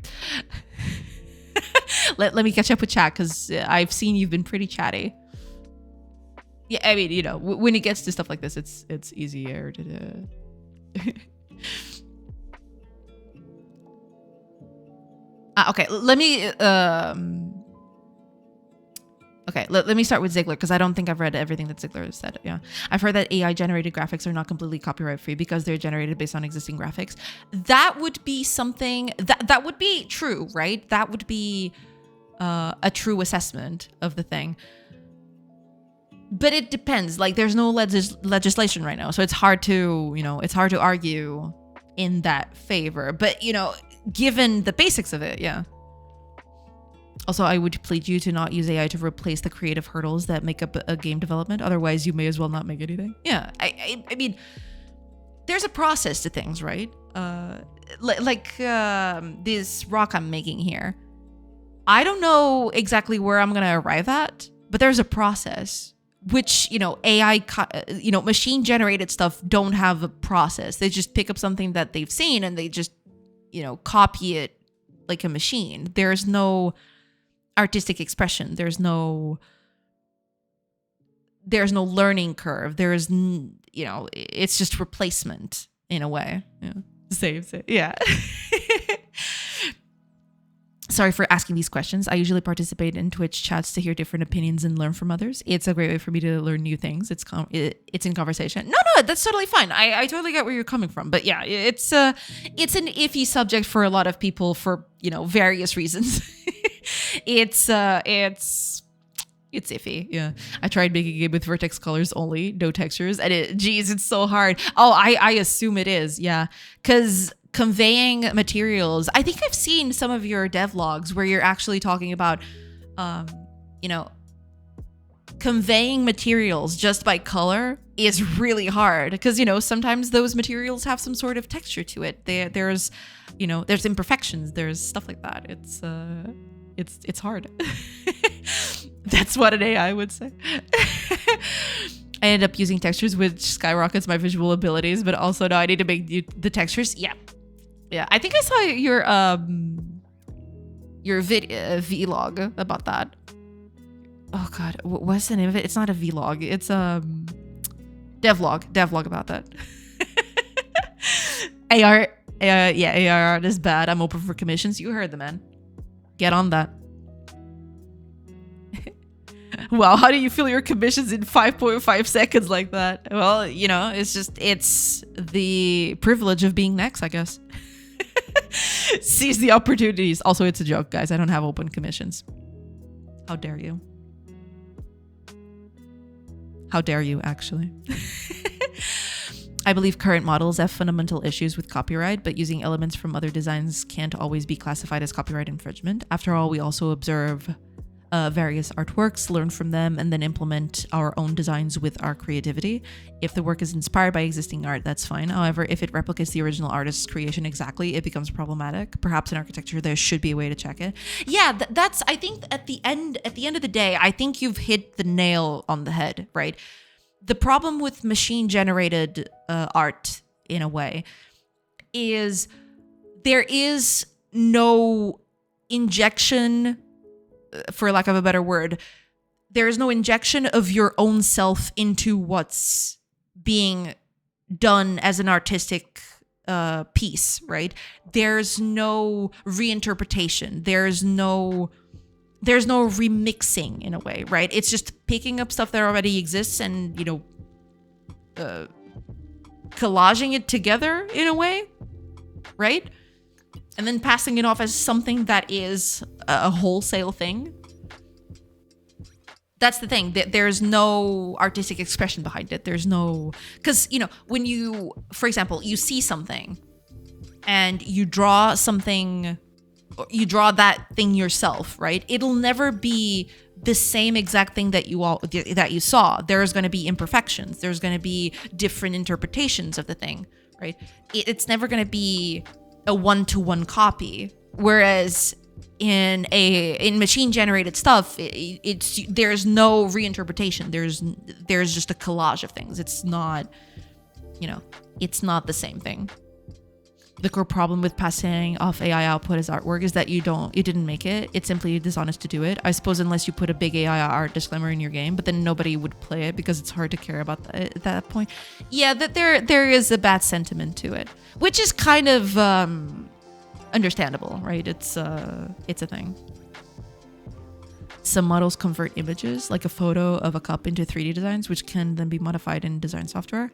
let me catch up with chat because I've seen you've been pretty chatty. Yeah, I mean, when it gets to stuff like this, it's easier to do. Okay, let me let me start with Ziegler because I don't think I've read everything that Ziegler has said. Yeah, I've heard that AI generated graphics are not completely copyright free because they're generated based on existing graphics. That would be something that would be true, right? That would be a true assessment of the thing. But it depends. Like, there's no legislation right now, so it's hard to argue in that favor. But given the basics of it, yeah. Also, I would plead you to not use AI to replace the creative hurdles that make up a game development. Otherwise, you may as well not make anything. Yeah, I mean, there's a process to things, right? This rock I'm making here. I don't know exactly where I'm gonna arrive at, but there's a process. Which, AI, machine-generated stuff don't have a process. They just pick up something that they've seen and they just, copy it like a machine. There's no artistic expression. There's no learning curve. It's just replacement in a way. Yeah. Same. Yeah. Sorry for asking these questions. I usually participate in Twitch chats to hear different opinions and learn from others. It's a great way for me to learn new things. It's in conversation. No, that's totally fine. I totally get where you're coming from. But yeah, it's an iffy subject for a lot of people for, various reasons. It's iffy. Yeah. I tried making a game with vertex colors only, no textures. And it's so hard. Oh, I assume it is. Yeah. Because conveying materials. I think I've seen some of your devlogs where you're actually talking about, conveying materials just by color is really hard because, sometimes those materials have some sort of texture to it. There's imperfections. There's stuff like that. It's hard. That's what an AI would say. I ended up using textures, which skyrockets my visual abilities, but also now I need to make the textures. Yeah. Yeah, I think I saw your vlog about that. Oh god, what's the name of it? It's not a vlog. It's devlog about that. AR art is bad. I'm open for commissions. You heard the man. Get on that. Wow, how do you fill your commissions in 5.5 seconds like that? Well, it's the privilege of being next, I guess. Seize the opportunities. Also, it's a joke, guys. I don't have open commissions. How dare you? How dare you, actually? I believe current models have fundamental issues with copyright, but using elements from other designs can't always be classified as copyright infringement. After all, we also observe various artworks, learn from them, and then implement our own designs with our creativity. If the work is inspired by existing art, that's fine. However, if it replicates the original artist's creation exactly, it becomes problematic. Perhaps in architecture, there should be a way to check it. Yeah, that's, I think at the end of the day, I think you've hit the nail on the head, right? The problem with machine-generated art, in a way, is there is no injection, for lack of a better word, there is no injection of your own self into what's being done as an artistic piece, right? There's no reinterpretation. There's no remixing in a way, right? It's just picking up stuff that already exists and, collaging it together in a way, right? And then passing it off as something that is a wholesale thing. That's the thing. There's no artistic expression behind it. There's no, because, you know, when you, for example, you see something and you draw something, you draw that thing yourself, right? It'll never be the same exact thing that you saw. There's going to be imperfections. There's going to be different interpretations of the thing, right? It's never going to be a one-to-one copy. Whereas in machine generated stuff, there's no reinterpretation. There's just a collage of things. It's not, you know, it's not the same thing. The core problem with passing off AI output as artwork is that you didn't make it. It's simply dishonest to do it. I suppose unless you put a big AI art disclaimer in your game, but then nobody would play it because it's hard to care about that at that point. Yeah, that there is a bad sentiment to it, which is kind of understandable, right? It's a thing. Some models convert images, like a photo of a cup, into 3D designs, which can then be modified in design software.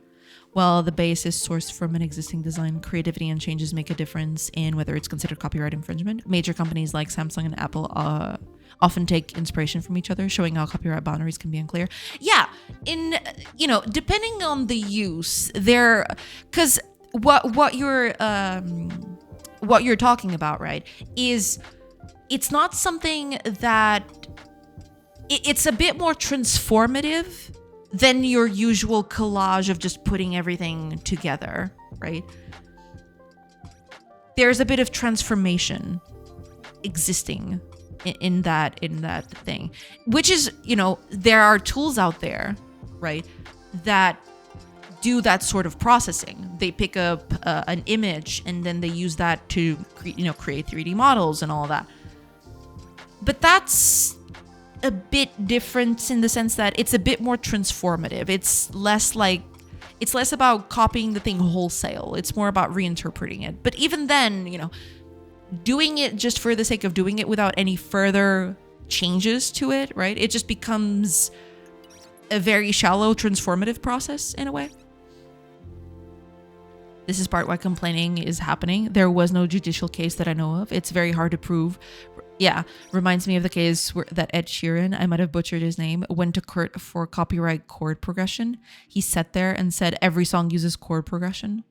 While the base is sourced from an existing design, creativity and changes make a difference in whether it's considered copyright infringement. Major companies like Samsung and Apple often take inspiration from each other, showing how copyright boundaries can be unclear. Yeah, depending on the use, because what you're talking about, right, is it's not something that it's a bit more transformative than your usual collage of just putting everything together, right? There's a bit of transformation existing in that thing, which is, there are tools out there, right, that do that sort of processing. They pick up an image and then they use that to create 3D models and all that. But that's a bit different in the sense that it's a bit more transformative. It's less about copying the thing wholesale. It's more about reinterpreting it. But even then, doing it just for the sake of doing it without any further changes to it, right? It just becomes a very shallow transformative process in a way. This is part why complaining is happening. There was no judicial case that I know of. It's very hard to prove. Yeah, reminds me of the case that Ed Sheeran, I might have butchered his name, went to court for copyright chord progression. He sat there and said every song uses chord progression.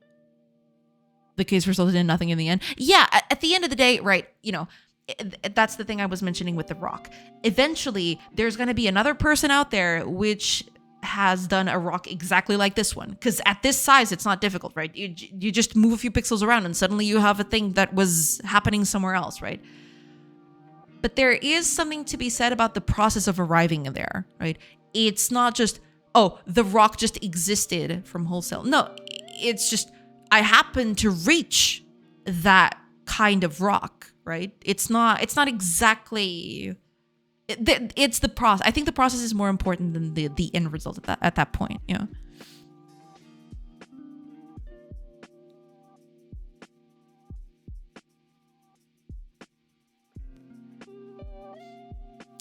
The case resulted in nothing in the end. Yeah, at the end of the day, right, that's the thing I was mentioning with The Rock. Eventually, there's going to be another person out there which has done a rock exactly like this one. Because at this size, it's not difficult, right? You just move a few pixels around and suddenly you have a thing that was happening somewhere else, right? But there is something to be said about the process of arriving there, right? It's not just, the rock just existed from wholesale. No, it's just, I happen to reach that kind of rock, right? It's not exactly, it's the process. I think the process is more important than the end result at that point, yeah.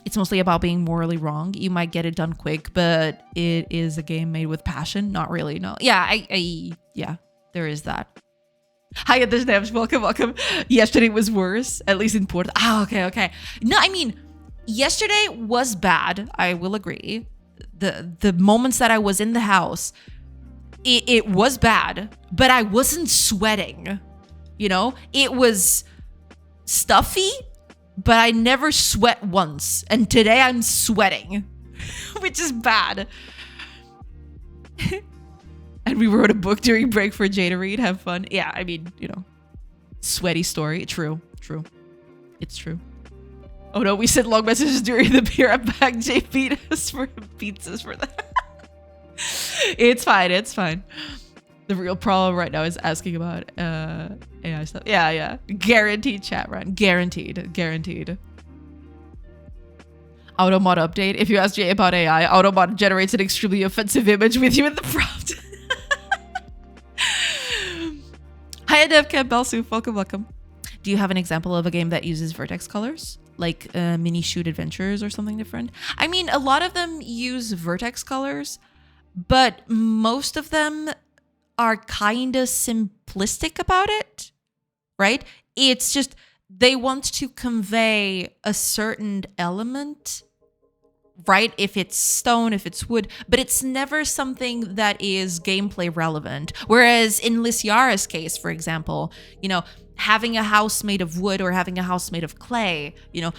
It's mostly about being morally wrong. You might get it done quick, but it is a game made with passion. Not really, no. Yeah, yeah, there is that. Hi, at this devs. Welcome. Yesterday was worse, at least in Port. Okay. No, I mean, yesterday was bad. I will agree. The moments that I was in the house, it was bad, but I wasn't sweating. It was stuffy, but I never sweat once. And today I'm sweating, which is bad. And we wrote a book during break for Jay to read. Have fun. Yeah, I mean, sweaty story. True. It's true. Oh no, we sent long messages during the beer up back. Jay beat us for pizzas for that. It's fine. The real problem right now is asking about AI stuff. Yeah. Guaranteed chat run. Guaranteed. Automod update. If you ask Jay about AI, Automod generates an extremely offensive image with you in the prompt. Hi, DevCamp Belsu. Welcome. Do you have an example of a game that uses vertex colors? Like mini shoot adventures or something different? I mean, a lot of them use vertex colors, but most of them are kind of simplistic about it, right? It's just they want to convey a certain element right? If it's stone, if it's wood, but it's never something that is gameplay relevant. Whereas in Lysiara's case, for example, you know, having a house made of wood or having a house made of clay, you know,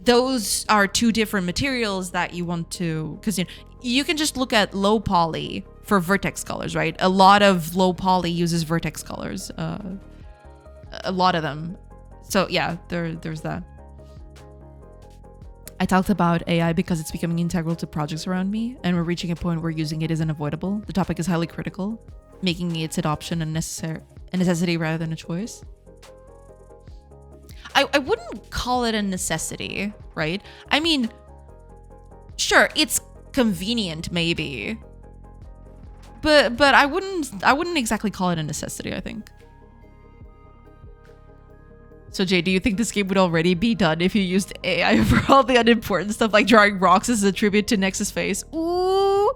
those are two different materials that you want to, because you can just look at low poly for vertex colors, right? A lot of low poly uses vertex colors, a lot of them. So yeah, there's that. I talked about AI because it's becoming integral to projects around me, and we're reaching a point where using it is unavoidable. The topic is highly critical, making its adoption a necessity rather than a choice. I wouldn't call it a necessity, right? I mean, sure, it's convenient maybe, but I wouldn't exactly call it a necessity, I think. So Jay, do you think this game would already be done if you used AI for all the unimportant stuff like drawing rocks as a tribute to Nexus face? Ooh.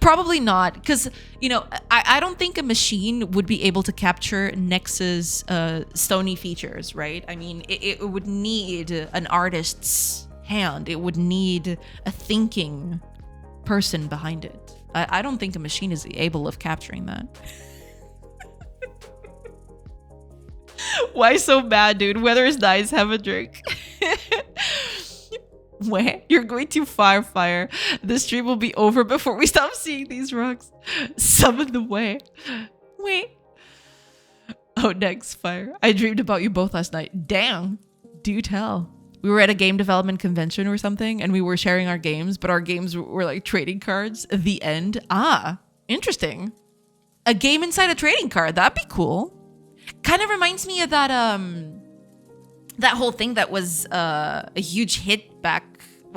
Probably not, because, you know, I don't think a machine would be able to capture Nexus stony features, right? I mean, it would need an artist's hand. It would need a thinking person behind it. I don't think a machine is able of capturing that. Why so mad, dude? Weather is nice. Have a drink. Wait, you're going too far, Fire. The stream will be over before we stop seeing these rocks. Summon the way. Wait. Oh, next, Fire. I dreamed about you both last night. Damn. Do tell. We were at a game development convention or something, and we were sharing our games, but our games were like trading cards. The end. Ah, interesting. A game inside a trading card. That'd be cool. Kind of reminds me of that that whole thing that was a huge hit back.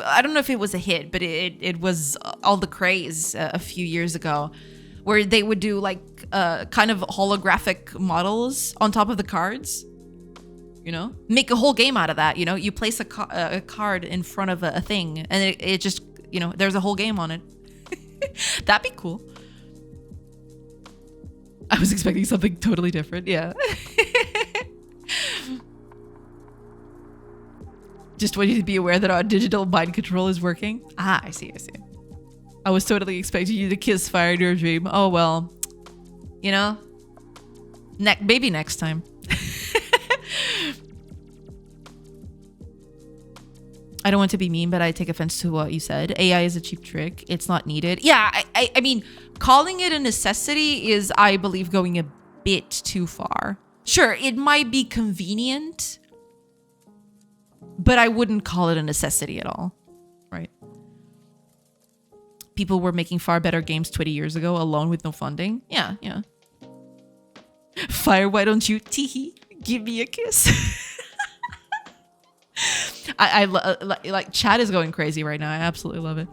I don't know if it was a hit, but it was all the craze a few years ago, where they would do like kind of holographic models on top of the cards. You know, make a whole game out of that. You know, you place a card in front of a thing, and it just, you know, there's a whole game on it. That'd be cool. I was expecting something totally different. Yeah. Just want you to be aware that our digital mind control is working. Ah, I see. I was totally expecting you to kiss Fire in your dream. Oh, well, you know, maybe next time. I don't want to be mean, but I take offense to what you said. AI is a cheap trick. It's not needed. Yeah, I mean, calling it a necessity is, I believe, going a bit too far. Sure, it might be convenient, but I wouldn't call it a necessity at all, right? People were making far better games 20 years ago alone with no funding. Yeah. Fire, why don't you, teehee, give me a kiss? I like chat is going crazy right now. I absolutely love it.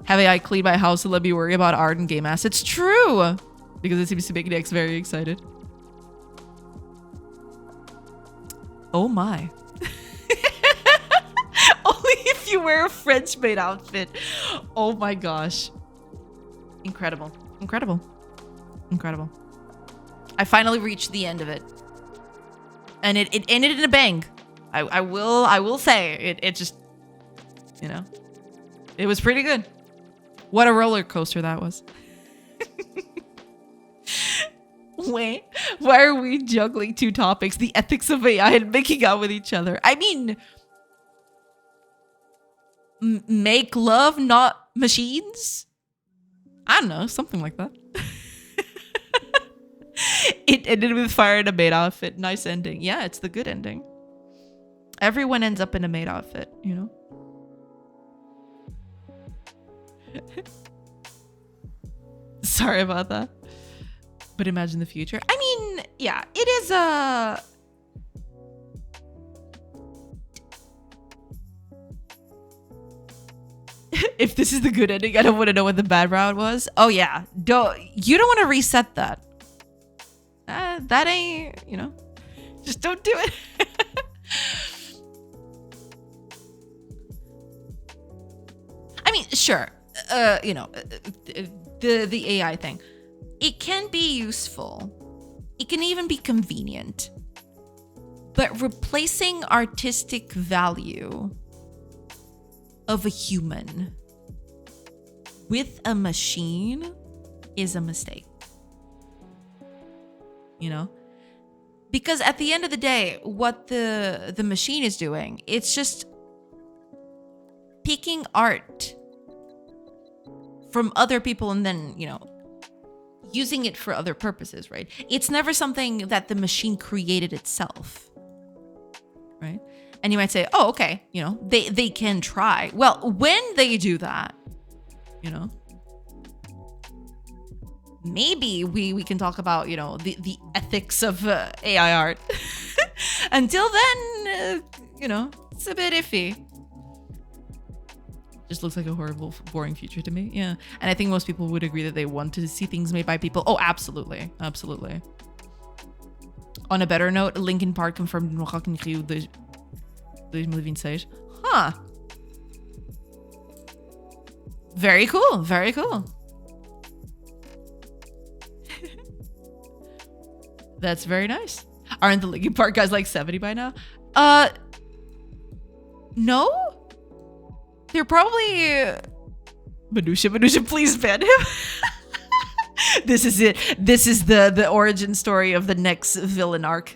Have AI clean my house and let me worry about art and game assets. True, because it seems to make Nex very excited. Oh my. Only if you wear a French maid outfit. Oh my gosh. Incredible. I finally reached the end of it, and it ended in a bang. I will say it just, you know, it was pretty good. What a roller coaster that was. Wait, why are we juggling two topics? The ethics of AI and making out with each other. I mean, make love, not machines? I don't know, something like that. It ended with Fire in a maid outfit. Nice ending. Yeah, it's the good ending. Everyone ends up in a maid outfit, you know? Sorry about that. But imagine the future. I mean, yeah, it is a... If this is the good ending, I don't want to know what the bad route was. Oh yeah, you don't want to reset that. That ain't, you know, just don't do it. I mean, sure, you know, the AI thing, it can be useful. It can even be convenient. But replacing artistic value of a human with a machine is a mistake. You know? Because at the end of the day, what the machine is doing, it's just picking art from other people and then, you know, using it for other purposes, right? It's never something that the machine created itself, right? And you might say, oh, okay, you know, they can try. Well, when they do that, you know, maybe we can talk about, you know, the ethics of AI art. Until then, you know, it's a bit iffy. Just looks like a horrible, boring future to me. Yeah. And I think most people would agree that they want to see things made by people. Oh, absolutely. Absolutely. On a better note, Linkin Park confirmed no Rock in Rio 2026. Huh. Very cool. Very cool. That's very nice. Aren't the Linkin Park guys like 70 by now? No? They're probably... Manusha, please ban him. This is it. This is the origin story of the next villain arc.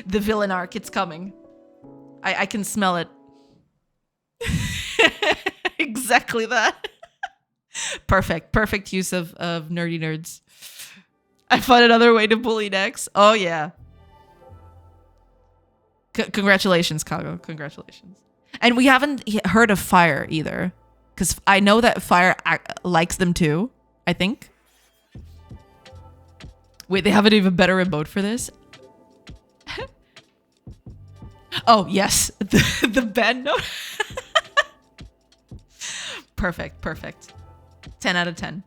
The villain arc, it's coming. I can smell it. Exactly that. Perfect use of nerdy nerds. I found another way to bully next. Oh yeah. Congratulations, Kago. Congratulations. And we haven't heard of Fire either, because I know that Fire likes them too, I think. Wait, they have an even better emote for this? Oh, yes. The band note. Perfect. 10 out of 10.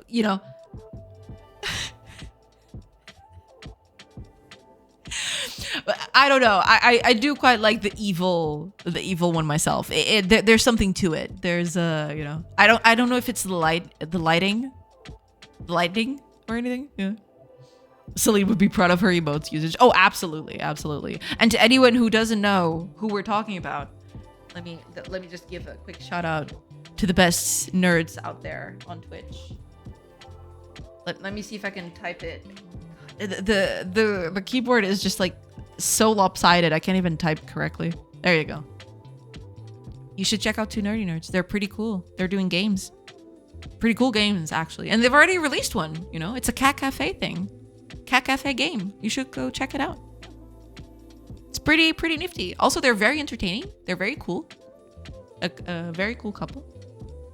You know. I don't know. I do quite like the evil one myself. There's something to it. There's you know, I don't know if it's the lightning or anything. Yeah. Celine would be proud of her emotes usage. Oh, absolutely. And to anyone who doesn't know who we're talking about, let me just give a quick shout out to the best nerds out there on Twitch. Let me see if I can type it. The keyboard is just like so lopsided. I can't even type correctly. There you go. You should check out Two Nerdy Nerds. They're pretty cool. They're doing games. Pretty cool games, actually. And they've already released one, you know? It's a Cat Cafe thing. Cat Cafe game. You should go check it out. It's pretty nifty. Also, they're very entertaining. They're very cool. A very cool couple.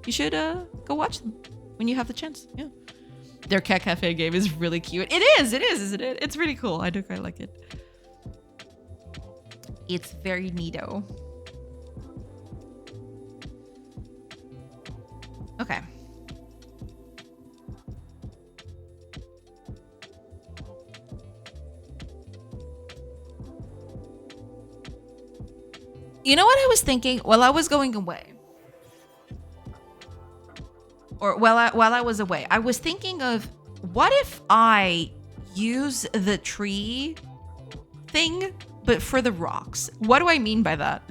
You should go watch them when you have the chance. Yeah. Their Cat Cafe game is really cute. It is, isn't it? It's really cool. I do quite like it. It's very neato. Okay. You know what I was thinking while I was going away? Or while I was away, I was thinking of, what if I use the tree thing, but for the rocks? What do I mean by that?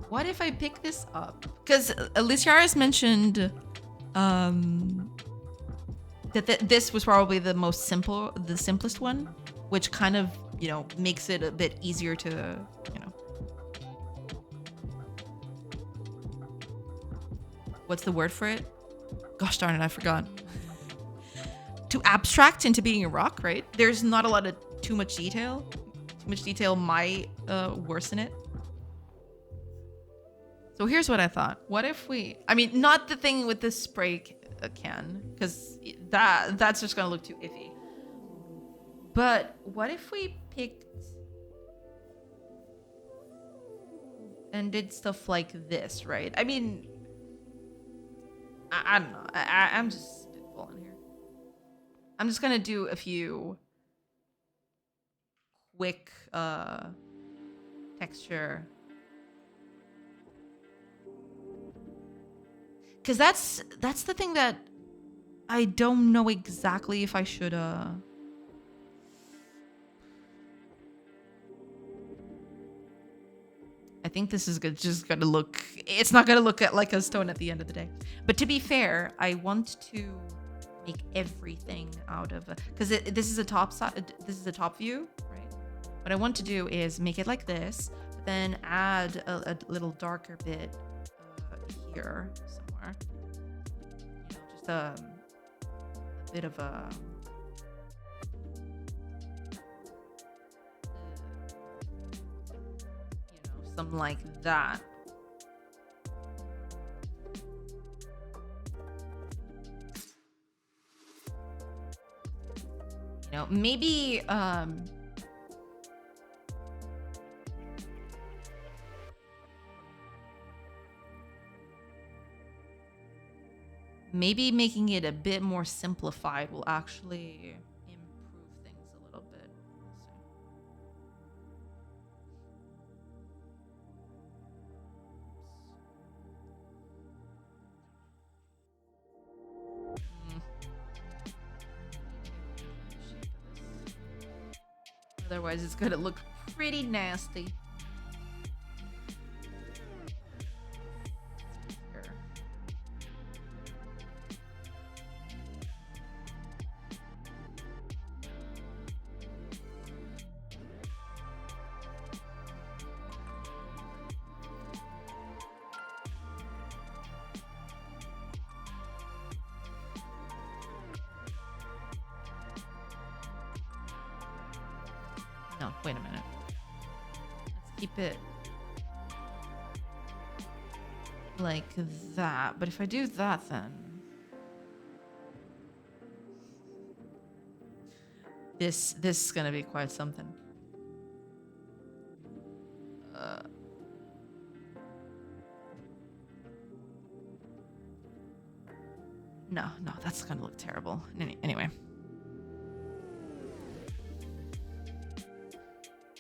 What if I pick this up? Because Lysiaris mentioned that this was probably the simplest one, which kind of, you know, makes it a bit easier to, you know, what's the word for it? Gosh darn it, I forgot. To abstract into being a rock, right? There's not a lot of too much detail. Too much detail might worsen it. So here's what I thought. What if I mean, not the thing with the spray can, because that's just gonna look too iffy. But what if we picked and did stuff like this, right? I mean, I don't know. I'm just spitballing here. I'm just gonna do a few quick texture because that's the thing that I don't know exactly if I should I think this is just gonna look, it's not gonna look like a stone at the end of the day. But to be fair, I want to make everything out of, because this is a top side, this is a top view, right? What I want to do is make it like this, but then add a little darker bit here somewhere. You know, just a bit of a, something like that. You know, maybe maybe making it a bit more simplified will actually improve things a little bit. Otherwise, it's gonna look pretty nasty. No, wait a minute. Let's keep it like that. But if I do that, then this is gonna be quite something. No, that's gonna look terrible. Anyway.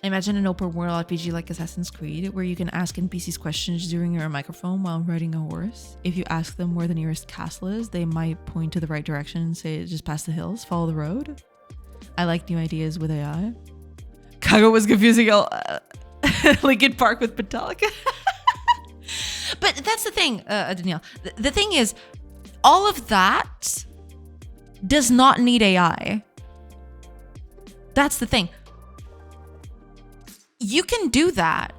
Imagine an open world RPG like Assassin's Creed, where you can ask NPCs questions during your microphone while riding a horse. If you ask them where the nearest castle is, they might point to the right direction and say, just past the hills, follow the road. I like new ideas with AI. Kago was confusing Linkin Park with Metallica. But that's the thing, Danielle. The thing is, all of that does not need AI. That's the thing. You can do that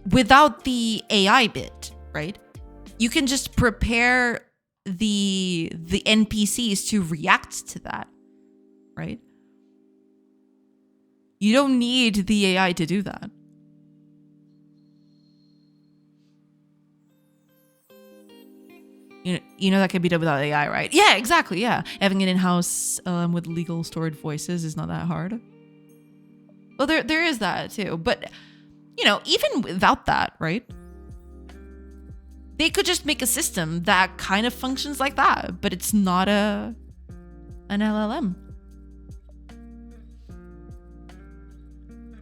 without the AI bit, right? You can just prepare the NPCs to react to that, right? You don't need the AI to do that. You know that can be done without AI, right? Yeah, exactly. Yeah, having an in-house with legal stored voices is not that hard. Well, there is that too, but even without that, right? They could just make a system that kind of functions like that, but it's not an LLM.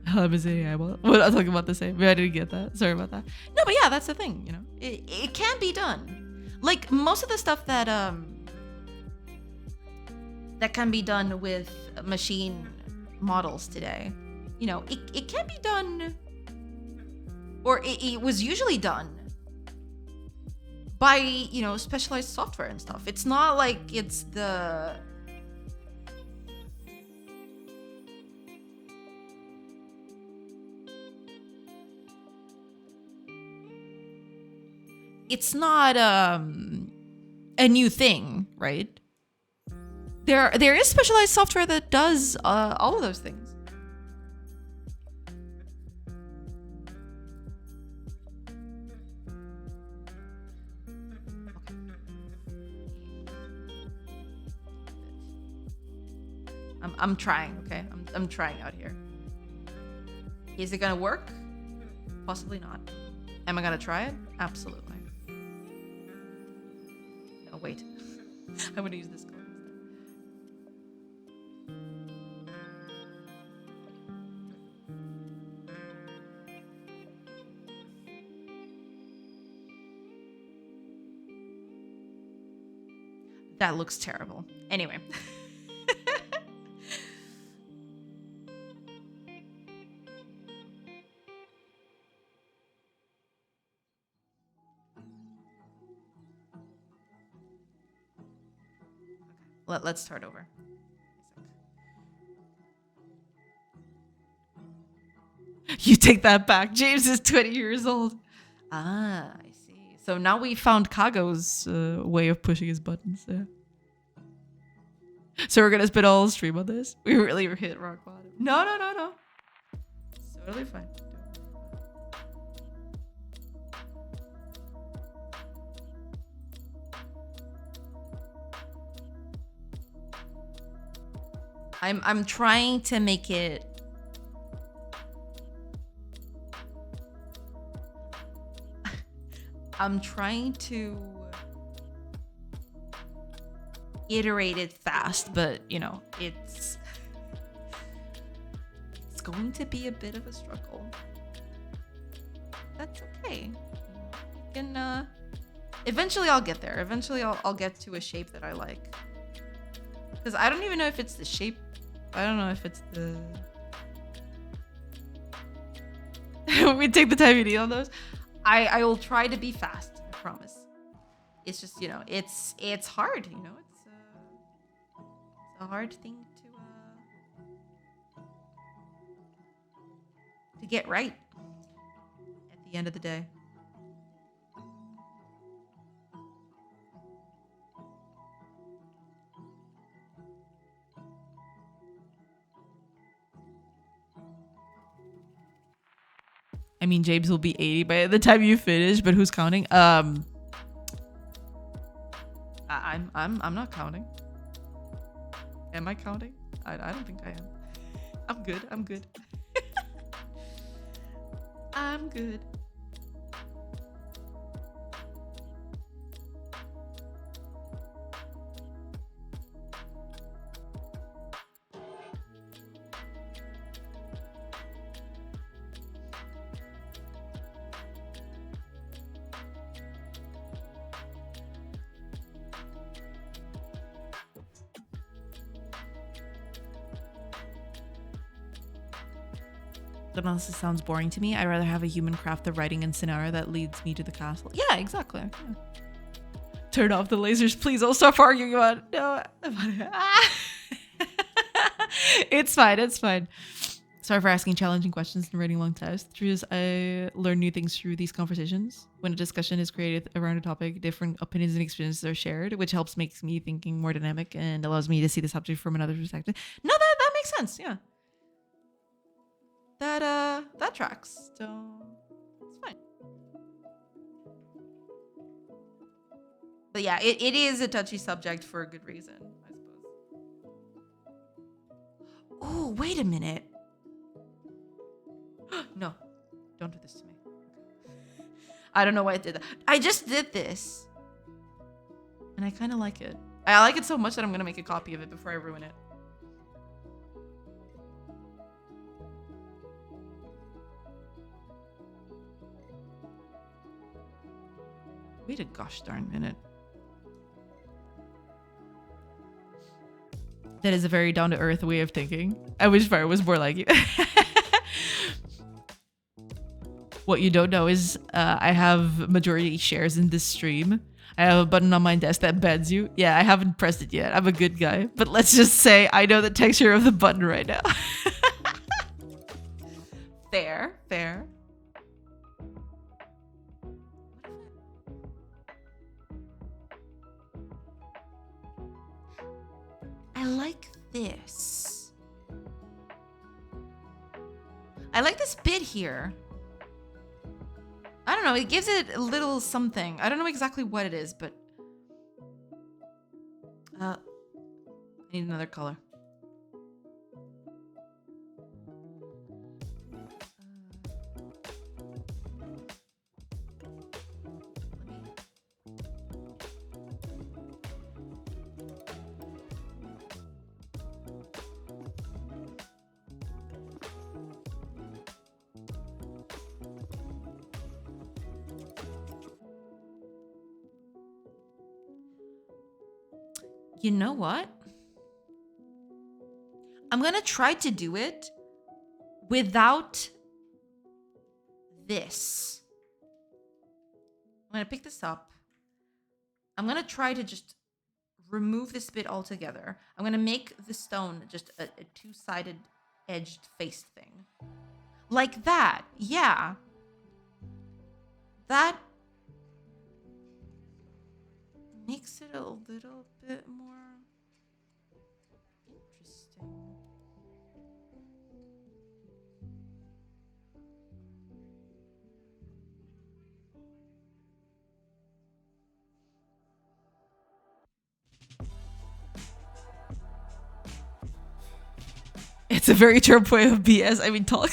LLM is AI. Well, we're not talking about the same. I didn't get that. Sorry about that. No, but yeah, that's the thing. It can be done. Like most of the stuff that can be done with machine models today, it can be done, or it was usually done by specialized software and stuff. It's not like it's the it's not a new thing, right? There is specialized software that does all of those things. Okay. I'm trying, okay? I'm trying out here. Is it gonna work? Possibly not. Am I gonna try it? Absolutely. No, wait. I'm gonna use this code instead. That looks terrible. Anyway. Let's start over. You take that back. James is 20 years old. Ah, I see. So now we found Kago's way of pushing his buttons. Yeah. So we're gonna spend all stream on this. We really hit rock bottom. No. It's totally fine. I'm trying to make it. I'm trying to iterate it fast, but you know, it's going to be a bit of a struggle. That's okay. You can eventually I'll get there. Eventually I'll get to a shape that I like. Because I don't even know if it's the shape. I don't know if it's the we take the time you need on those. I will try to be fast, I promise. It's just, you know, it's hard, you know. It's a hard thing to get right at the end of the day. I mean, James will be 80 by the time you finish, but who's counting? I'm not counting. Am I counting? I don't think I am. I'm good. I'm good. I'm good. Analysis sounds boring to me. I'd rather have a human craft the writing and scenario that leads me to the castle. Yeah, exactly. Yeah. Turn off the lasers, please. I'll stop arguing about it. No. It's fine. It's fine. Sorry for asking challenging questions and writing long tests. The truth is, I learn new things through these conversations. When a discussion is created around a topic, different opinions and experiences are shared, which helps makes me thinking more dynamic and allows me to see the subject from another perspective. No, that makes sense. Yeah. That tracks. So it's fine. But yeah, it is a touchy subject for a good reason, I suppose. Oh, wait a minute. No, don't do this to me. I don't know why I did that. I just did this. And I kind of like it. I like it so much that I'm going to make a copy of it before I ruin it. Wait a gosh darn minute. That is a very down-to-earth way of thinking. I wish Fire was more like you. What you don't know is I have majority shares in this stream. I have a button on my desk that bans you. Yeah, I haven't pressed it yet. I'm a good guy. But let's just say I know the texture of the button right now. Fair, fair. I like this. I like this bit here. I don't know, it gives it a little something. I don't know exactly what it is, but I need another color. You know what? I'm gonna try to do it without this. I'm gonna pick this up. I'm gonna try to just remove this bit altogether. I'm gonna make the stone just a two-sided edged face thing. Like that. Yeah. That makes it a little bit more interesting. It's a very Trump way of BS. I mean, talk.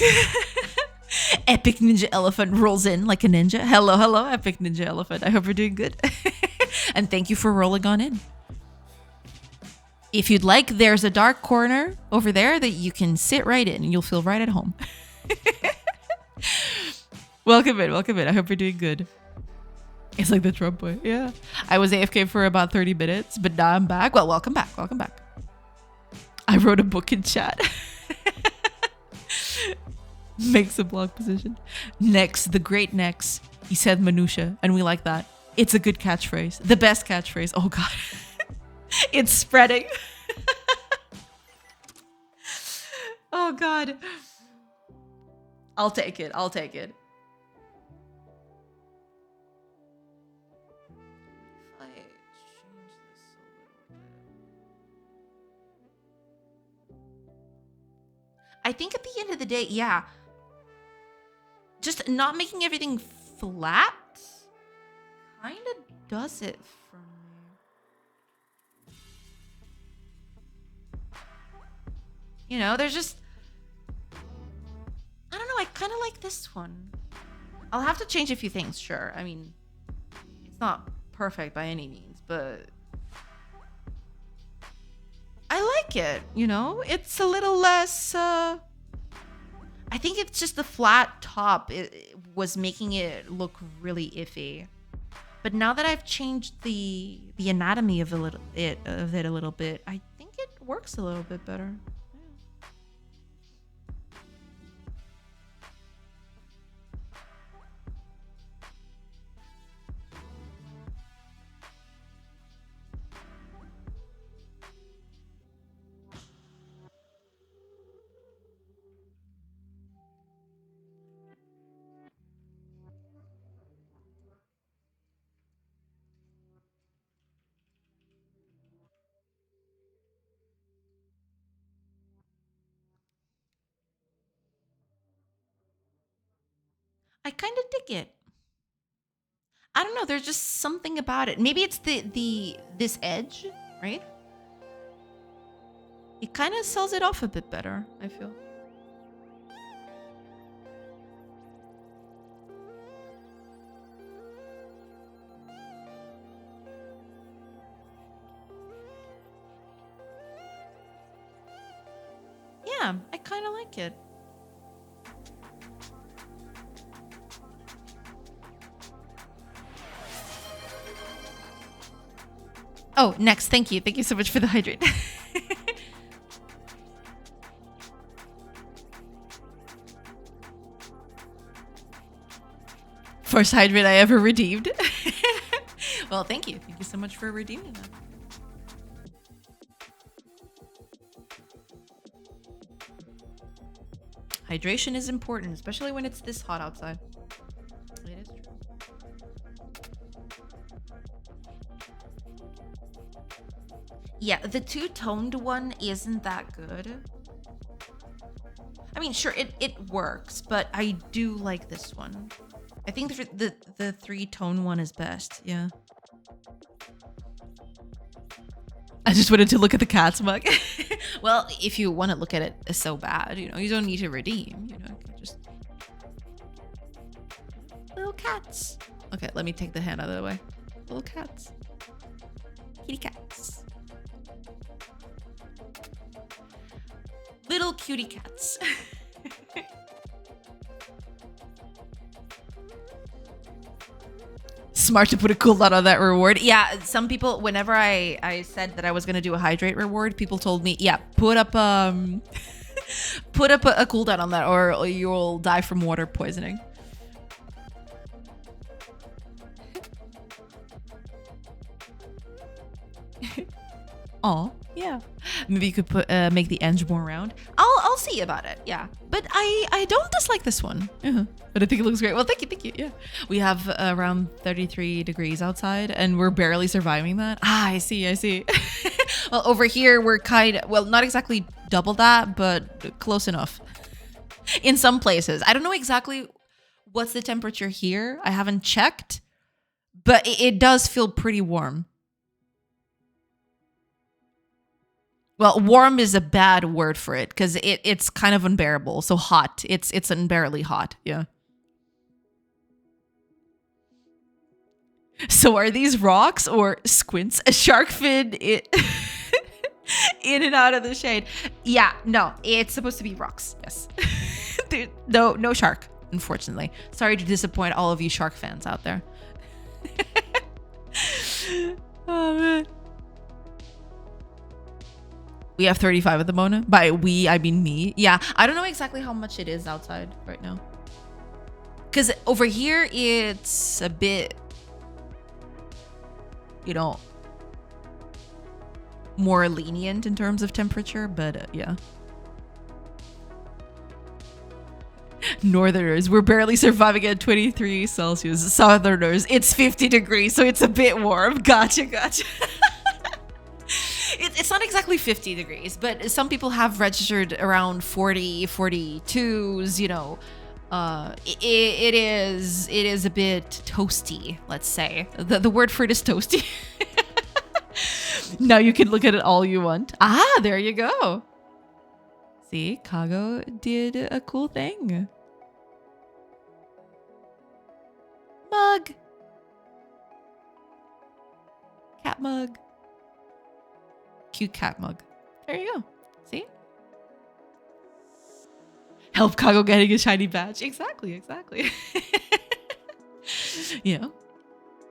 Epic Ninja Elephant rolls in like a ninja. Hello, hello, Epic Ninja Elephant. I hope you're doing good. And thank you for rolling on in. If you'd like, there's a dark corner over there that you can sit right in and you'll feel right at home. Welcome in, welcome in. I hope you're doing good. It's like the Trump way. Yeah. I was AFK for about 30 minutes, but now I'm back. Well, welcome back. Welcome back. I wrote a book in chat. Makes a blog position. Nex, the great Nex. He said minutia, and we like that. It's a good catchphrase. The best catchphrase. Oh, God. It's spreading. Oh, God. I'll take it. I'll take it. If I change this a little bit. I think at the end of the day, yeah. Just not making everything flat kind of does it for me. You know, there's just... I don't know, I kind of like this one. I'll have to change a few things, sure. I mean, it's not perfect by any means, but... I like it, you know? It's a little less... I think it's just the flat top it was making it look really iffy. But now that I've changed the anatomy of it a little bit, I think it works a little bit better. I kind of dig it. I don't know. There's just something about it. Maybe it's this edge, right? It kind of sells it off a bit better, I feel. Yeah, I kind of like it. Oh, next. Thank you. Thank you so much for the hydrate. First hydrate I ever redeemed. Well, thank you. Thank you so much for redeeming that. Hydration is important, especially when it's this hot outside. It is true. Yeah, the two-toned one isn't that good. I mean, sure, it works, but I do like this one. I think the three-tone one is best, yeah. I just wanted to look at the cat's mug. Well, if you want to look at it so bad, you know, you don't need to redeem, you know, just... Little cats. Okay, let me take the hand out of the way. Little cats. Kitty cats. Little cutie cats. smart to put a cooldown on that reward. Yeah, some people, whenever I said that I was gonna do a hydrate reward, people told me, yeah, put up put up a cooldown on that, or you'll die from water poisoning. Oh, yeah. Maybe you could put make the ends more round. I'll see about it. Yeah, but I don't dislike this one. But I think it looks great. Well, thank you. Yeah, we have around 33 degrees outside, and we're barely surviving that. I see. Well, over here we're not exactly double that, but close enough. In some places, I don't know exactly what's the temperature here. I haven't checked, but it does feel pretty warm. Well, warm is a bad word for it because it's kind of unbearable. So hot. It's unbearably hot. Yeah. So are these rocks or squints? A shark fin in and out of the shade. Yeah, no, it's supposed to be rocks. Yes. Dude, no shark, unfortunately. Sorry to disappoint all of you shark fans out there. Oh, man. We have 35 at the moment. By we, I mean me. Yeah, I don't know exactly how much it is outside right now. Because over here, it's a bit, more lenient in terms of temperature. But yeah. Northerners, we're barely surviving at 23 Celsius. Southerners, it's 50 degrees, so it's a bit warm. Gotcha. It's not exactly 50 degrees, but some people have registered around 40, 42s, it is a bit toasty, let's say. The word for it is toasty. Now you can look at it all you want. Ah, there you go. See, Kago did a cool thing. Mug. Cat mug. Cute cat mug. There you go. See? Help Kago getting a shiny badge. Exactly.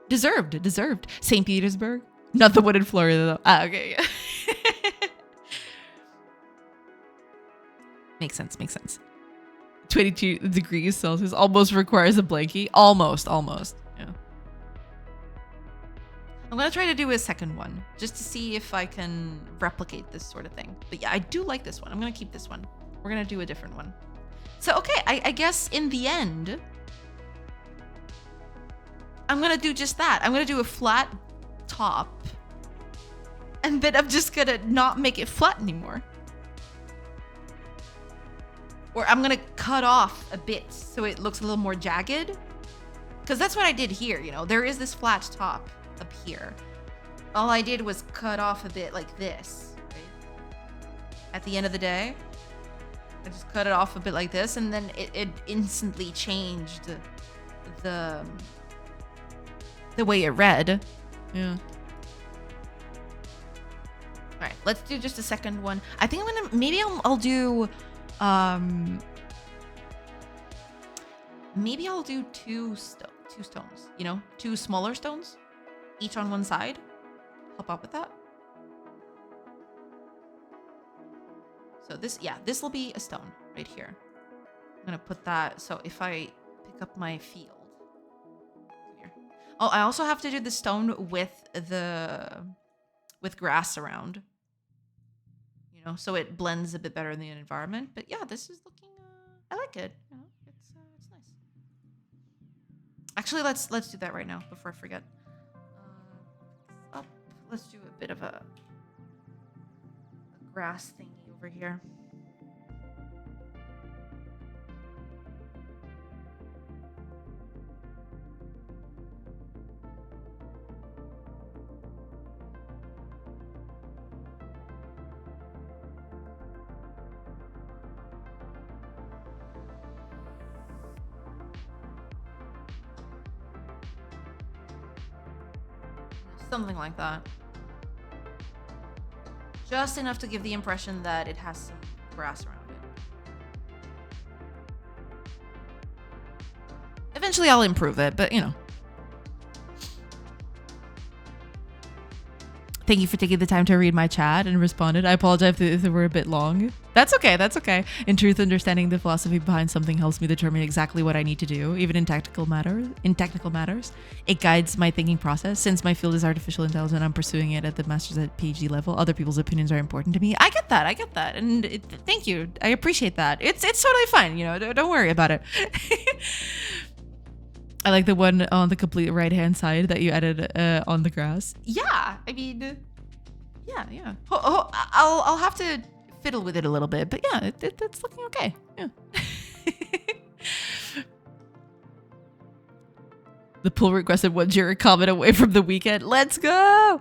Deserved. St. Petersburg. Not the one in Florida though. Ah, okay, yeah. Makes sense. 22 degrees Celsius almost requires a blankie. Almost. Yeah. I'm gonna try to do a second one just to see if I can replicate this sort of thing. But yeah, I do like this one. I'm gonna keep this one. We're gonna do a different one. So, okay, I guess in the end, I'm gonna do just that. I'm gonna do a flat top, and then I'm just gonna not make it flat anymore. Or I'm gonna cut off a bit so it looks a little more jagged. Because that's what I did here, there is this flat top up here. All I did was cut off a bit like this, right? At the end of the day, I just cut it off a bit like this, and then it instantly changed the way it read. Yeah. All right, let's do just a second one. I think I'll do maybe I'll do two stones, two smaller stones, each on one side. Help out with that. So this will be a stone right here. I'm gonna put that, so if I pick up my field here. Oh, I also have to do the stone with grass around. So it blends a bit better in the environment. But yeah, this is looking, I like it. It's nice. Actually, let's do that right now before I forget. Up. Let's do a bit of a grass thingy over here. Something like that. Just enough to give the impression that it has some grass around it. Eventually I'll improve it, but thank you for taking the time to read my chat and responded. I apologize if they were a bit long. That's okay. That's okay. In truth, understanding the philosophy behind something helps me determine exactly what I need to do, even in technical matters. It guides my thinking process. Since my field is artificial intelligence, I'm pursuing it at the master's at PhD level. Other people's opinions are important to me. I get that. And thank you. I appreciate that. It's totally fine. You know, don't worry about it. I like the one on the complete right-hand side that you added on the grass. Yeah, I mean, yeah. I'll have to fiddle with it a little bit, but yeah, it's looking okay. Yeah. The pull requested 1 Jira comment away from the weekend. Let's go.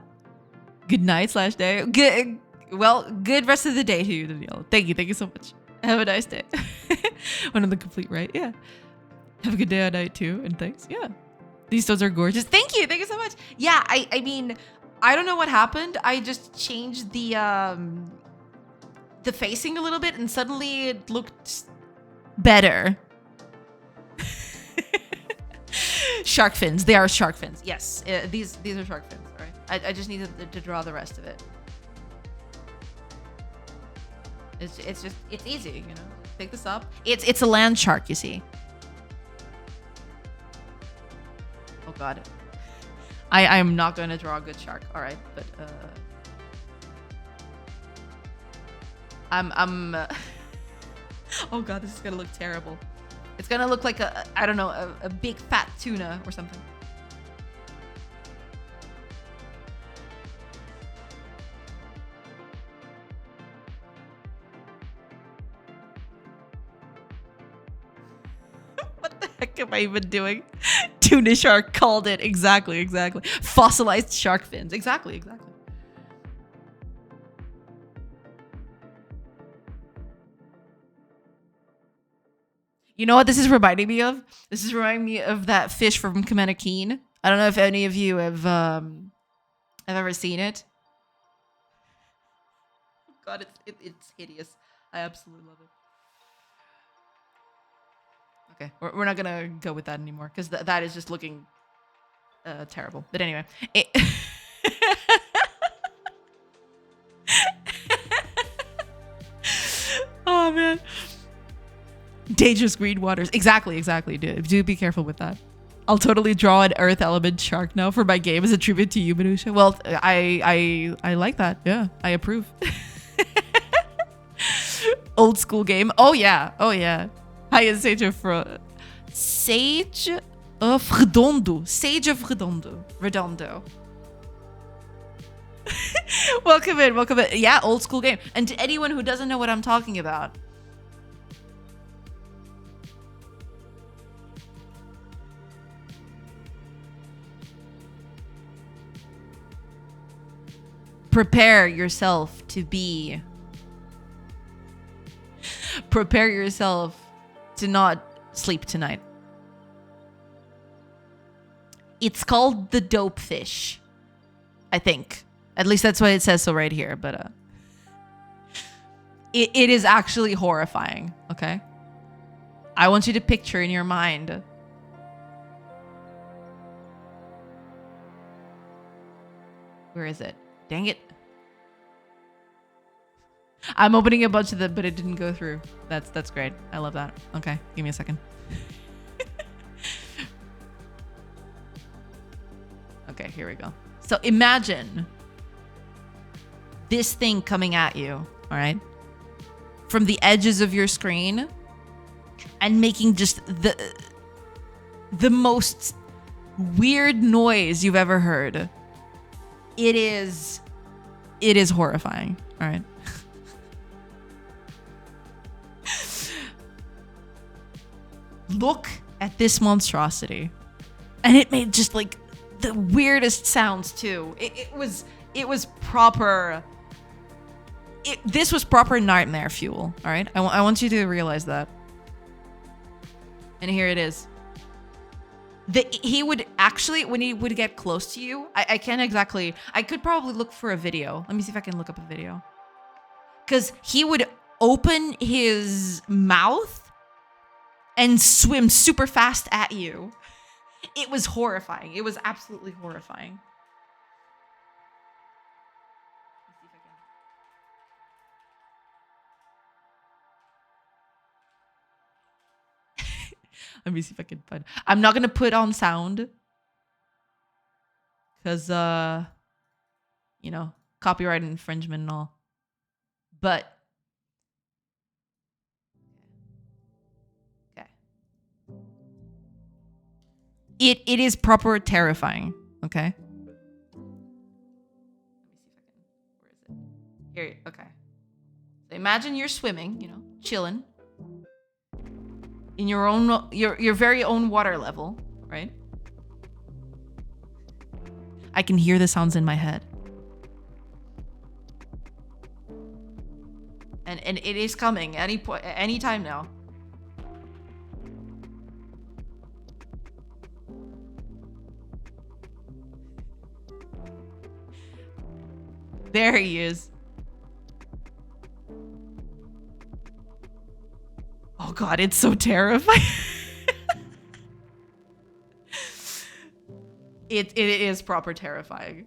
Good night / day. Good rest of the day to you, Danielle. Thank you so much. Have a nice day. One on the complete right. Yeah. Have a good day or night too, and thanks. Yeah. These stones are gorgeous. Thank you so much. Yeah, I mean, I don't know what happened. I just changed the facing a little bit and suddenly it looked better. Shark fins. They are shark fins. Yes. These are shark fins, all right? I just needed to draw the rest of it. It's easy, you know. Pick this up. It's a land shark, you see. Oh god. I'm not going to draw a good shark. All right, but I'm oh god, this is going to look terrible. It's going to look like I don't know, a big fat tuna or something. What the heck am I even doing? Tuna shark called it. Exactly. Fossilized shark fins. Exactly. You know what this is reminding me of? This is reminding me of that fish from Commander Keen. I don't know if any of you have ever seen it. God, it's hideous. I absolutely love it. Okay, we're not gonna go with that anymore because that is just looking terrible. But anyway, oh man, dangerous green waters. Exactly. Do be careful with that. I'll totally draw an earth element shark now for my game as a tribute to you, Manusha. Well, I like that. Yeah, I approve. Old school game. Oh yeah. Hi, is Sage of Redondo. Sage of Redondo. Welcome in. Yeah, old school game. And to anyone who doesn't know what I'm talking about, prepare yourself to not sleep tonight. It's called the dope fish, I think. At least that's what it says so right here, but it is actually horrifying, okay? I want you to picture in your mind where is it? Dang it. I'm opening a bunch of them, but it didn't go through. That's great. I love that. Okay, give me a second. Okay, here we go. So imagine this thing coming at you, all right? From the edges of your screen and making just the most weird noise you've ever heard. It is horrifying, all right? Look at this monstrosity. And it made just like the weirdest sounds too. It was proper. This was proper nightmare fuel, all right? I want you to realize that. And here it is. He would actually, when he would get close to you, I can't exactly, I could probably look for a video. Let me see if I can look up a video. Because he would open his mouth and swim super fast at you. It was horrifying. It was absolutely horrifying. Let me see if I can find. I'm not gonna put on sound because you know, copyright infringement and all. But okay, it is proper terrifying. Okay. Let me see if I can. Where is it? Here. Okay. So imagine you're swimming. You know, chilling in your own your very own water level, right? I can hear the sounds in my head. And it is coming any time now. There he is. Oh god, it's so terrifying. It is proper terrifying.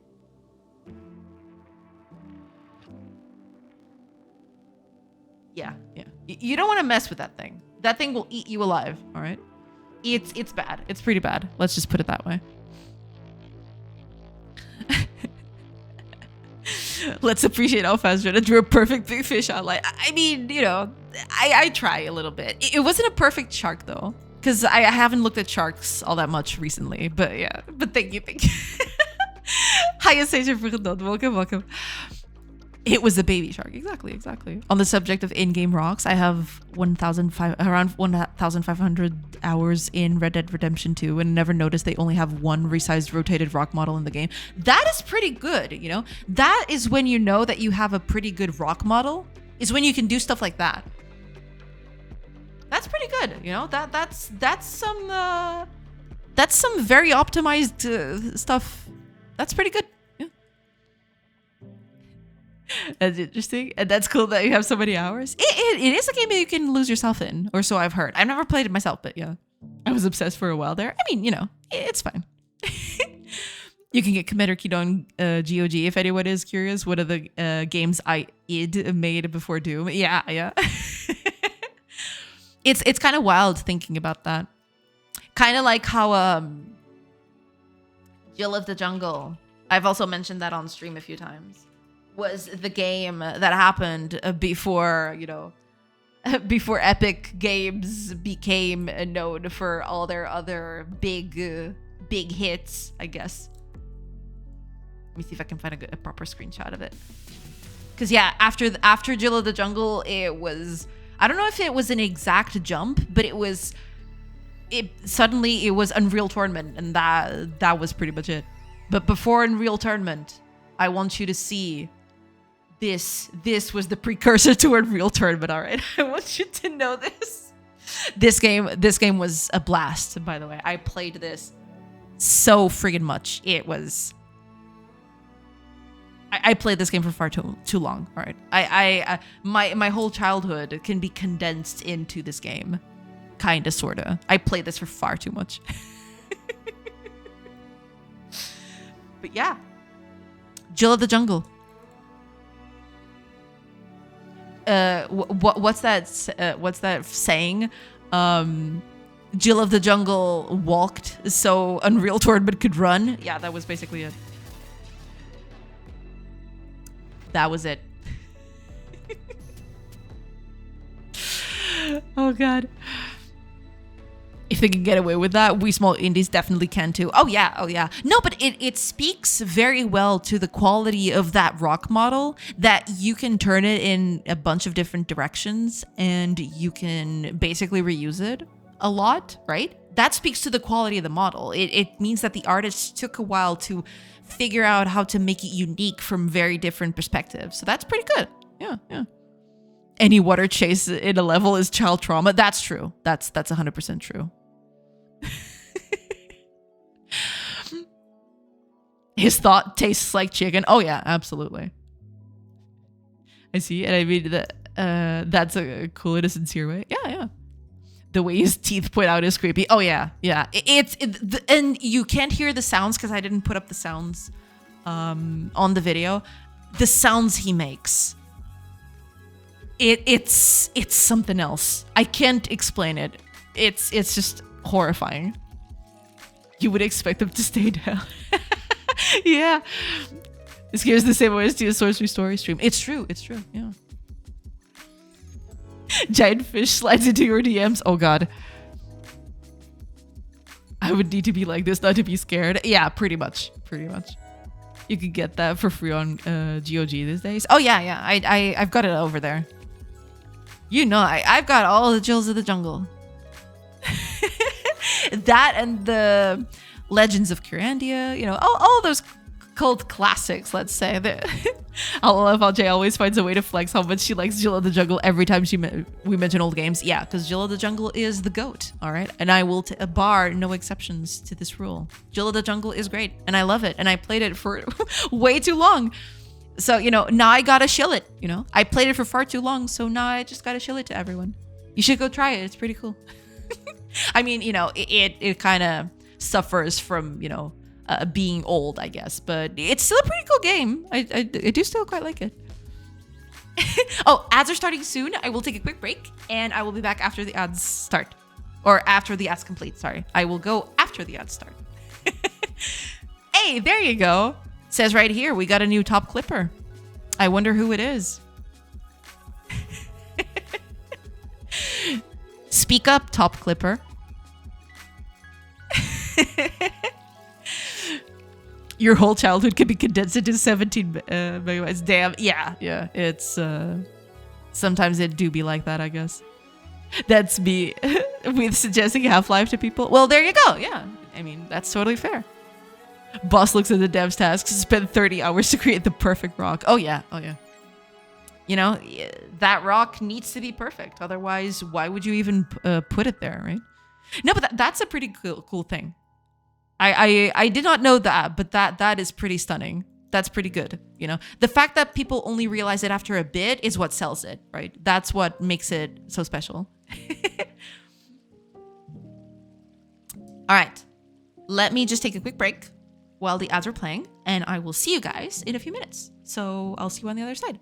Yeah. You don't want to mess with that thing. That thing will eat you alive, all right? It's bad. It's pretty bad. Let's just put it that way. Let's appreciate how fast Jenna drew a perfect big fish out. Like, I mean, you know, I try a little bit. It wasn't a perfect shark though, because I haven't looked at sharks all that much recently. But yeah, but thank you. Hiya, Sager for Godot. Welcome. It was a baby shark. Exactly. On the subject of in-game rocks, I have around 1,500 hours in Red Dead Redemption 2 and never noticed they only have one resized rotated rock model in the game. That is pretty good, you know? That is when you know that you have a pretty good rock model, is when you can do stuff like that. That's pretty good, you know? That's some very optimized stuff. That's pretty good. That's interesting, and that's cool that you have so many hours. It is a game that you can lose yourself in, or so I've heard. I've never played it myself, but yeah, I was obsessed for a while there. I mean, you know, it's fine. You can get Commander Key on GOG if anyone is curious. One of the games I made before Doom. Yeah. It's kind of wild thinking about that. Kind of like how Jill of the Jungle. I've also mentioned that on stream a few times. Was the game that happened before, you know, before Epic Games became known for all their other big hits, I guess. Let me see if I can find a proper screenshot of it. Because yeah, after Jill of the Jungle, it was, I don't know if it was an exact jump, but it was Unreal Tournament, and that was pretty much it. But before Unreal Tournament, I want you to see this was the precursor to Unreal Tournament, all right? I want you to know this. This game was a blast, by the way. I played this so friggin' much. It was... I played this game for far too long, all right? My whole childhood can be condensed into this game. Kinda, sorta. I played this for far too much. But yeah. Jill of the Jungle. What's that saying? Jill of the Jungle walked so Unreal Tournament could run. Yeah, that was basically it. That was it. Oh god. If they can get away with that, we small indies definitely can too. Oh yeah. No, but it speaks very well to the quality of that rock model, that you can turn it in a bunch of different directions and you can basically reuse it a lot, right? That speaks to the quality of the model. It means that the artist took a while to figure out how to make it unique from very different perspectives. So that's pretty good. Yeah. Any water chase in a level is child trauma. That's true. That's 100% true. His thought tastes like chicken. Oh yeah, absolutely. I see, and I mean that's a cool and a sincere way. Yeah. The way his teeth point out is creepy. Oh yeah. And you can't hear the sounds because I didn't put up the sounds on the video. The sounds he makes. It's something else. I can't explain it. It's just horrifying. You would expect them to stay down. Yeah. This game is the same way as the Sorcery Story stream. It's true. It's true. Yeah. Giant fish slides into your DMs. Oh god. I would need to be like this not to be scared. Yeah, pretty much. Pretty much. You could get that for free on GOG these days. Oh yeah, yeah. I've got it over there. You know, I've got all the Jewels of the Jungle. That and the Legends of Curandia, you know, all those cult classics, let's say. I love how Jay always finds a way to flex how much she likes Jill of the Jungle every time we mention old games. Yeah, because Jill of the Jungle is the GOAT, all right? And I will bar no exceptions to this rule. Jill of the Jungle is great, and I love it, and I played it for way too long. So, you know, now I gotta shill it, you know? I played it for far too long, so now I just gotta shill it to everyone. You should go try it. It's pretty cool. I mean, you know, it kind of suffers from, you know, being old, I guess, but it's still a pretty cool game. I do still quite like it. Oh, ads are starting soon. I will take a quick break and I will be back after the ads start, or after the ads complete. Sorry, I will go after the ads start. Hey, there you go. It says right here, we got a new top clipper. I wonder who it is. Speak up, top clipper. Your whole childhood can be condensed into 17 megabytes. Damn. Yeah, yeah. It's sometimes it do be like that, I guess. That's me with suggesting Half-Life to people. Well, there you go. Yeah. I mean, that's totally fair. Boss looks at the dev's tasks, spend 30 hours to create the perfect rock. Oh yeah. Oh yeah. You know, that rock needs to be perfect. Otherwise, why would you even put it there, right? No, but that's a pretty cool thing. I did not know that, but that is pretty stunning. That's pretty good. You know, the fact that people only realize it after a bit is what sells it, right? That's what makes it so special. All right, let me just take a quick break while the ads are playing, and I will see you guys in a few minutes. So I'll see you on the other side.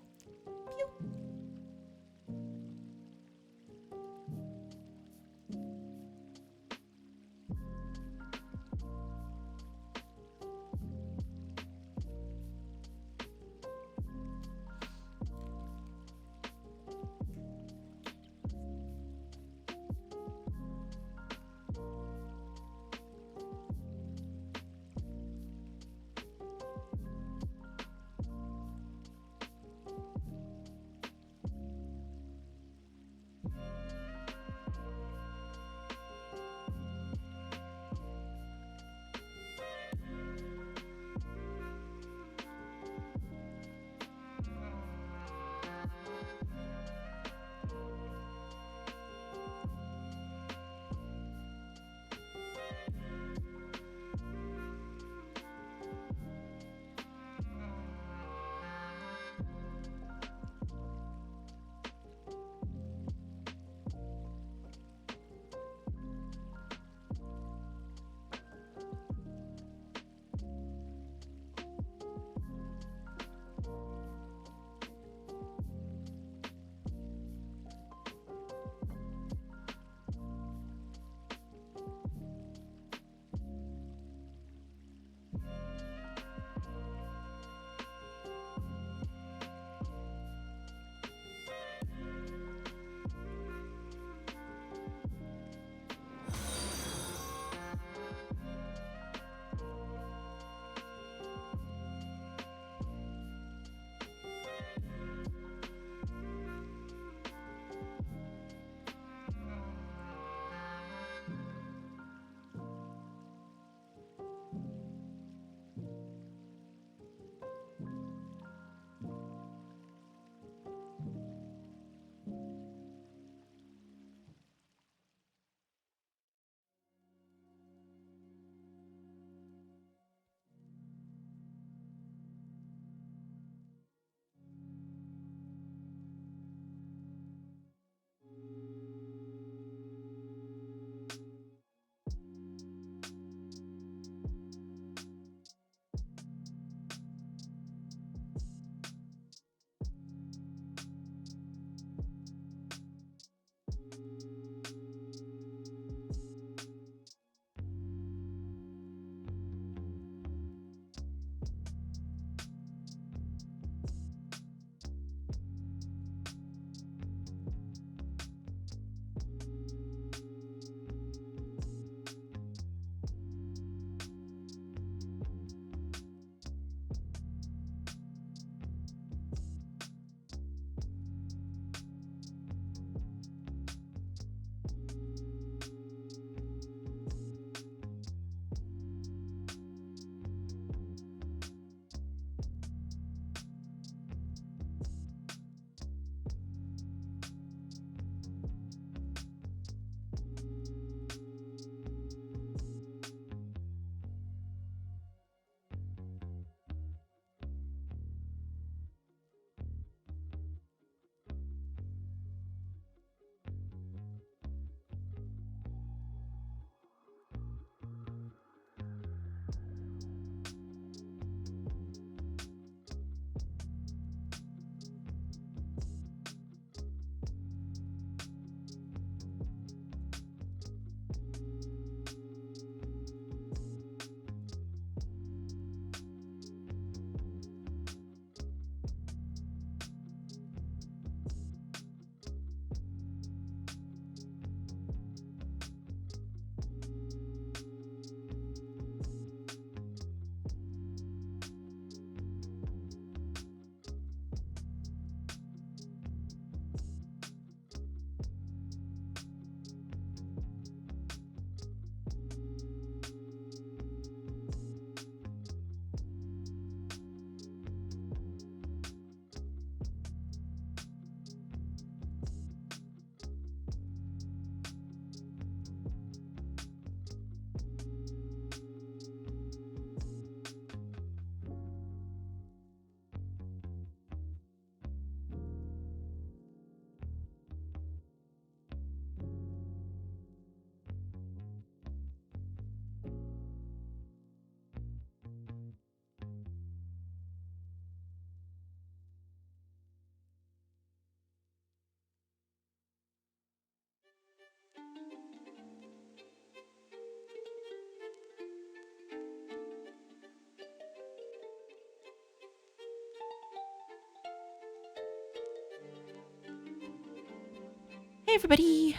Hey everybody.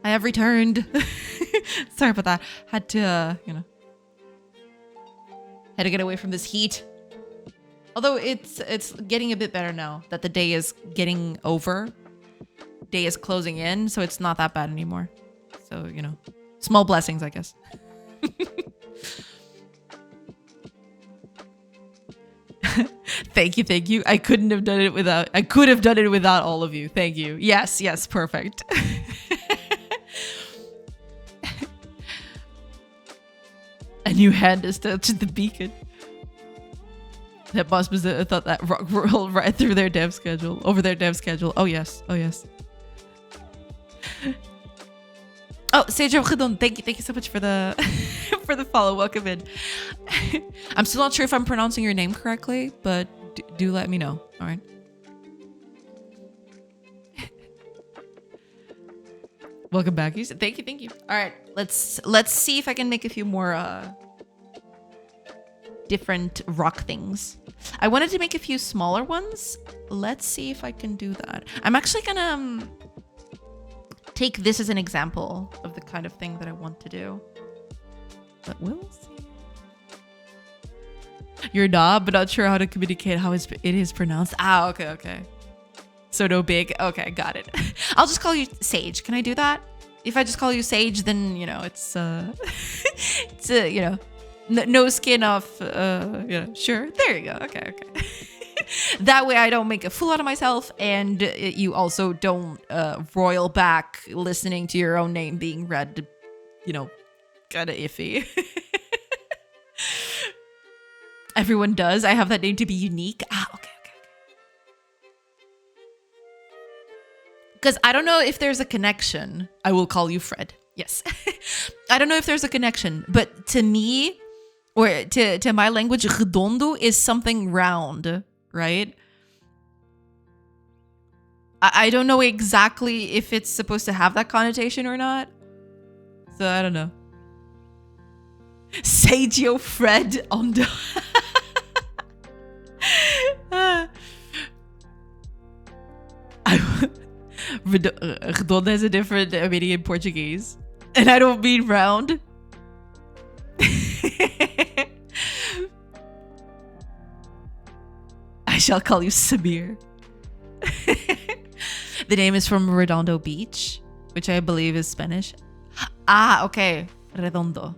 I have returned. Sorry about that. Had to, had to get away from this heat. Although it's getting a bit better now that the day is getting over. Day is closing in, so it's not that bad anymore. So, small blessings, I guess. Thank you. I could have done it without all of you. Thank you. Yes, perfect. A new hand is touched the beacon. That must be thought that rock rolled right through their dev schedule. Over their dev schedule. Oh yes. Oh, Sage of Godot, thank you so much for the for the follow. Welcome in. I'm still not sure if I'm pronouncing your name correctly, but do let me know. All right. Welcome back. Thank you. All right, let's see if I can make a few more different rock things. I wanted to make a few smaller ones. Let's see if I can do that. I'm actually gonna take this as an example of the kind of thing that I want to do. But we'll see. You're not, but not sure how to communicate how it is pronounced. Ah, okay. So no big. Okay, got it. I'll just call you Sage. Can I do that? If I just call you Sage, then it's it's no skin off. Sure. There you go. Okay. That way I don't make a fool out of myself, and you also don't royal back listening to your own name being read, kind of iffy. Everyone does. I have that name to be unique. Ah, okay. Because I don't know if there's a connection. I will call you Fred. Yes. I don't know if there's a connection, but to me, or to my language, redondo is something round, right? I don't know exactly if it's supposed to have that connotation or not. So I don't know. Sagio Fred Ondo. Redonda is a different meaning in Portuguese. And I don't mean round. I shall call you Samir. The name is from Redondo Beach, which I believe is Spanish. Ah, okay. Redondo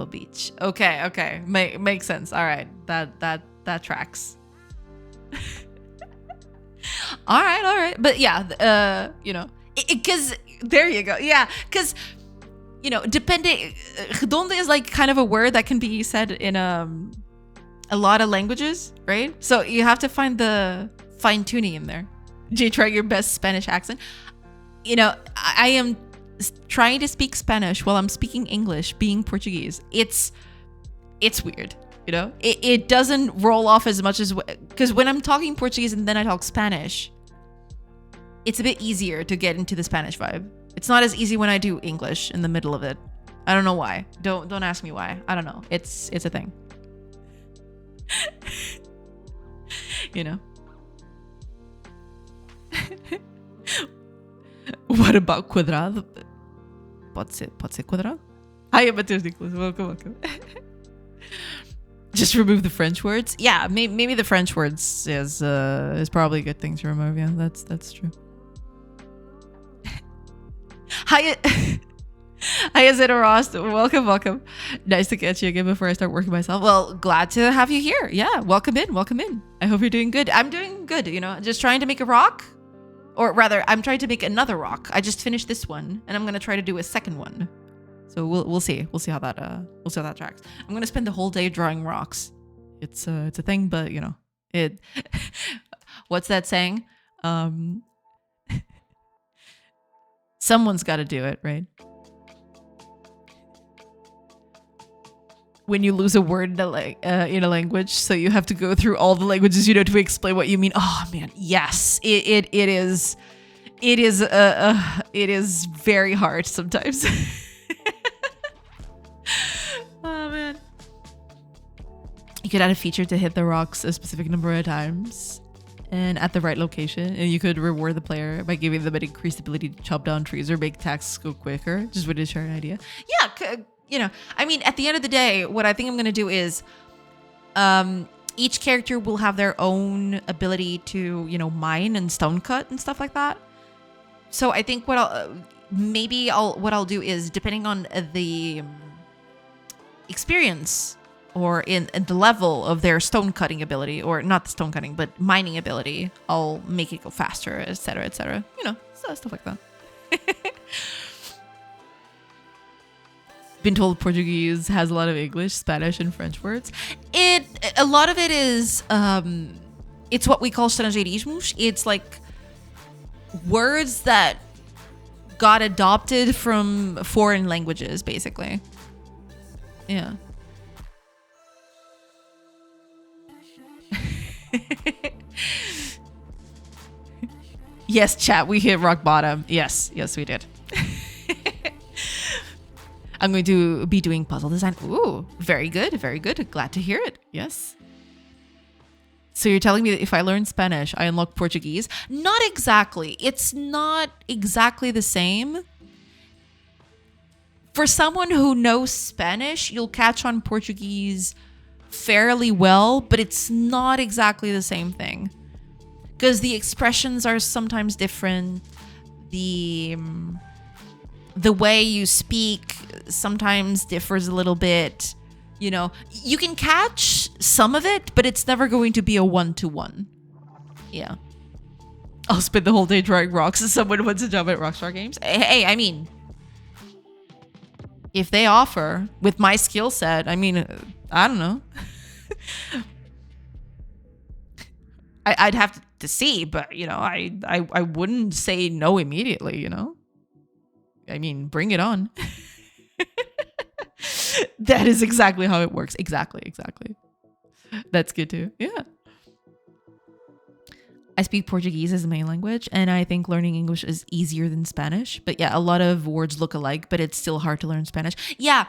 Beach. Okay. Makes sense. All right. That tracks. All right. But yeah, because there you go. Yeah, because depending, redonda is like kind of a word that can be said in a lot of languages, right? So you have to find the fine tuning in there. Try your best Spanish accent. I am trying to speak Spanish while I'm speaking English, being Portuguese. It's weird. It doesn't roll off as much as, because when I'm talking Portuguese and then I talk Spanish, it's a bit easier to get into the Spanish vibe. It's not as easy when I do English in the middle of it. I don't know why. Don't ask me why. I don't know. It's a thing. What about quadrado? Pode ser quadrado? Hi, Matheus Nicholas. Welcome. Just remove the French words. Yeah, maybe the French words is probably a good thing to remove. Yeah, that's true. Hi, Zeta welcome. Nice to catch you again before I start working myself. Well, glad to have you here. Yeah, welcome in. I hope you're doing good. I'm doing good. Just trying to make a rock, or rather, I'm trying to make another rock. I just finished this one, and I'm gonna try to do a second one. So we'll see how that tracks. I'm gonna spend the whole day drawing rocks. It's a thing, but it. What's that saying? Someone's got to do it, right? When you lose a word in a language, so you have to go through all the languages to explain what you mean. Oh man, yes, it is very hard sometimes. Oh man, you could add a feature to hit the rocks a specific number of times. and at the right location, and you could reward the player by giving them an increased ability to chop down trees or make tasks go quicker. Just wanted to share an idea. Yeah, you know, I mean, at the end of the day, what I think I'm gonna do is, each character will have their own ability to, you know, mine and stone cut and stuff like that. So I think what I'll do is, depending on the experience or in the level of their stone cutting ability, or not the stone cutting, but mining ability, I'll make it go faster, etc., etc. You know, stuff like that. Been told Portuguese has a lot of English, Spanish, and French words. A lot of it is it's what we call estrangeirismos. It's like words that got adopted from foreign languages, basically. Yeah. Yes, chat, we hit rock bottom. Yes, we did. I'm going to be doing puzzle design. Ooh, very good, very good. Glad to hear it. Yes. So you're telling me that if I learn Spanish, I unlock Portuguese? Not exactly. It's not exactly the same. For someone who knows Spanish, you'll catch on Portuguese fairly well, but it's not exactly the same thing. Because the expressions are sometimes different. The way you speak sometimes differs a little bit. You know, you can catch some of it, but it's never going to be a one-to-one. Yeah. I'll spend the whole day drawing rocks as someone wants a job at Rockstar Games. Hey, I mean, if they offer with my skill set, I mean, I don't know. I'd have to see, but, you know, I wouldn't say no immediately, you know? I mean, bring it on. That is exactly how it works. Exactly. That's good too. Yeah. I speak Portuguese as a main language, and I think learning English is easier than Spanish. But yeah, a lot of words look alike, but it's still hard to learn Spanish. Yeah,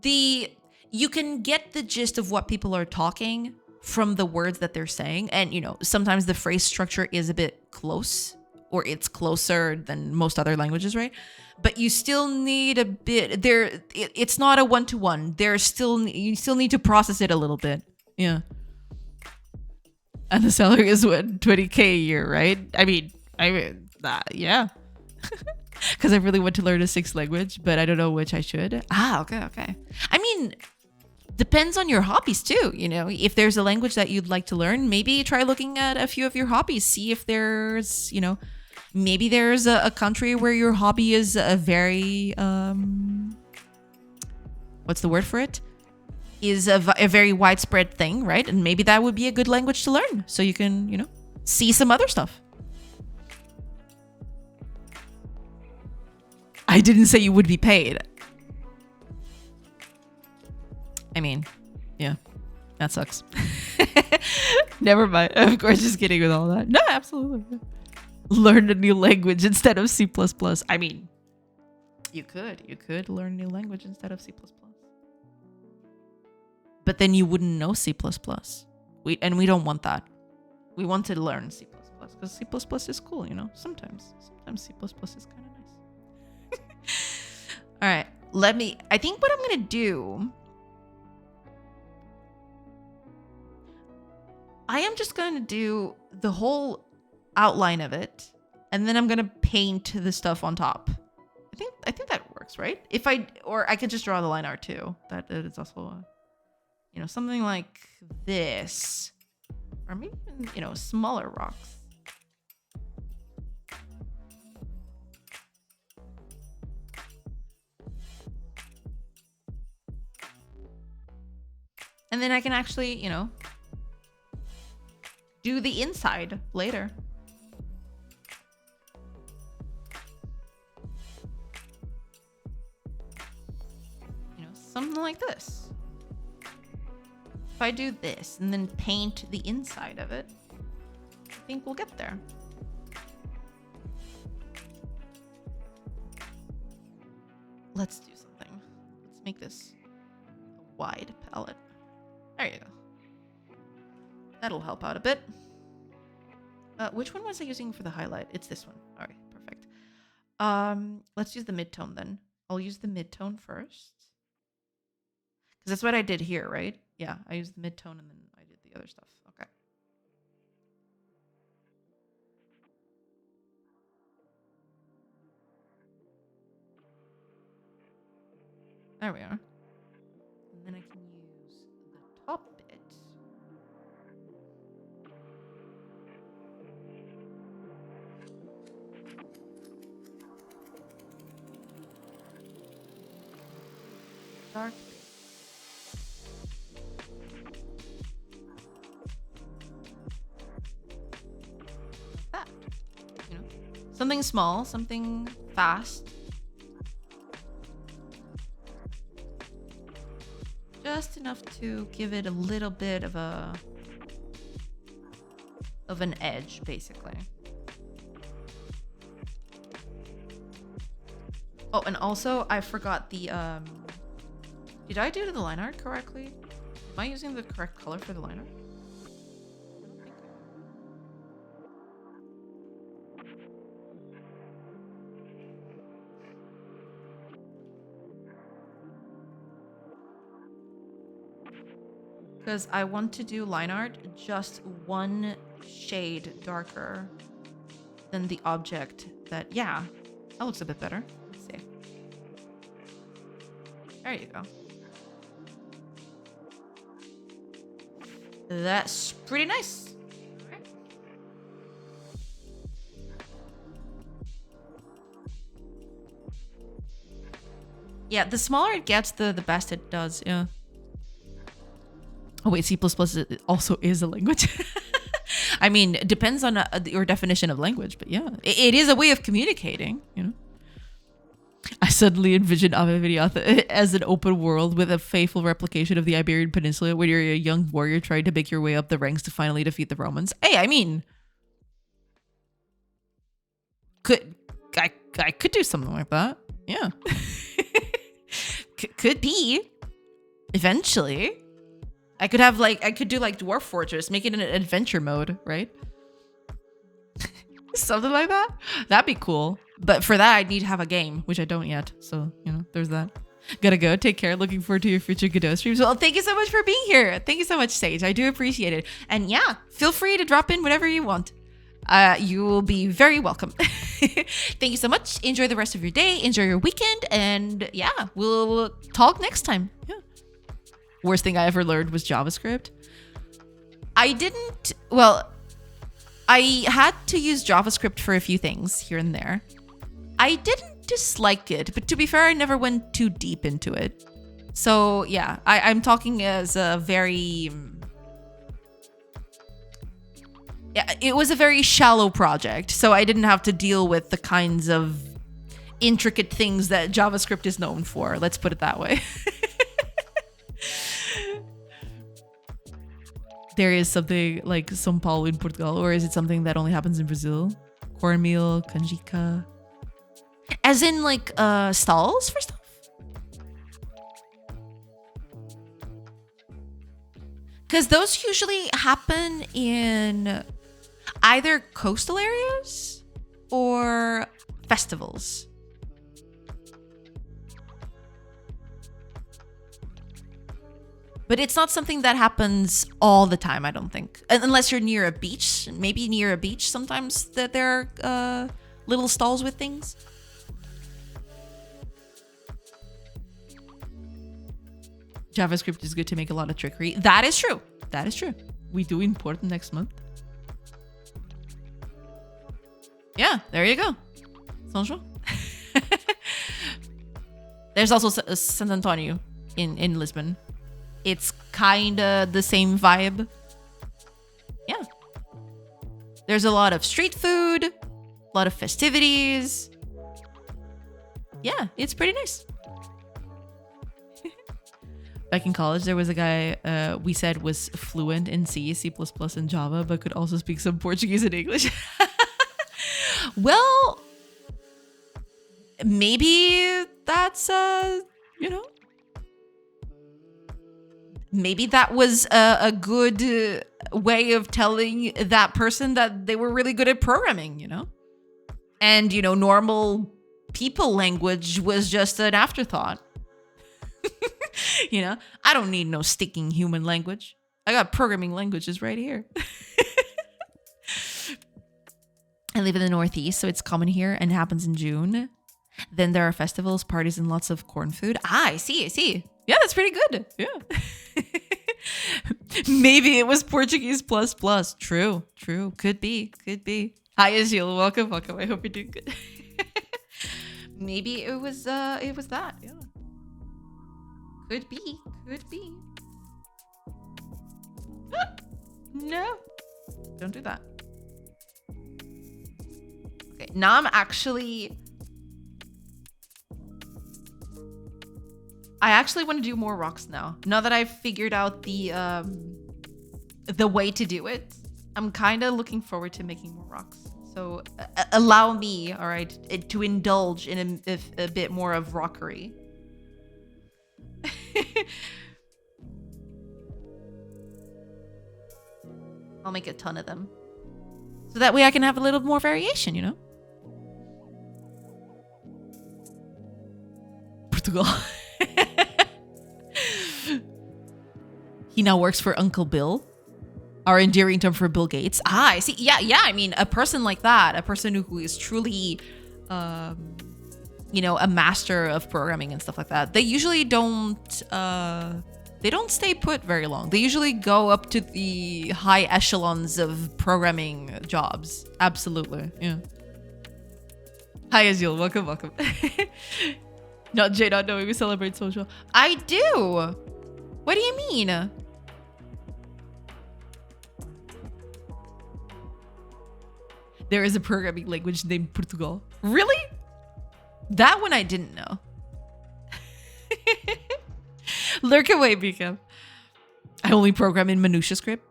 you can get the gist of what people are talking from the words that they're saying. And, you know, sometimes the phrase structure is a bit close, or it's closer than most other languages, right? But you still need a bit there. It's not a one-to-one. You still need to process it a little bit. Yeah. And the salary is what, 20K a year, right? I mean, yeah. Because I really want to learn a sixth language, but I don't know which I should. Okay. I mean, depends on your hobbies too. You know, if there's a language that you'd like to learn, maybe try looking at a few of your hobbies. See if there's, you know, maybe there's a country where your hobby is a very, what's the word for it? Is a very widespread thing, right? And maybe that would be a good language to learn. So you can, you know, see some other stuff. I didn't say you would be paid. I mean, yeah, that sucks. Never mind. Of course, just kidding with all that. No, absolutely. Learn a new language instead of C++. I mean, you could learn a new language instead of C++. But then you wouldn't know C++. We don't want that. We want to learn C++ because C++ is cool, you know. Sometimes C++ is kind of nice. All right, I think what I'm gonna do, I am just gonna do the whole outline of it, and then I'm gonna paint the stuff on top. I think that works, right? Or I could just draw the line art too. That is also you know, something like this, or maybe even, you know, smaller rocks. And then I can actually, you know, do the inside later. You know, something like this. If I do this and then paint the inside of it, I think we'll get there. Let's do something. Let's make this a wide palette. There you go. That'll help out a bit. Which one was I using for the highlight? It's this one. All right, perfect. Let's use the midtone then. I'll use the midtone first. Because that's what I did here, right? Yeah, I used the midtone and then I did the other stuff. Okay. There we are. And then I can use the top bit. Dark bit. Like that. You know? Something small, something fast. Just enough to give it a little bit of an edge, basically. Oh, and also I forgot the did I do the line art correctly? Am I using the correct color for the line art? Because I want to do line art just one shade darker than the object that, yeah, that looks a bit better. Let's see. There you go. That's pretty nice. Alright. Yeah, the smaller it gets, the best it does, yeah. Oh wait, C++ also is a language. I mean, it depends on your definition of language, but yeah, it is a way of communicating, you know. I suddenly envisioned Ave Vidyatha as an open world with a faithful replication of the Iberian Peninsula, where you're a young warrior trying to make your way up the ranks to finally defeat the Romans. Hey, I mean, I could do something like that. Yeah, could be eventually. I could have I could do Dwarf Fortress, make it an adventure mode, right? Something like that. That'd be cool. But for that, I'd need to have a game, which I don't yet. So, you know, there's that. Gotta go. Take care. Looking forward to your future Godot streams. Well, thank you so much for being here. Thank you so much, Sage. I do appreciate it. And yeah, feel free to drop in whenever you want. You will be very welcome. Thank you so much. Enjoy the rest of your day. Enjoy your weekend. And yeah, we'll talk next time. Yeah. Worst thing I ever learned was JavaScript. I had to use JavaScript for a few things here and there. I didn't dislike it, but to be fair, I never went too deep into it. So yeah, I'm talking as a very... Yeah, it was a very shallow project, so I didn't have to deal with the kinds of intricate things that JavaScript is known for. Let's put it that way. There is something like São Paulo in Portugal, or is it something that only happens in Brazil? Cornmeal, canjica. As in stalls for stuff? Because those usually happen in either coastal areas or festivals. But it's not something that happens all the time, I don't think. Unless you're near a beach. Maybe near a beach sometimes that there are little stalls with things. JavaScript is good to make a lot of trickery. That is true. That is true. We do import next month. Yeah, there you go. Sancho. There's also San Antonio in Lisbon. It's kind of the same vibe. Yeah. There's a lot of street food, a lot of festivities. Yeah, it's pretty nice. Back in college, there was a guy we said was fluent in C, C++, and Java, but could also speak some Portuguese and English. Well, maybe that's, you know, maybe that was a good way of telling that person that they were really good at programming, you know? And, you know, normal people language was just an afterthought. You know, I don't need no sticking human language. I got programming languages right here. I live in the Northeast, so it's common here and happens in June. Then there are festivals, parties, and lots of corn food. Ah, I see. Yeah, that's pretty good. Yeah. Maybe it was Portuguese plus plus. True. Could be. Hi, Azil. Welcome. I hope you're doing good. Maybe it was that. Yeah. Could be. No. Don't do that. Okay, now I actually want to do more rocks now. Now that I've figured out the way to do it, I'm kind of looking forward to making more rocks. So allow me, all right, to indulge in a bit more of rockery. I'll make a ton of them. So that way I can have a little more variation, you know? Portugal. He now works for Uncle Bill. Our endearing term for Bill Gates. Ah, I see. Yeah. I mean, a person like that, a person who is truly, you know, a master of programming and stuff like that, they usually don't stay put very long. They usually go up to the high echelons of programming jobs. Absolutely. Yeah. Hi, Azil. Welcome. Not Jay not knowing we celebrate social. I do. What do you mean? There is a programming language named Portugal. Really? That one I didn't know. Lurk away, Bika. I only program in minutia script.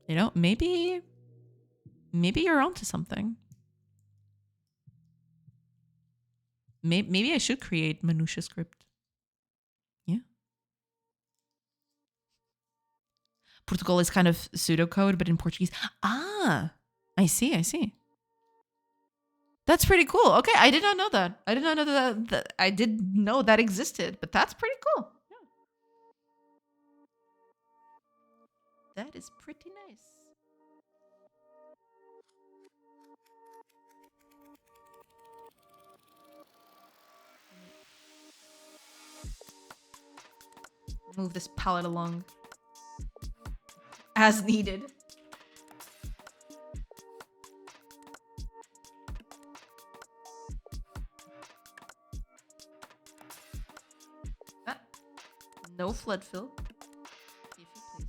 You know, maybe you're onto something. Maybe I should create minutia script. Yeah. Portugal is kind of pseudocode, but in Portuguese. Ah, I see. That's pretty cool. Okay, I did not know that. I did not know that I did know that existed, but that's pretty cool. Yeah. That is pretty nice. Move this palette along as needed. No flood fill. If you please.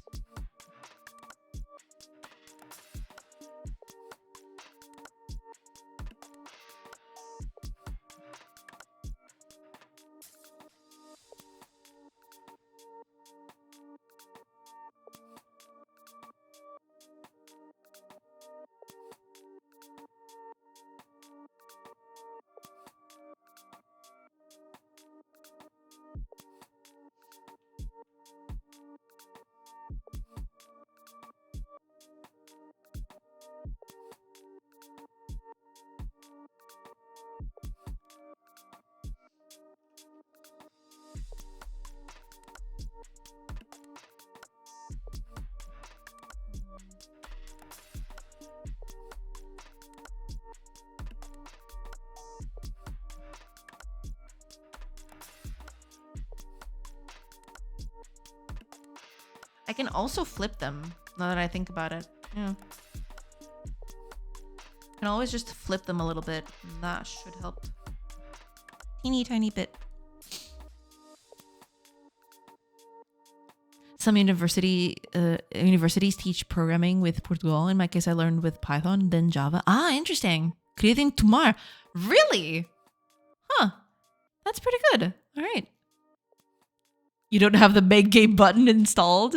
I can also flip them, now that I think about it. Yeah. I can always just flip them a little bit. And that should help. Teeny tiny bit. Some universities teach programming with Portugal. In my case, I learned with Python, then Java. Ah, interesting. Creating tomorrow. Really? Huh. That's pretty good. All right. You don't have the make game button installed?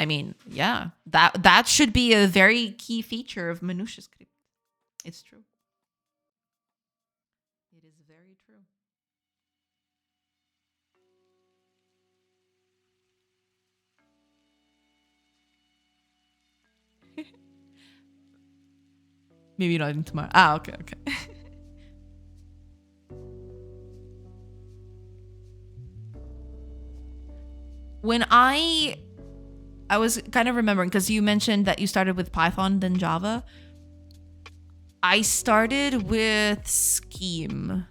I mean, yeah, that should be a very key feature of minutia script. It's true. It is very true. Maybe not in tomorrow. Ah, okay, okay. When I was kind of remembering, because you mentioned that you started with Python, then Java. I started with Scheme.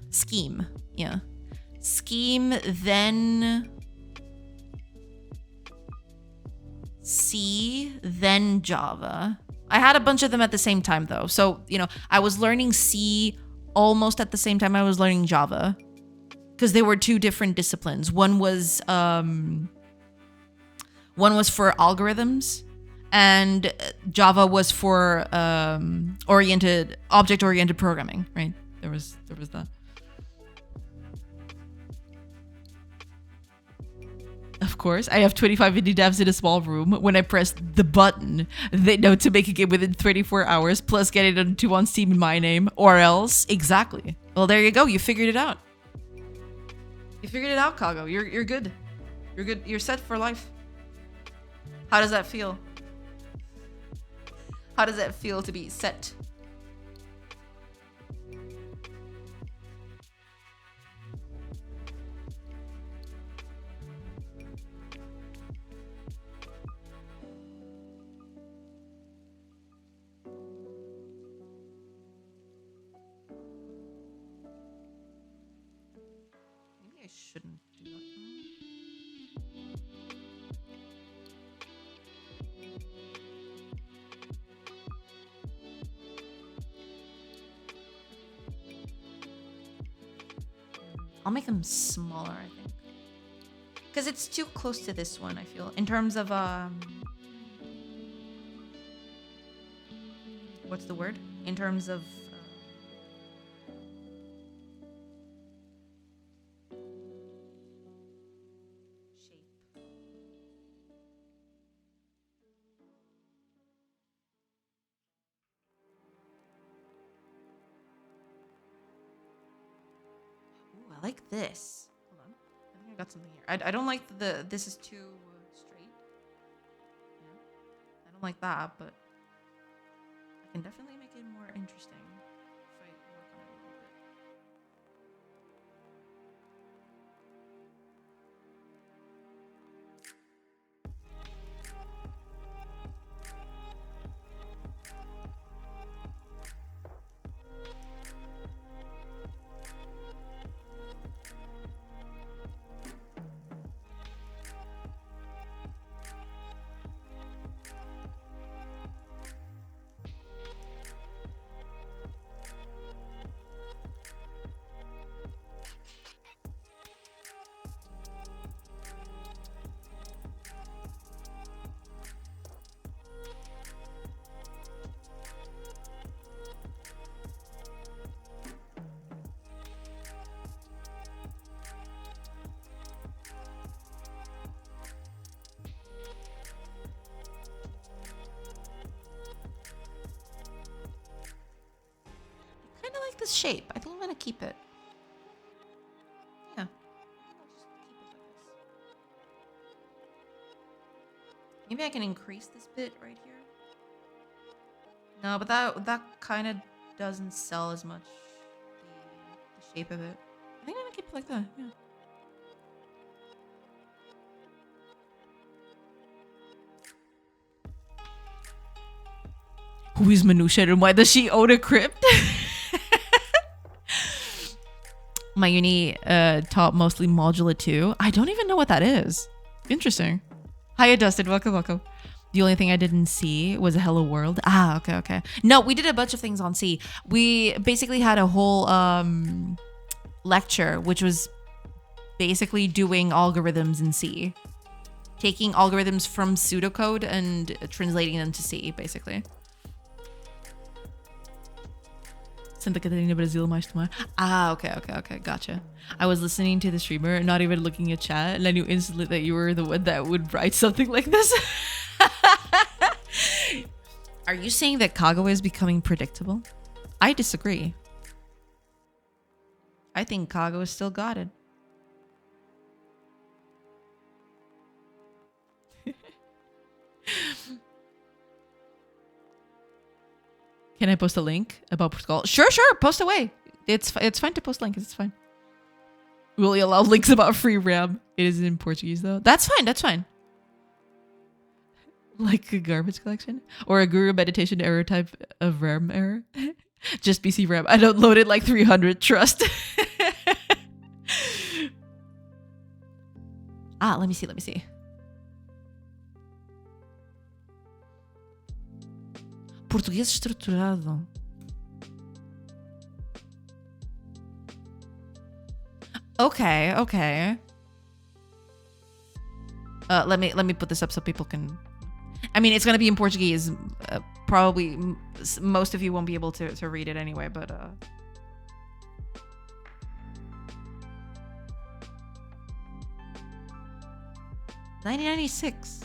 Yeah. Scheme, then C, then Java. I had a bunch of them at the same time, though. So, I was learning C almost at the same time I was learning Java. Because they were two different disciplines. One was for algorithms, and Java was for object-oriented programming, right? There was that. Of course, I have 25 indie devs in a small room. When I press the button, they know to make a game within 24 hours, plus get it on Steam in my name, or else. Exactly. Well, there you go. You figured it out. You figured it out, Kago. You're good. You're good. You're set for life. How does that feel? How does that feel to be set? Maybe I shouldn't do that. I'll make them smaller, I think. Because it's too close to this one, I feel. In terms of, what's the word? In terms of... shape. Ooh, I like this. Hold on. I think I got something here. I don't like this is too straight. Yeah. I don't like that, but I can definitely make it more interesting if I work on it a little bit. I kind of like this shape. I think I'm gonna keep it. Yeah. I'll just keep it like this. Maybe I can increase this bit right here. No, but that kind of doesn't sell as much. The shape of it. I think I'm gonna keep it like that. Yeah. Who is Manusha and why does she own a crypt? My uni taught mostly Modula 2. I don't even know what that is. Interesting. Hiya, Dustin. Welcome, welcome. The only thing I didn't see was a Hello World. Ah, okay, okay. No, we did a bunch of things on C. We basically had a whole lecture, which was basically doing algorithms in C. Taking algorithms from pseudocode and translating them to C, basically. Santa Catarina, Brazil, mais tomar. Ah, okay, gotcha. I was listening to the streamer, not even looking at chat, and I knew instantly that you were the one that would write something like this. Are you saying that Kago is becoming predictable? I disagree. I think Kago is still got it. Can I post a link about Portugal? Sure, sure. Post away. It's fine to post links. It's fine. Will you allow links about free RAM? It is in Portuguese though. That's fine. That's fine. Like a garbage collection or a guru meditation error type of RAM error. Just BC RAM. I downloaded like 300. Trust. Let me see. Let me see. Português estruturado. Okay, okay. Let me put this up so people can. I mean, it's gonna be in Portuguese. Probably most of you won't be able to read it anyway, but 1996.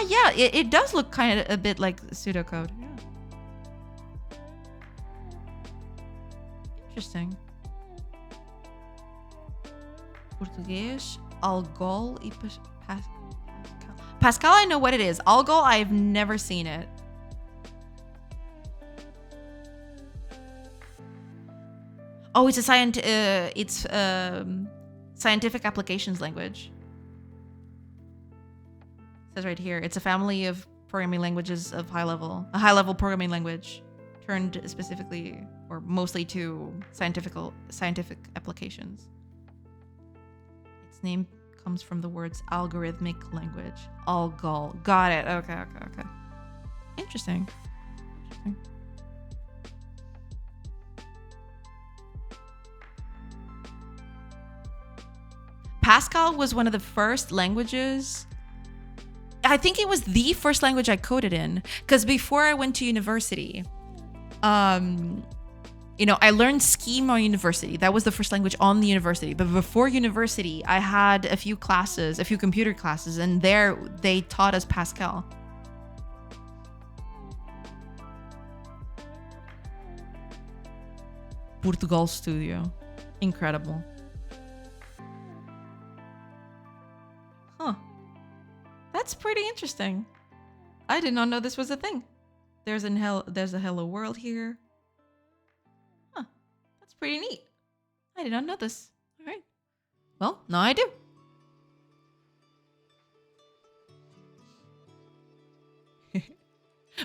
Yeah, it does look kind of a bit like pseudocode. Yeah. Interesting. Português, Algol e Pascal. Pascal, I know what it is. Algol, I've never seen it. Oh, it's a scientific applications language. It says right here, it's a family of programming languages of a high-level programming language turned specifically or mostly to scientific applications. Its name comes from the words algorithmic language. Algol. Got it. Okay. Interesting. Pascal was one of the first languages. I think it was the first language I coded in, because before I went to university, I learned Schema on university. That was the first language on the university. But before university, I had a few computer classes, and there they taught us Pascal. Portugal Studio. Incredible. Huh. That's pretty interesting. I did not know this was a thing. There's a hello world here. Huh. That's pretty neat. I did not know this. All right. Well, now I do.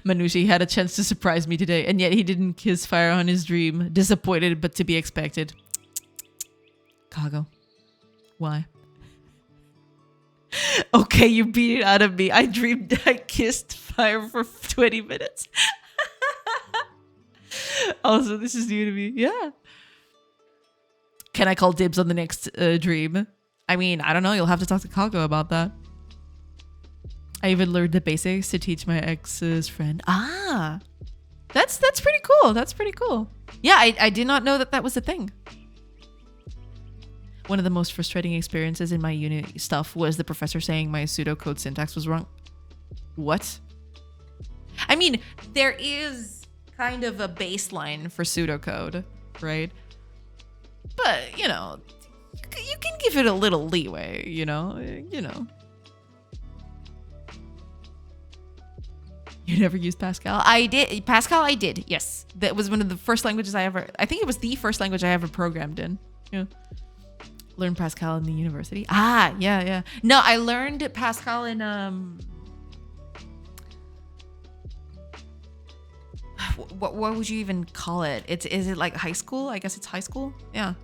Manushi had a chance to surprise me today, and yet he didn't kiss fire on his dream. Disappointed, but to be expected. Kago. Why? Okay, you beat it out of me. I dreamed I kissed fire for 20 minutes. Also, this is new to me. Yeah. Can I call dibs on the next dream? I mean, I don't know. You'll have to talk to Kago about that. I even learned the basics to teach my ex's friend. That's pretty cool. That's pretty cool. Yeah, I did not know that was a thing. One of the most frustrating experiences in my uni stuff was the professor saying my pseudocode syntax was wrong. What? I mean, there is kind of a baseline for pseudocode, right? But, you can give it a little leeway, you know. You never used Pascal? I did. Pascal, I did, yes. That was one of the first languages I think it was the first language I ever programmed in. Yeah. Learned Pascal in the university. Yeah. No, I learned Pascal in what would you even call it? Is it like high school? I guess it's high school. Yeah.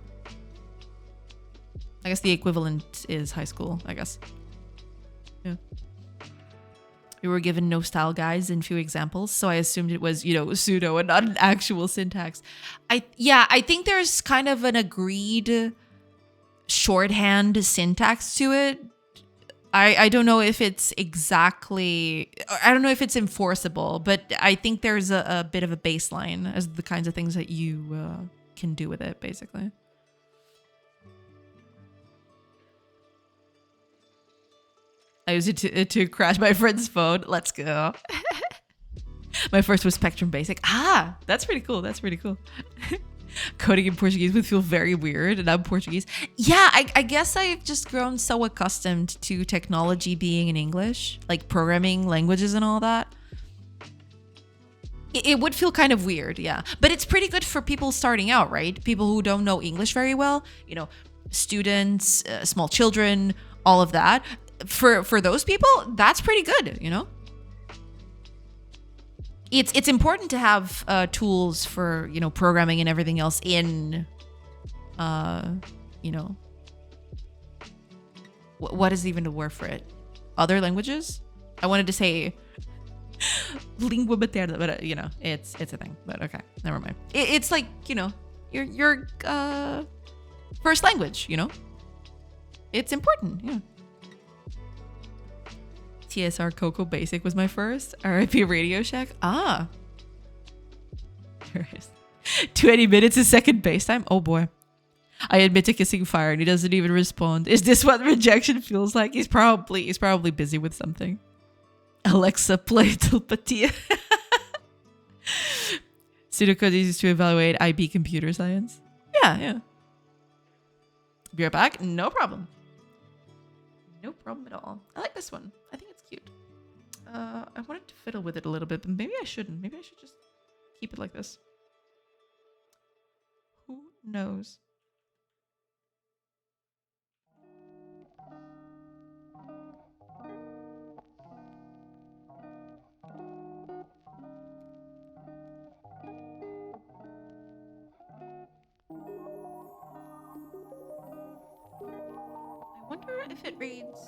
I guess the equivalent is high school, I guess. Yeah. We were given no style guides and few examples, so I assumed it was, pseudo and not an actual syntax. I think there's kind of an agreed shorthand syntax to it. I don't know if it's exactly, I don't know if it's enforceable, but I think there's a bit of a baseline as the kinds of things that you can do with it, basically. I used it to crash my friend's phone. Let's go. My first was Spectrum Basic. That's pretty cool. Coding in Portuguese would feel very weird, and I'm Portuguese. Yeah, I guess I've just grown so accustomed to technology being in English, like programming languages and all that. It would feel kind of weird, yeah. But it's pretty good for people starting out, right? People who don't know English very well, you know, students, small children, all of that. For those people, that's pretty good, you know? It's important to have tools for, you know, programming and everything else in, you know, what is even the word for it? Other languages? I wanted to say lingua materna, but you know, it's a thing. But okay, never mind. It's like, you know, your first language. You know, it's important. Yeah. TSR Coco Basic was my first. RIP Radio Shack. Ah. There is 20 minutes of second base time. Oh boy. I admit to kissing fire and he doesn't even respond. Is this what rejection feels like? He's probably busy with something. Alexa, play Telepatia. Pseudocode is used to evaluate IB computer science. Yeah. Be right back. No problem. No problem at all. I like this one. I think it's cute. I wanted to fiddle with it a little bit, but maybe I shouldn't. Maybe I should just keep it like this. Who knows? I wonder if it reads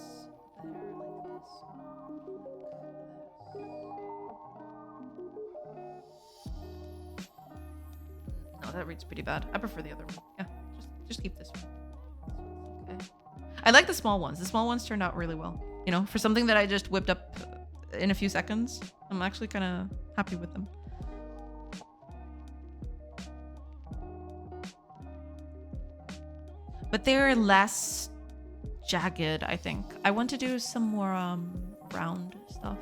better like this. No, that reads pretty bad. I prefer the other one. Yeah, just keep this one. Okay. I like the small ones. The small ones turned out really well. You know, for something that I just whipped up in a few seconds, I'm actually kind of happy with them. But they're less jagged, I think. I want to do some more round stuff.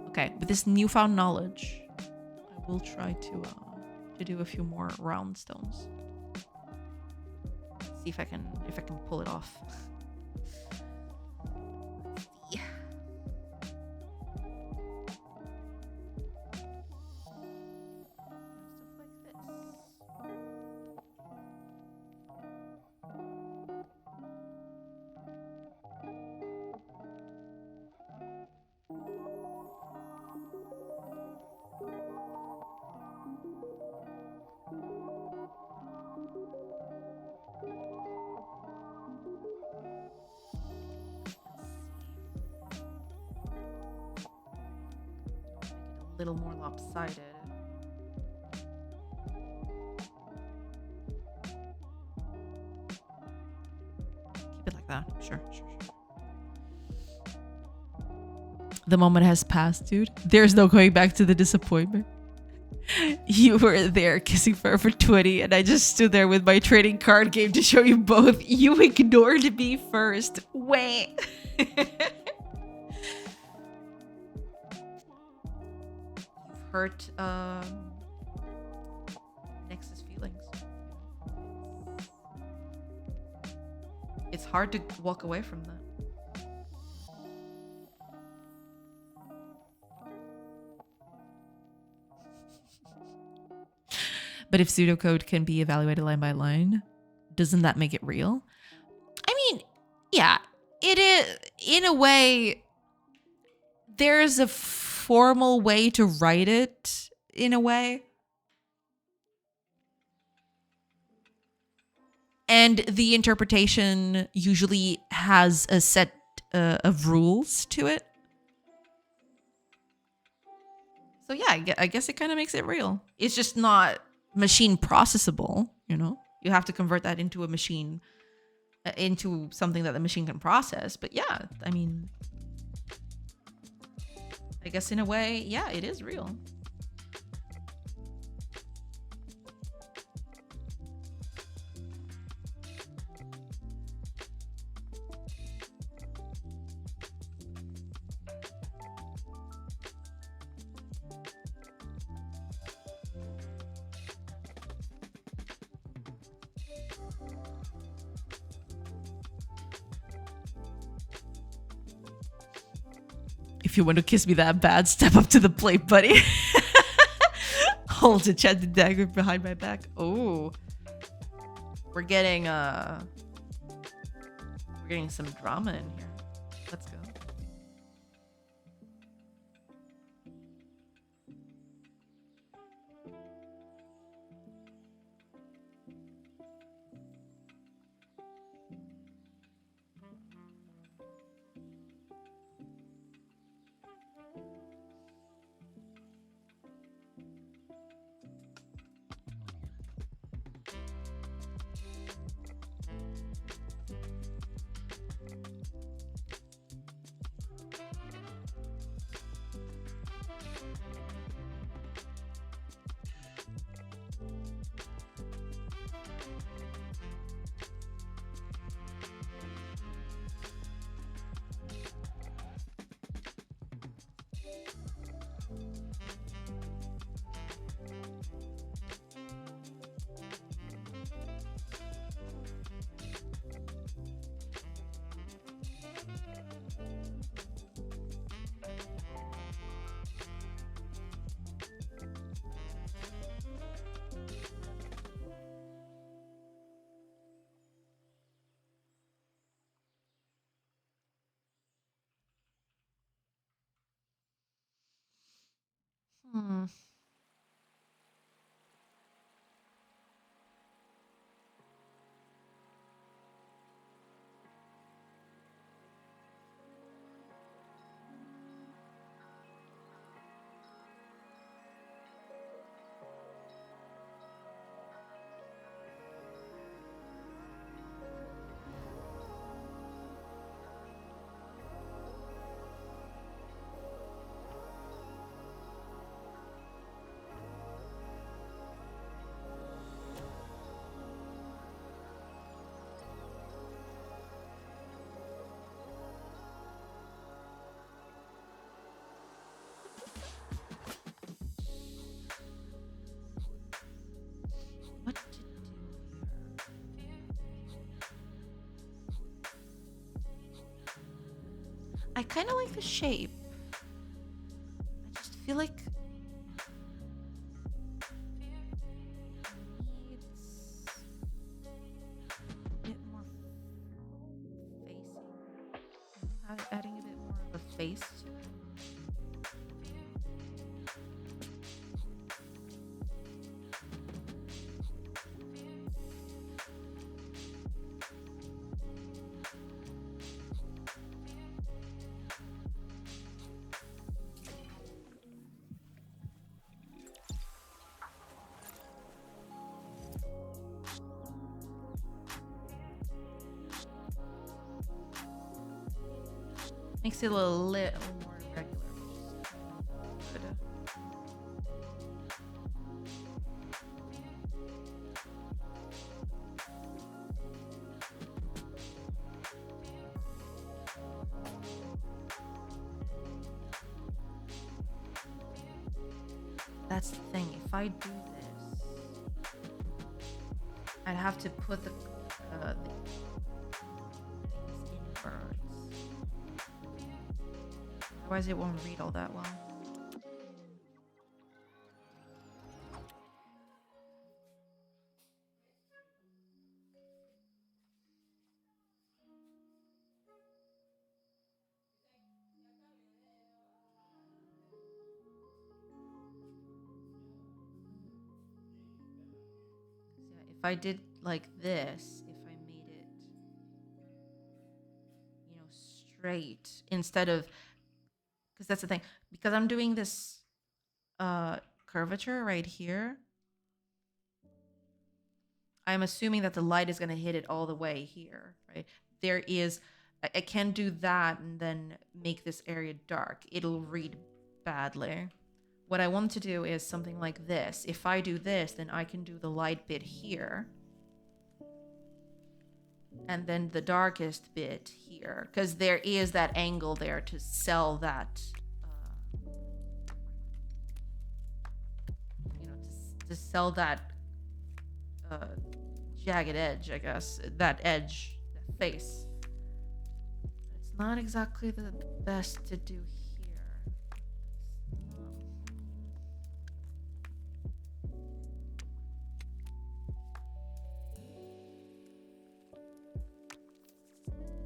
Okay, with this newfound knowledge, I will try to do a few more round stones. See if I can pull it off. Let's see. Little more lopsided. Keep it like that. Sure. The moment has passed, dude. There's no going back to the disappointment. You were there kissing fire for 20 and I just stood there with my trading card game to show you both. You ignored me first. Wait. Hurt Nexus feelings. It's hard to walk away from that. But if pseudocode can be evaluated line by line, doesn't that make it real? I mean, yeah, it is. In a way, there's a formal way to write it, in a way. And the interpretation usually has a set of rules to it. So yeah, I guess it kind of makes it real. It's just not machine processable, you know? You have to convert that into a machine, into something that the machine can process. But yeah, I mean, I guess in a way, yeah, it is real. If you want to kiss me that bad, step up to the plate, buddy. Hold a enchanted dagger behind my back. Oh, we're getting some drama in here. Let's go. Hmm. What to do here? I kind of like the shape. I just feel like it needs a bit more facing. Adding a bit more of a face to it. Makes it a little more regular. Good. That's the thing. If I do this, I'd have to put the inverts. Otherwise, it won't read all that well. Yeah, if I did like this, if I made it, straight instead of, because that's the thing, because I'm doing this curvature right here, I'm assuming that the light is going to hit it all the way here, right? There is, I can't do that and then make this area dark. It'll read badly. What I want to do is something like this. If I do this, then I can do the light bit here. And then the darkest bit here. Because there is that angle there to sell that, to sell that jagged edge, I guess. That edge, that face. It's not exactly the best to do here.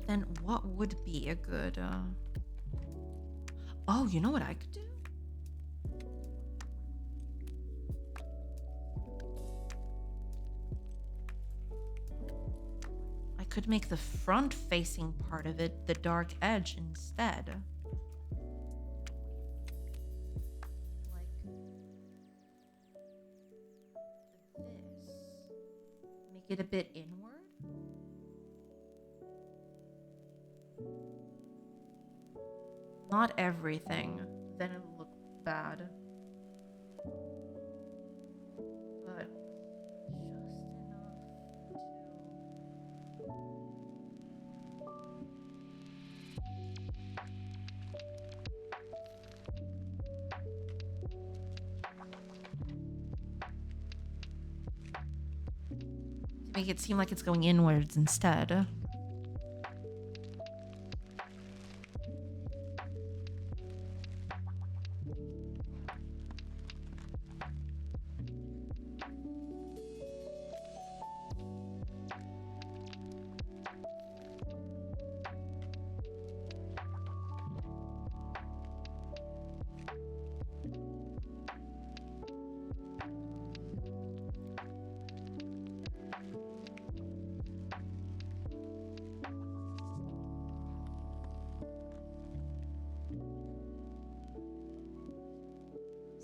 Then what would be a good oh, you know what I could do? I could make the front facing part of it the dark edge instead. Like this. Make it a bit inward. Not everything, then it'll look bad. But just enough to make it seem like it's going inwards instead.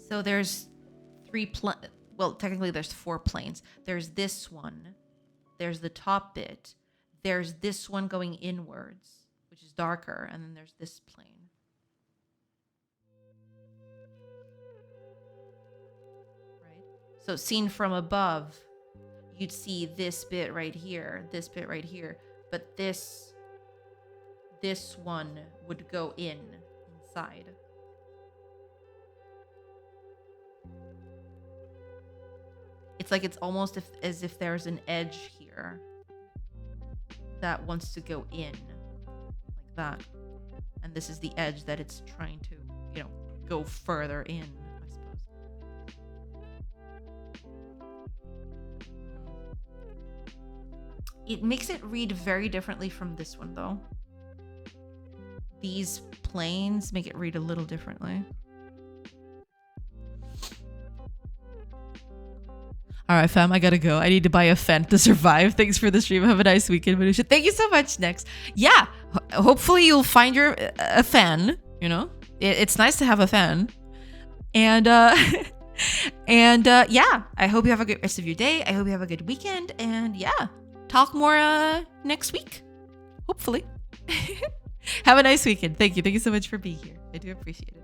So there's well, technically there's 4 planes. There's this one. There's the top bit. There's this one going inwards, which is darker, and then there's this plane. Right? So seen from above, you'd see this bit right here, but this one would go inside. It's like it's almost as if there's an edge here that wants to go in, like that. And this is the edge that it's trying to, go further in, I suppose. It makes it read very differently from this one, though. These planes make it read a little differently. All right, fam, I gotta go. I need to buy a fan to survive. Thanks for the stream. Have a nice weekend, Manusha. Thank you so much, Next. Yeah, hopefully you'll find a fan, It's nice to have a fan. And, yeah, I hope you have a good rest of your day. I hope you have a good weekend. And, yeah, talk more next week, hopefully. Have a nice weekend. Thank you. Thank you so much for being here. I do appreciate it.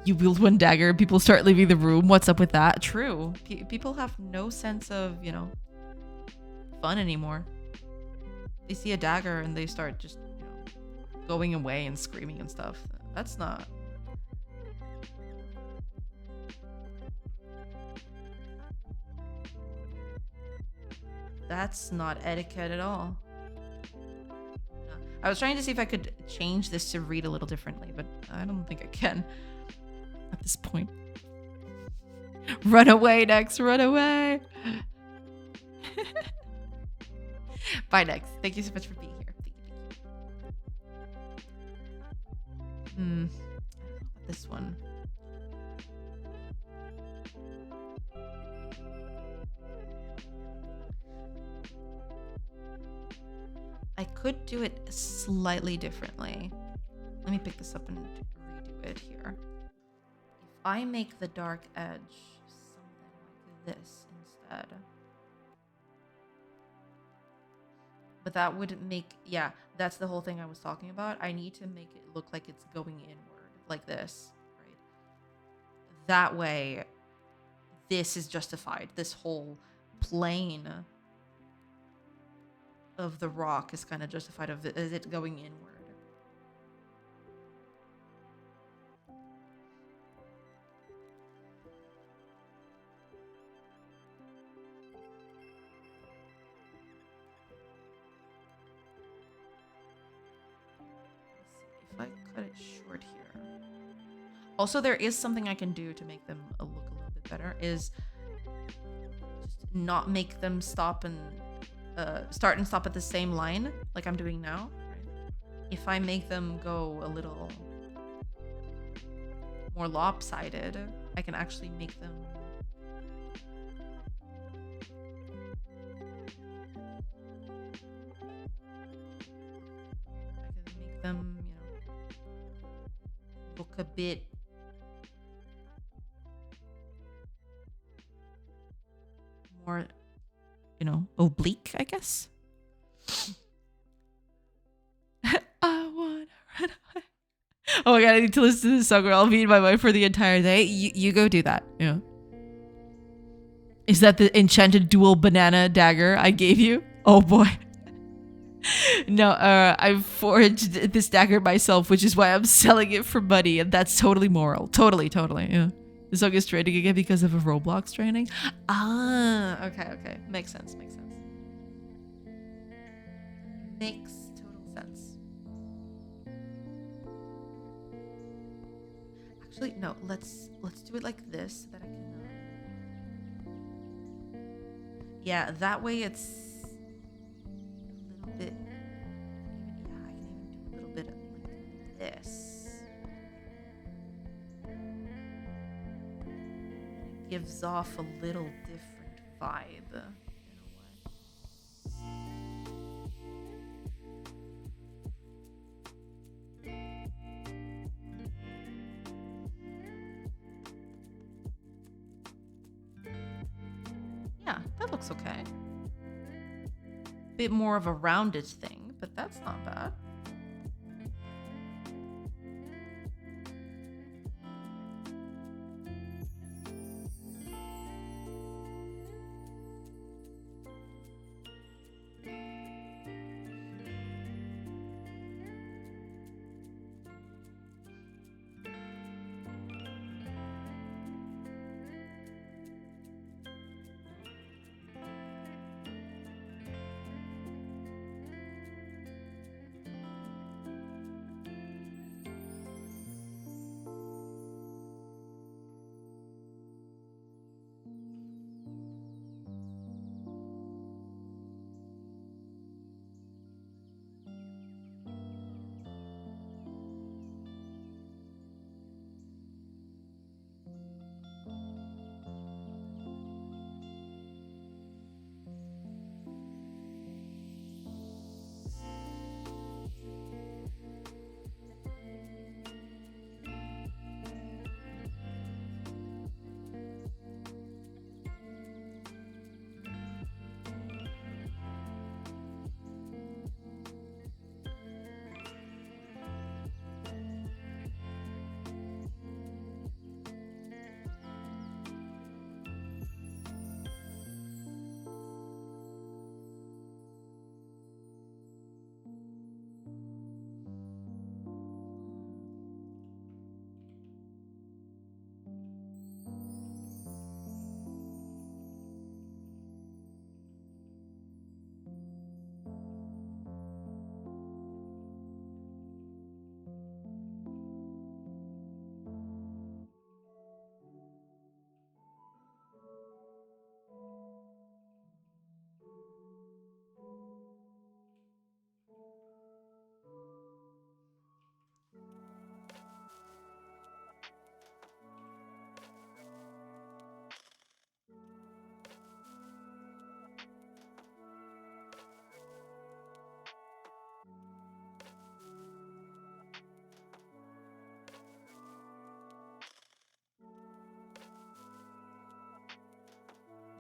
You wield one dagger and people start leaving the room. What's up with that? True. People have no sense of, fun anymore. They see a dagger and they start just, going away and screaming and stuff. That's not... That's not etiquette at all. I was trying to see if I could change this to read a little differently, but I don't think I can. At this point. Run away, Next. Run away. Bye, Next. Thank you so much for being here. Thank you. This one. I could do it slightly differently. Let me pick this up and redo it here. I make the dark edge something like this instead. But that would make, yeah, that's the whole thing I was talking about. I need to make it look like it's going inward, like this, right? That way, this is justified. This whole plane of the rock is kind of justified of it going inward. cut it short here. Also, there is something I can do to make them look a little bit better, is just not make them stop and start and stop at the same line like I'm doing now. Right? If I make them go a little more lopsided, I can actually make them you know, look a bit more, you know, oblique, I guess. I wanna run away. Oh my god, I need to listen to this song or I'll be in my mind for the entire day. You go do that. Yeah. Is that the enchanted dual banana dagger I gave you? Oh boy. No, I forged this dagger myself, which is why I'm selling it for money, and that's totally moral. Totally, yeah. The song is trending again because of a Roblox training. Ah, okay. Makes sense. Makes total sense. Actually, no, let's do it like this so that I can yeah, that way it's a little bit, yeah, I can even do a little bit like this. It gives off a little different vibe in a way. Yeah, that looks okay. Bit more of a rounded thing, but that's not bad.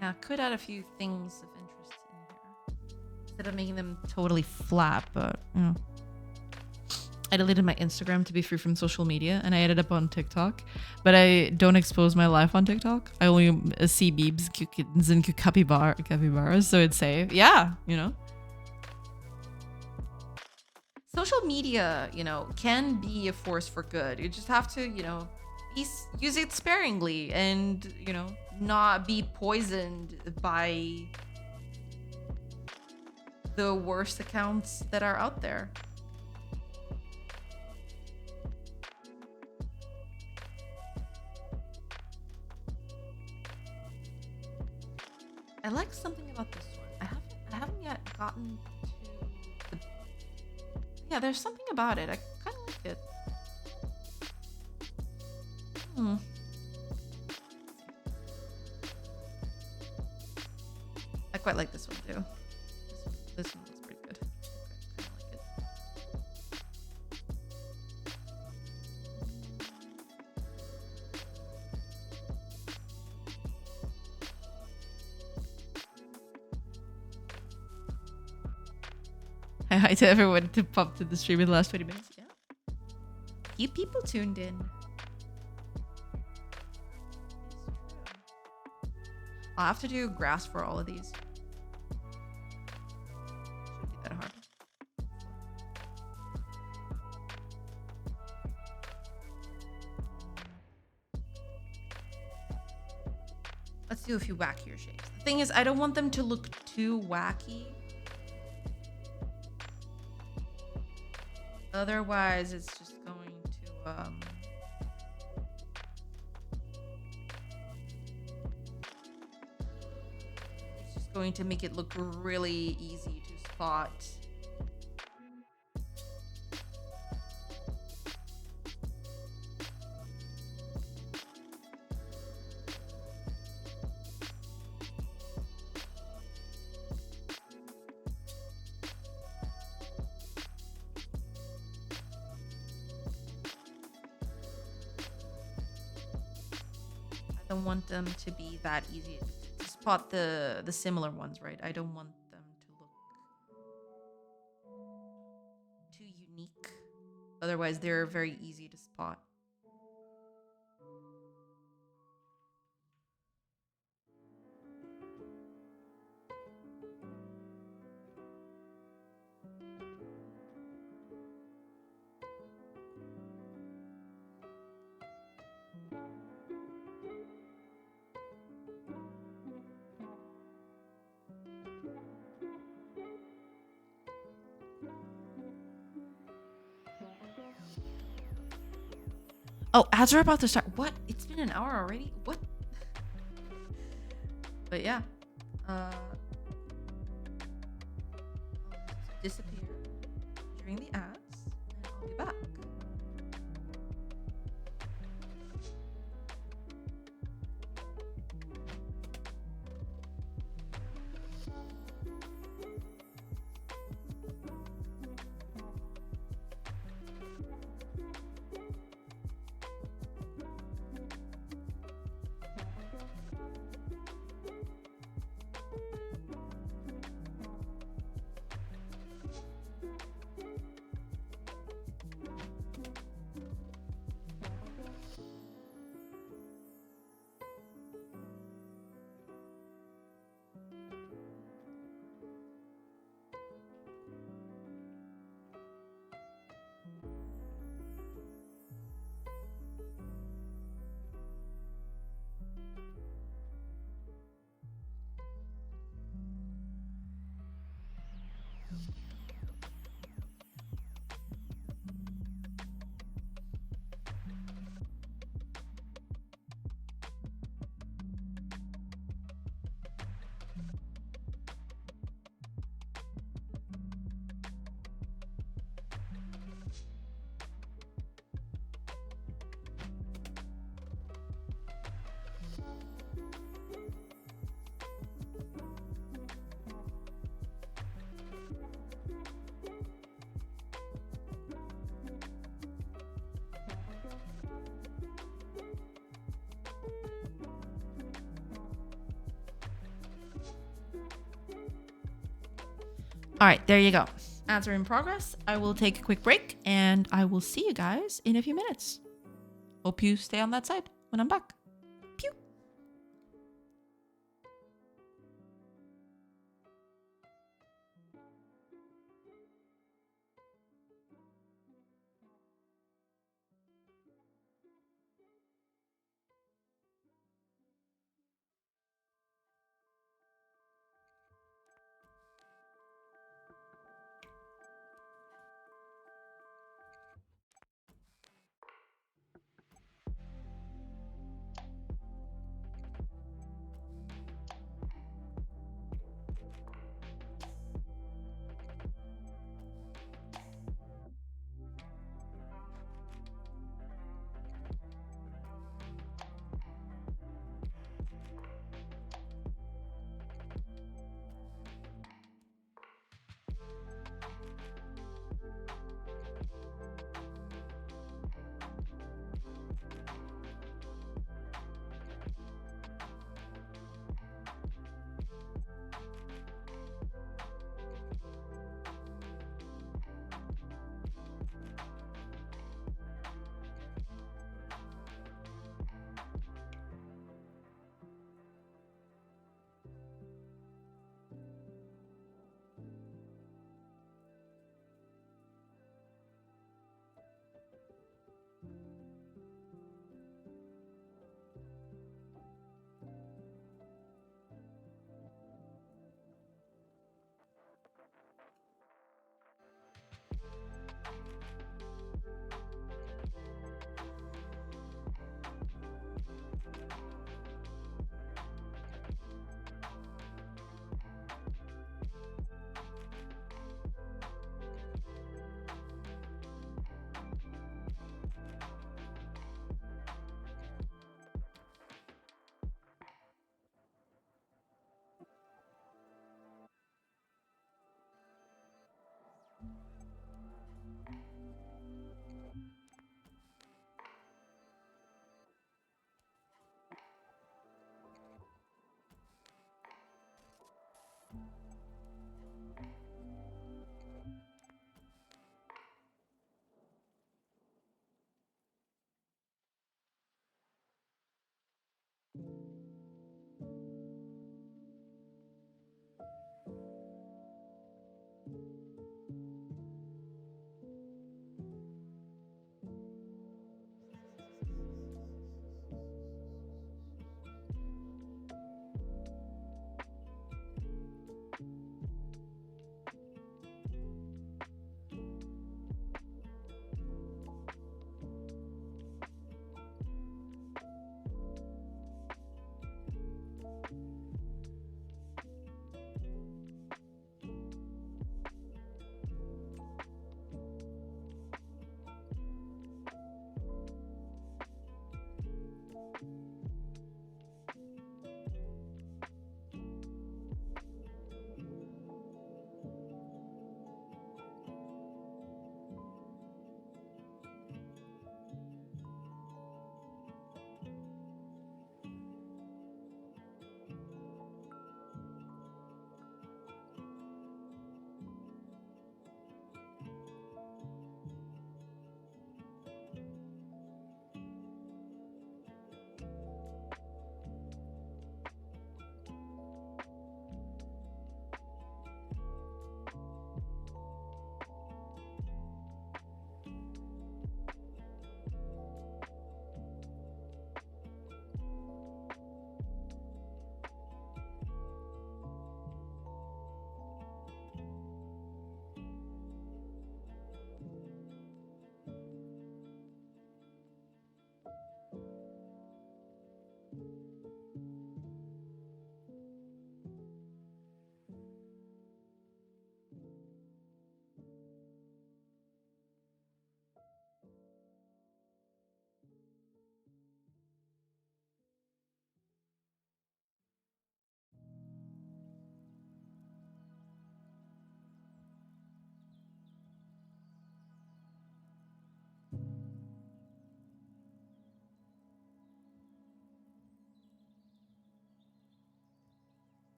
Yeah, could add a few things of interest in here instead of making them totally flat, but you know. I deleted my Instagram to be free from social media, and I ended up on TikTok, but I don't expose my life on TikTok. I only see beebs, cute kittens, and cute capybaras, so it's safe. Yeah, you know. Social media, you know, can be a force for good. You just have to, you know, use it sparingly and, you know, not be poisoned by the worst accounts that are out there. gotten to the... Yeah, there's something about it. I kind of like it. I quite like this one too. This one looks pretty good. Okay, kind of like it. Hi to everyone to pop to the stream in the last 20 minutes. Yeah. Keep people tuned in. I'll have to do grass for all of these. Shouldn't be that hard. Let's do a few wackier shapes. The thing is, I don't want them to look too wacky. Otherwise, it's just going to going to make it look really easy to spot. I don't want them to be that easy to spot the similar ones, right? I don't want them to look too unique. Otherwise, they're very easy to spot. Oh, ads are about to start. What? It's been an hour already? What? But yeah. Disappear during the ads, and I'll be back. All right, there you go. Ads are in progress. I will take a quick break and I will see you guys in a few minutes. Hope you stay on that side when I'm back. Pew.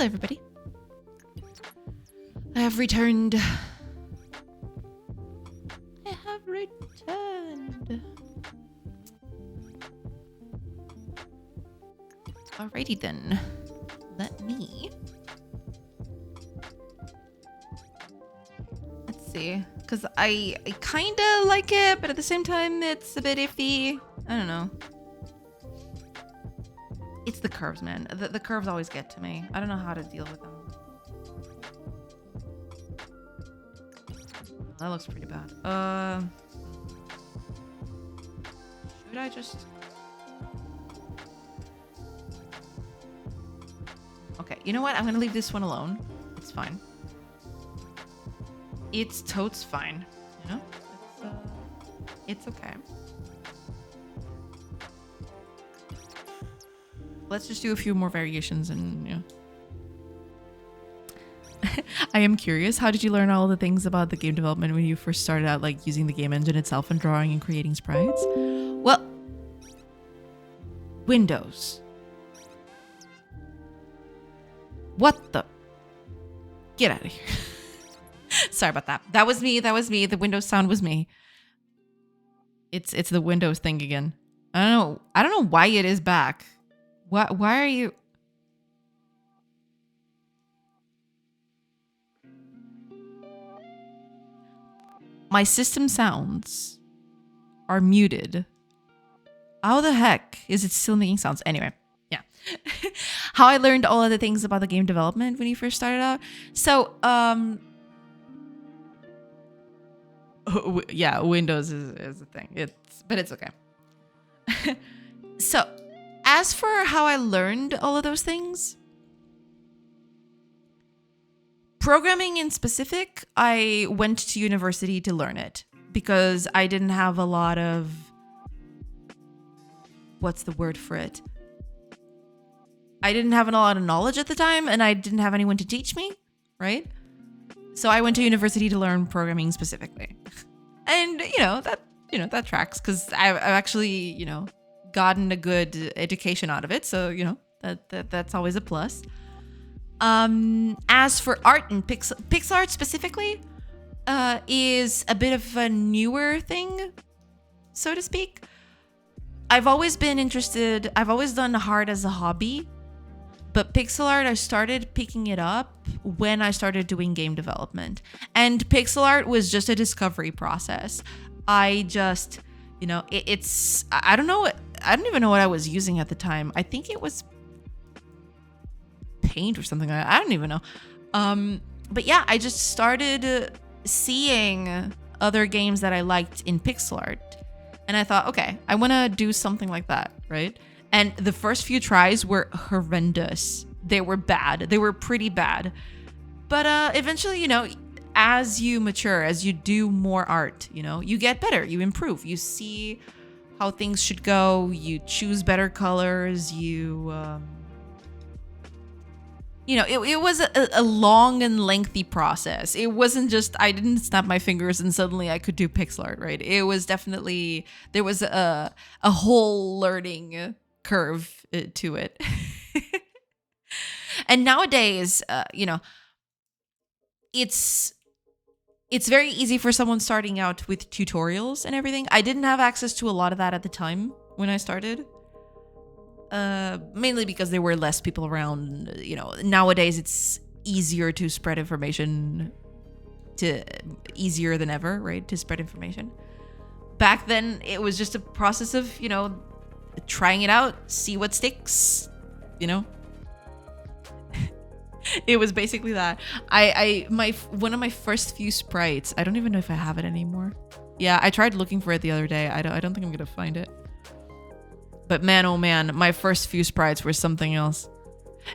Hello, everybody. I have returned. I have returned. Alrighty then. Let me. Let's see. Because I kind of like it, but at the same time, it's a bit iffy. I don't know. It's the curves, man. The curves always get to me. I don't know how to deal with them. That looks pretty bad. Should I just... Okay, you know what? I'm gonna leave this one alone. It's fine. It's totes fine. You know? It's okay. Let's just do a few more variations and, you know. I am curious, how did you learn all the things about the game development when you first started out, like using the game engine itself and drawing and creating sprites? Well, Windows. What the? Get out of here. Sorry about that. That was me. The Windows sound was me. It's the Windows thing again. I don't know why it is back. Why are you... My system sounds are muted. How the heck is it still making sounds? Anyway, yeah. How I learned all of the things about the game development when you first started out. So, yeah, Windows is a thing. But it's okay. So, as for how I learned all of those things, programming in specific, I went to university to learn it because I didn't have a lot of, what's the word for it? I didn't have a lot of knowledge at the time and I didn't have anyone to teach me, right? So I went to university to learn programming specifically. And, that tracks because I've actually, gotten a good education out of it. So, that's always a plus. As for art and pixel art specifically, is a bit of a newer thing, so to speak. I've always been interested. I've always done art as a hobby, but pixel art, I started picking it up when I started doing game development. And pixel art was just a discovery process. I just, I don't know. I don't even know what I was using at the time. I think it was paint or something like that. I don't even know. But yeah, I just started seeing other games that I liked in pixel art. And I thought, okay, I want to do something like that, right? And the first few tries were horrendous. They were bad. They were pretty bad. But eventually, as you mature, as you do more art, you get better, you improve, you see how things should go, you choose better colors, it was a long and lengthy process. It wasn't just, I didn't snap my fingers and suddenly I could do pixel art, right? It was definitely, there was a whole learning curve to it. And nowadays, it's very easy for someone starting out with tutorials and everything. I didn't have access to a lot of that at the time when I started. Mainly because there were less people around. Nowadays it's easier to spread information, easier than ever, right? To spread information. Back then it was just a process of, trying it out, see what sticks, It was basically that. One of my first few sprites, I don't even know if I have it anymore. Yeah, I tried looking for it the other day. I don't think I'm gonna find it. But man, oh man, my first few sprites were something else.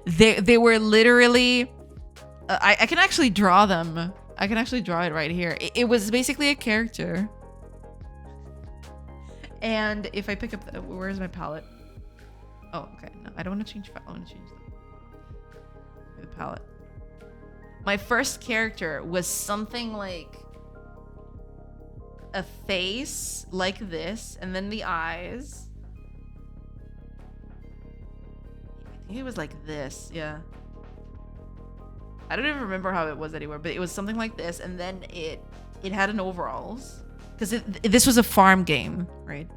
They were literally... I can actually draw them. I can actually draw it right here. It was basically a character. And if I pick up... where's my palette? Oh, okay. No, I don't want to change... I want to change the palette. My first character was something like... a face like this, and then the eyes... He was like this, yeah. I don't even remember how it was anymore, but it was something like this. And then it had an overalls, because this was a farm game, right?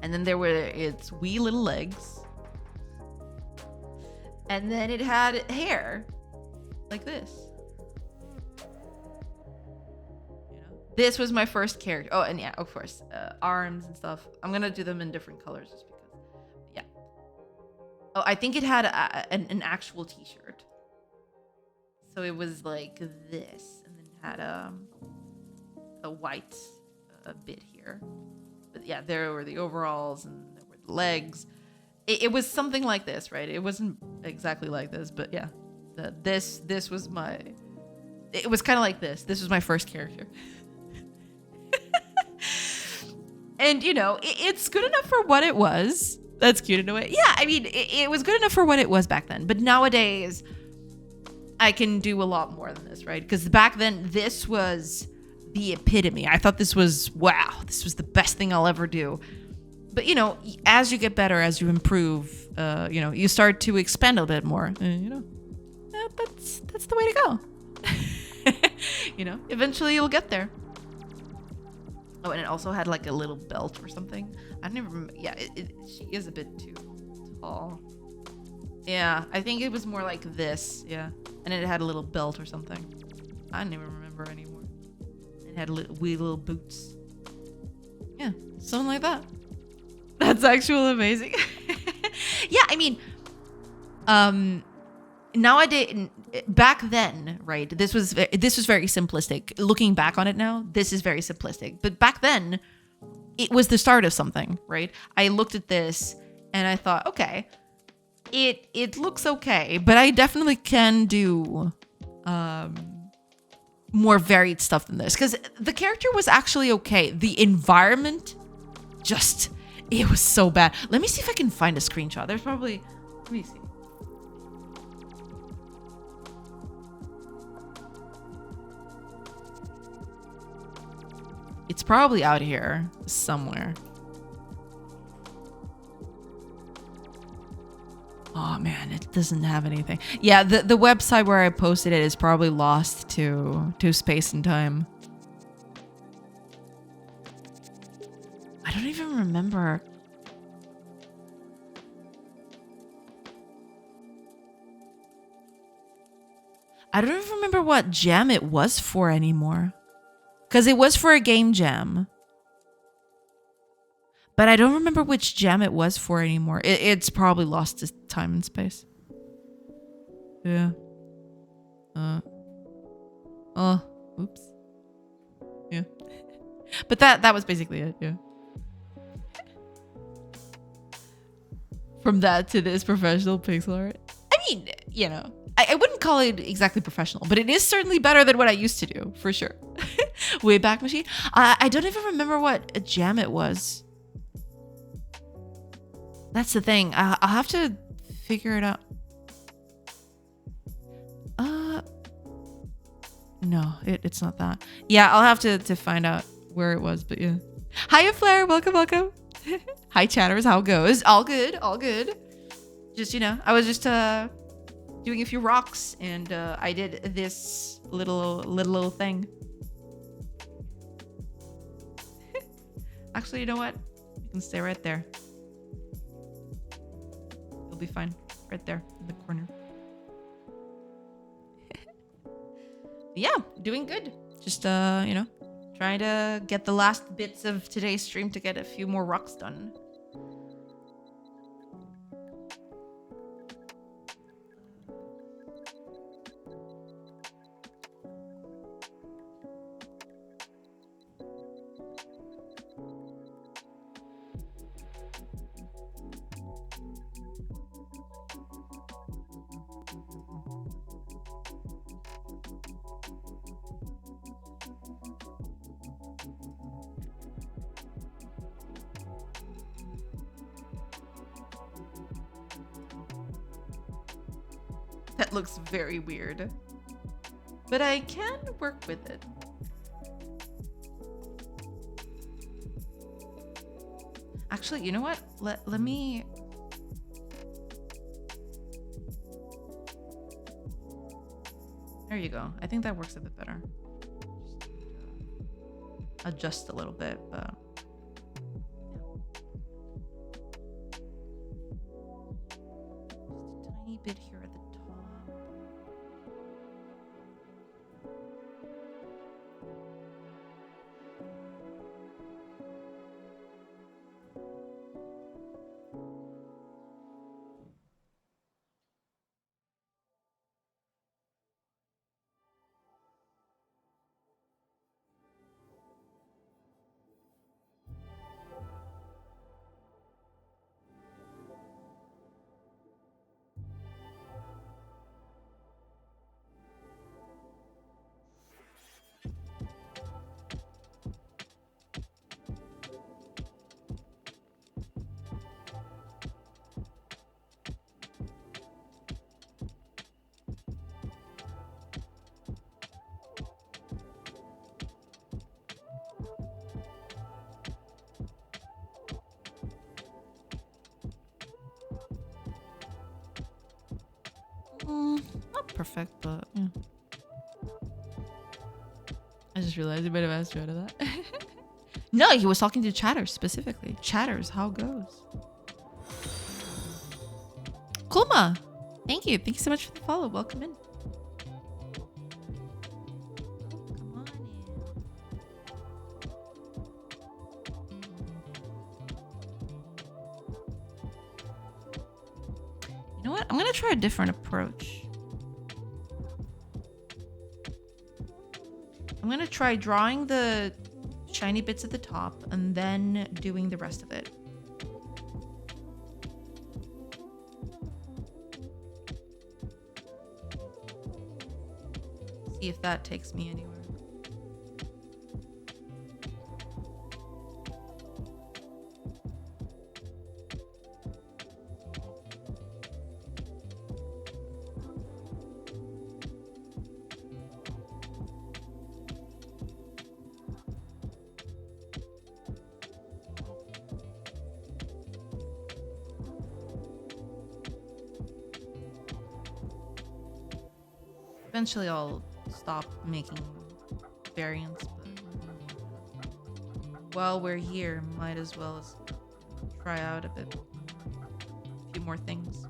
And then there were its wee little legs. And then it had hair like this. You know, this was my first character. Oh, and yeah, of course, arms and stuff. I'm gonna do them in different colors just because. Yeah. Oh, I think it had an actual T-shirt. So it was like this, and then it had a white bit here. But yeah, there were the overalls and there were the legs. It was something like this, right? It wasn't exactly like this, but yeah. This was my... It was kind of like this. This was my first character. And, you know, it's good enough for what it was. That's cute in a way. Yeah, I mean, it was good enough for what it was back then. But nowadays, I can do a lot more than this, right? Because back then, this was the epitome. I thought this was, wow, this was the best thing I'll ever do. But, you know, as you get better, as you improve, you know, you start to expand a bit more. You know, that's the way to go. You know, eventually you'll get there. Oh, and it also had like a little belt or something. I don't even remember. Yeah, she is a bit too tall. Yeah, I think it was more like this. Yeah, and it had a little belt or something. I don't even remember anymore. It had wee little boots. Yeah, something like that. That's actually amazing. Yeah, I mean, nowadays, back then, right? This was very simplistic. Looking back on it now, this is very simplistic. But back then, it was the start of something, right? I looked at this and I thought, okay, it looks okay, but I definitely can do more varied stuff than this, because the character was actually okay. The environment, just. It was so bad. Let me see if I can find a screenshot. There's probably... Let me see. It's probably out here somewhere. Oh man, it doesn't have anything. Yeah, the website where I posted it is probably lost to space and time. I don't even remember. I don't even remember what jam it was for anymore. Because it was for a game jam. But I don't remember which jam it was for anymore. It's probably lost to time and space. Yeah. Oh, oops. Yeah. But that was basically it, yeah. From that to this professional pixel art. I mean, you know, I wouldn't call it exactly professional, but it is certainly better than what I used to do, for sure. Wayback Machine. I don't even remember what a jam it was. That's the thing. I'll have to figure it out. No, it's not that. Yeah, I'll have to find out where it was, but yeah. Hiya, Flair. Welcome, welcome. Hi, chatters. How it goes? All good, all good. Just, you know, I was just doing a few rocks, and I did this little thing. Actually, you know what? You can stay right there. You'll be fine. Right there in the corner. Yeah, doing good. Just, you know, trying to get the last bits of today's stream to get a few more rocks done. That looks very weird. But I can work with it. Actually, you know what? Let me... There you go. I think that works a bit better. Adjust a little bit, but just a tiny bit here at the top. Not perfect, but yeah. I just realized you might have asked Joe to that. No, he was talking to chatters specifically. Chatters, how it goes. Kuma, thank you. Thank you so much for the follow. Welcome in. Come on in. You know what? I'm gonna try a different approach. I'm gonna try drawing the shiny bits at the top and then doing the rest of it. See if that takes me anywhere. Eventually I'll stop making variants, but while we're here, might as well try out a few more things.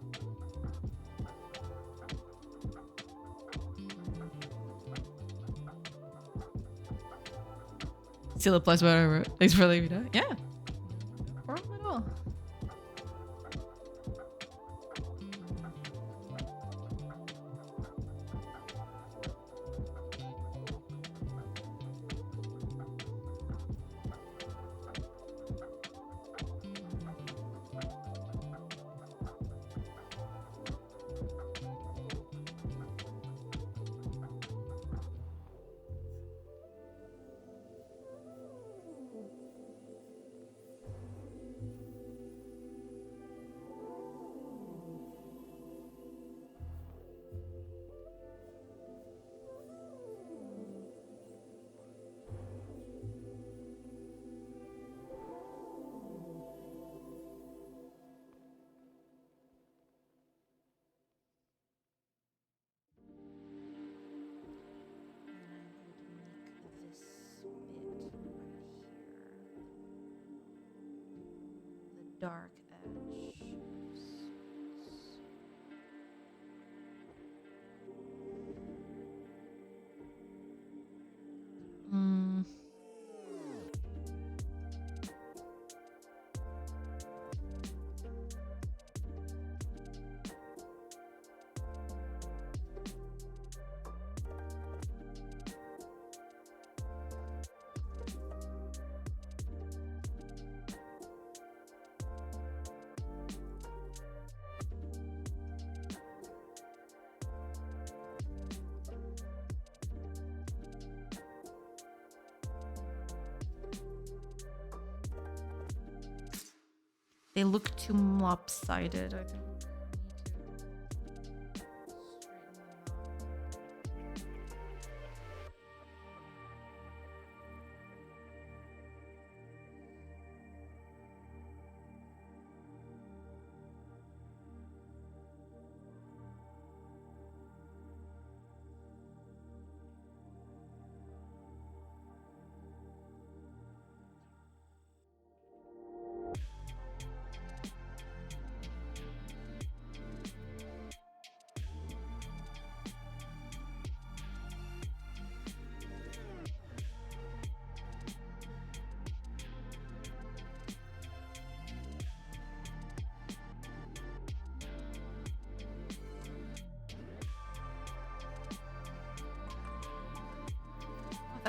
Still applies whatever. Thanks for leaving that. Yeah. No problem at all. Dark edge. They look too lopsided, I think.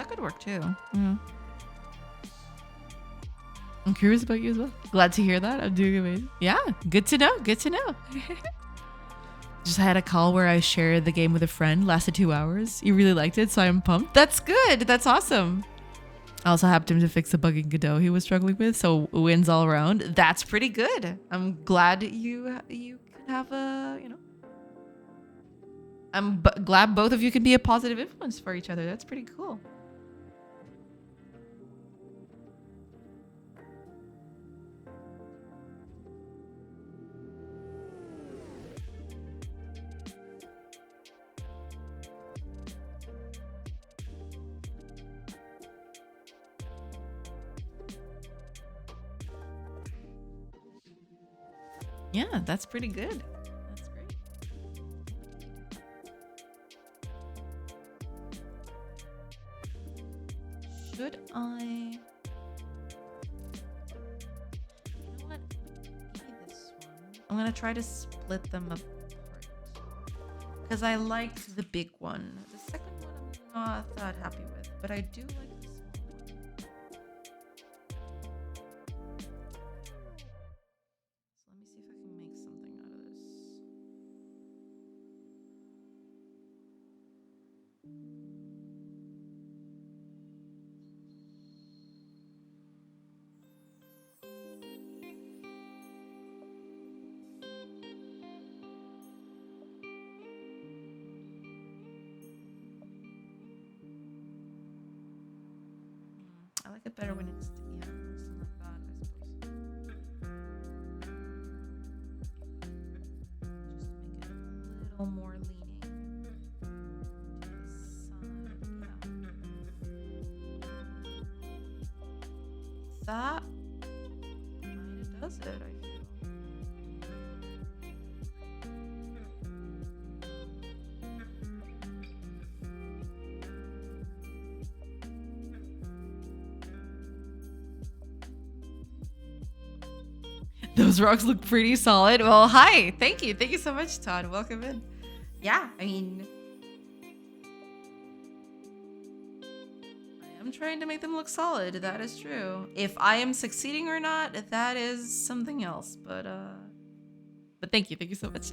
that could work too. Yeah. I'm curious about you as well. Glad to hear that. I'm doing amazing. Yeah, good to know. Good to know. Just had a call where I shared the game with a friend. Lasted 2 hours. He really liked it, so I'm pumped. That's good. That's awesome. I also helped him to fix a bug in Godot he was struggling with, so wins all around. That's pretty good. I'm glad you can have a, you know. I'm glad both of you can be a positive influence for each other. That's pretty cool. Yeah, that's pretty good. That's great. Should I? You know what? Maybe this one. I'm gonna try to split them apart because I liked the big one. The second one I'm not that happy with, but I do like the small one. So let me see if I can make something out of this. I like it better when it's, yeah, something like that, I suppose. Just to make it a little more leaning to the side. Yeah. That kind of does it, I feel. Those rocks look pretty solid. Well, hi. Thank you. Thank you so much, Todd. Welcome in. Yeah, I mean, I am trying to make them look solid. That is true. If I am succeeding or not, that is something else. But thank you. Thank you so much.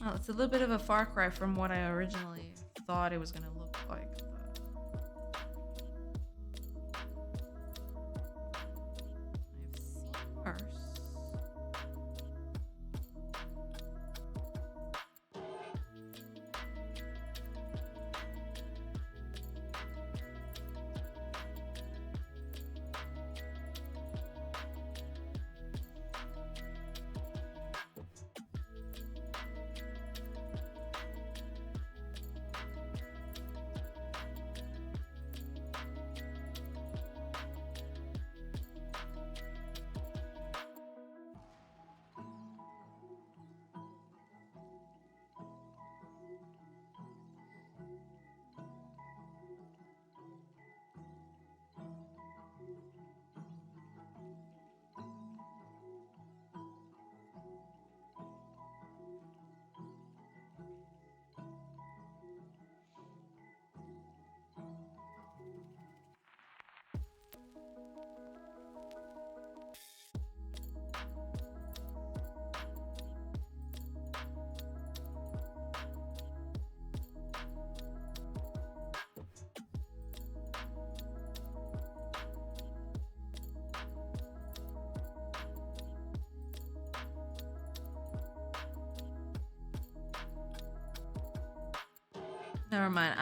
Well, it's a little bit of a far cry from what I originally thought it was going to look like. I've seen worse. Never mind.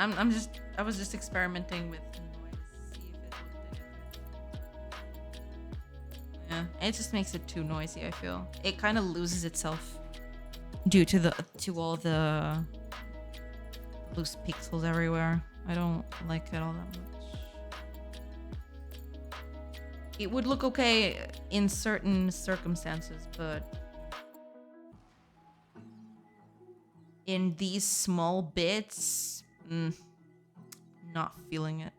I was just experimenting with the noise. See if it looked different. Yeah, it just makes it too noisy, I feel. It kind of loses itself due to all the loose pixels everywhere. I don't like it all that much. It would look okay in certain circumstances, but in these small bits, not feeling it.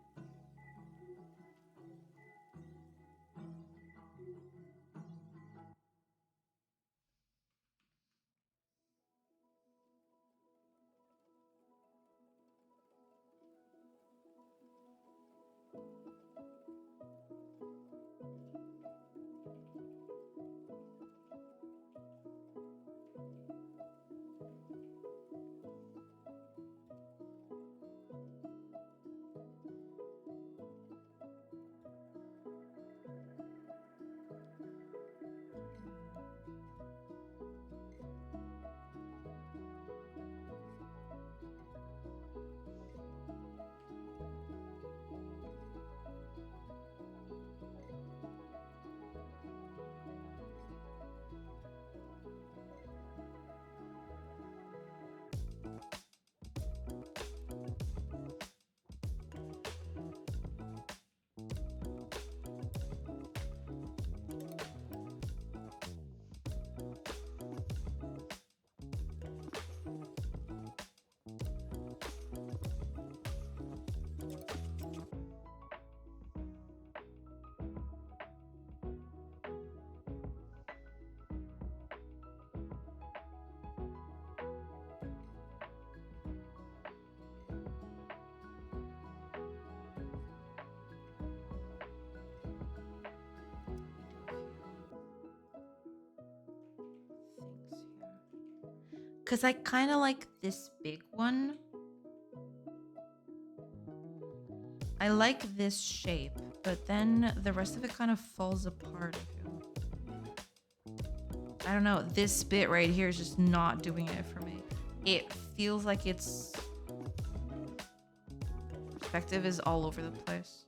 Because I kind of like this big one. I like this shape, but then the rest of it kind of falls apart. I don't know. This bit right here is just not doing it for me. It feels like its perspective is all over the place.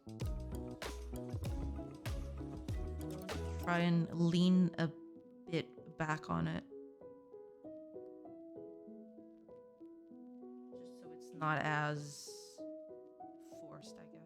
Try and lean a bit back on it. Just so it's not as forced, I guess.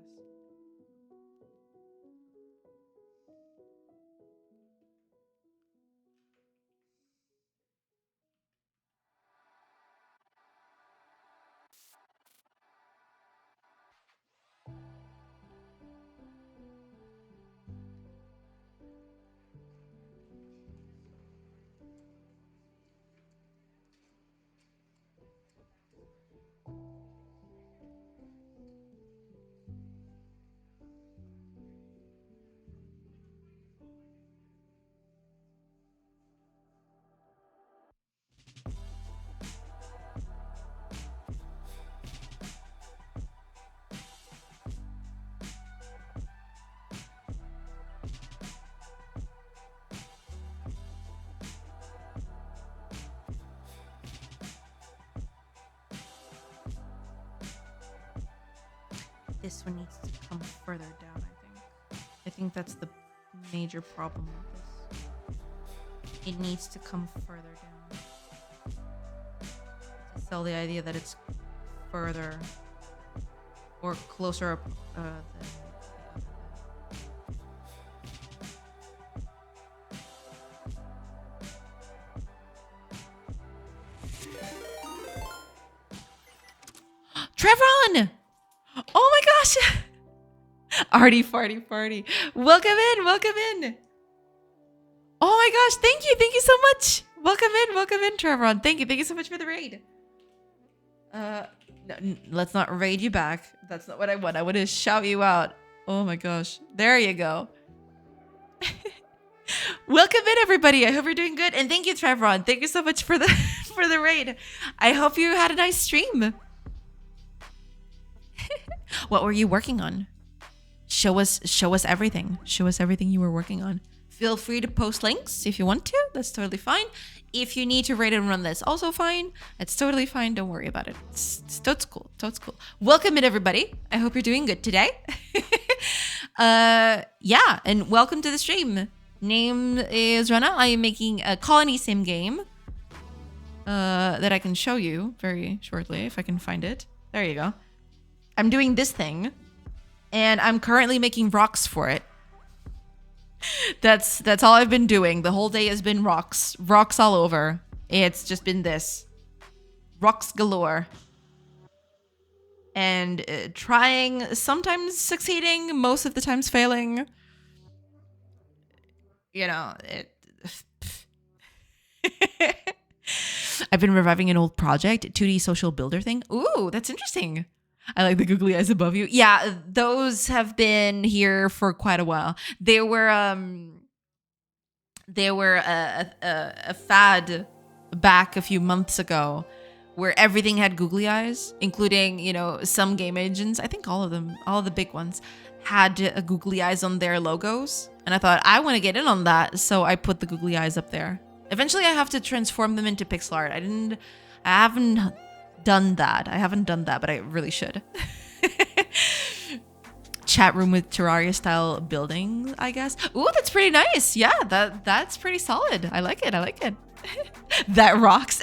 This one needs to come further down, I think. I think that's the major problem with this. It needs to come further down. To sell the idea that it's further or closer up than Trevron! Oh my gosh! Arty farty farty. Welcome in. Oh my gosh, thank you so much. Welcome in, Trevron. Thank you so much for the raid. No, let's not raid you back. That's not what I want. I want to shout you out. Oh my gosh. There you go. Welcome in, everybody. I hope you're doing good. And thank you, Trevron. Thank you so much for the for the raid. I hope you had a nice stream. What were you working on? Show us everything. Show us everything you were working on. Feel free to post links if you want to. That's totally fine. If you need to rate and run this, also fine. It's totally fine. Don't worry about it. It's cool. So it's cool. Welcome in, everybody. I hope you're doing good today. Yeah, and welcome to the stream. Name is Rana. I am making a colony sim game that I can show you very shortly if I can find it. There you go. I'm doing this thing, and I'm currently making rocks for it. That's all I've been doing. The whole day has been rocks all over. It's just been this. Rocks galore. And trying, sometimes succeeding, most of the times failing. You know, I've been reviving an old project, 2D social builder thing. Ooh, that's interesting. I like the googly eyes above you. Yeah, those have been here for quite a while. They were a fad back a few months ago, where everything had googly eyes, including, you know, some game engines. I think all of them, all of the big ones, had googly eyes on their logos. And I thought, I want to get in on that, so I put the googly eyes up there. Eventually, I have to transform them into pixel art. I haven't done that, but I really should. Chat room with Terraria style building, I guess. Ooh, that's pretty nice. Yeah, that's pretty solid. I like it. That rocks.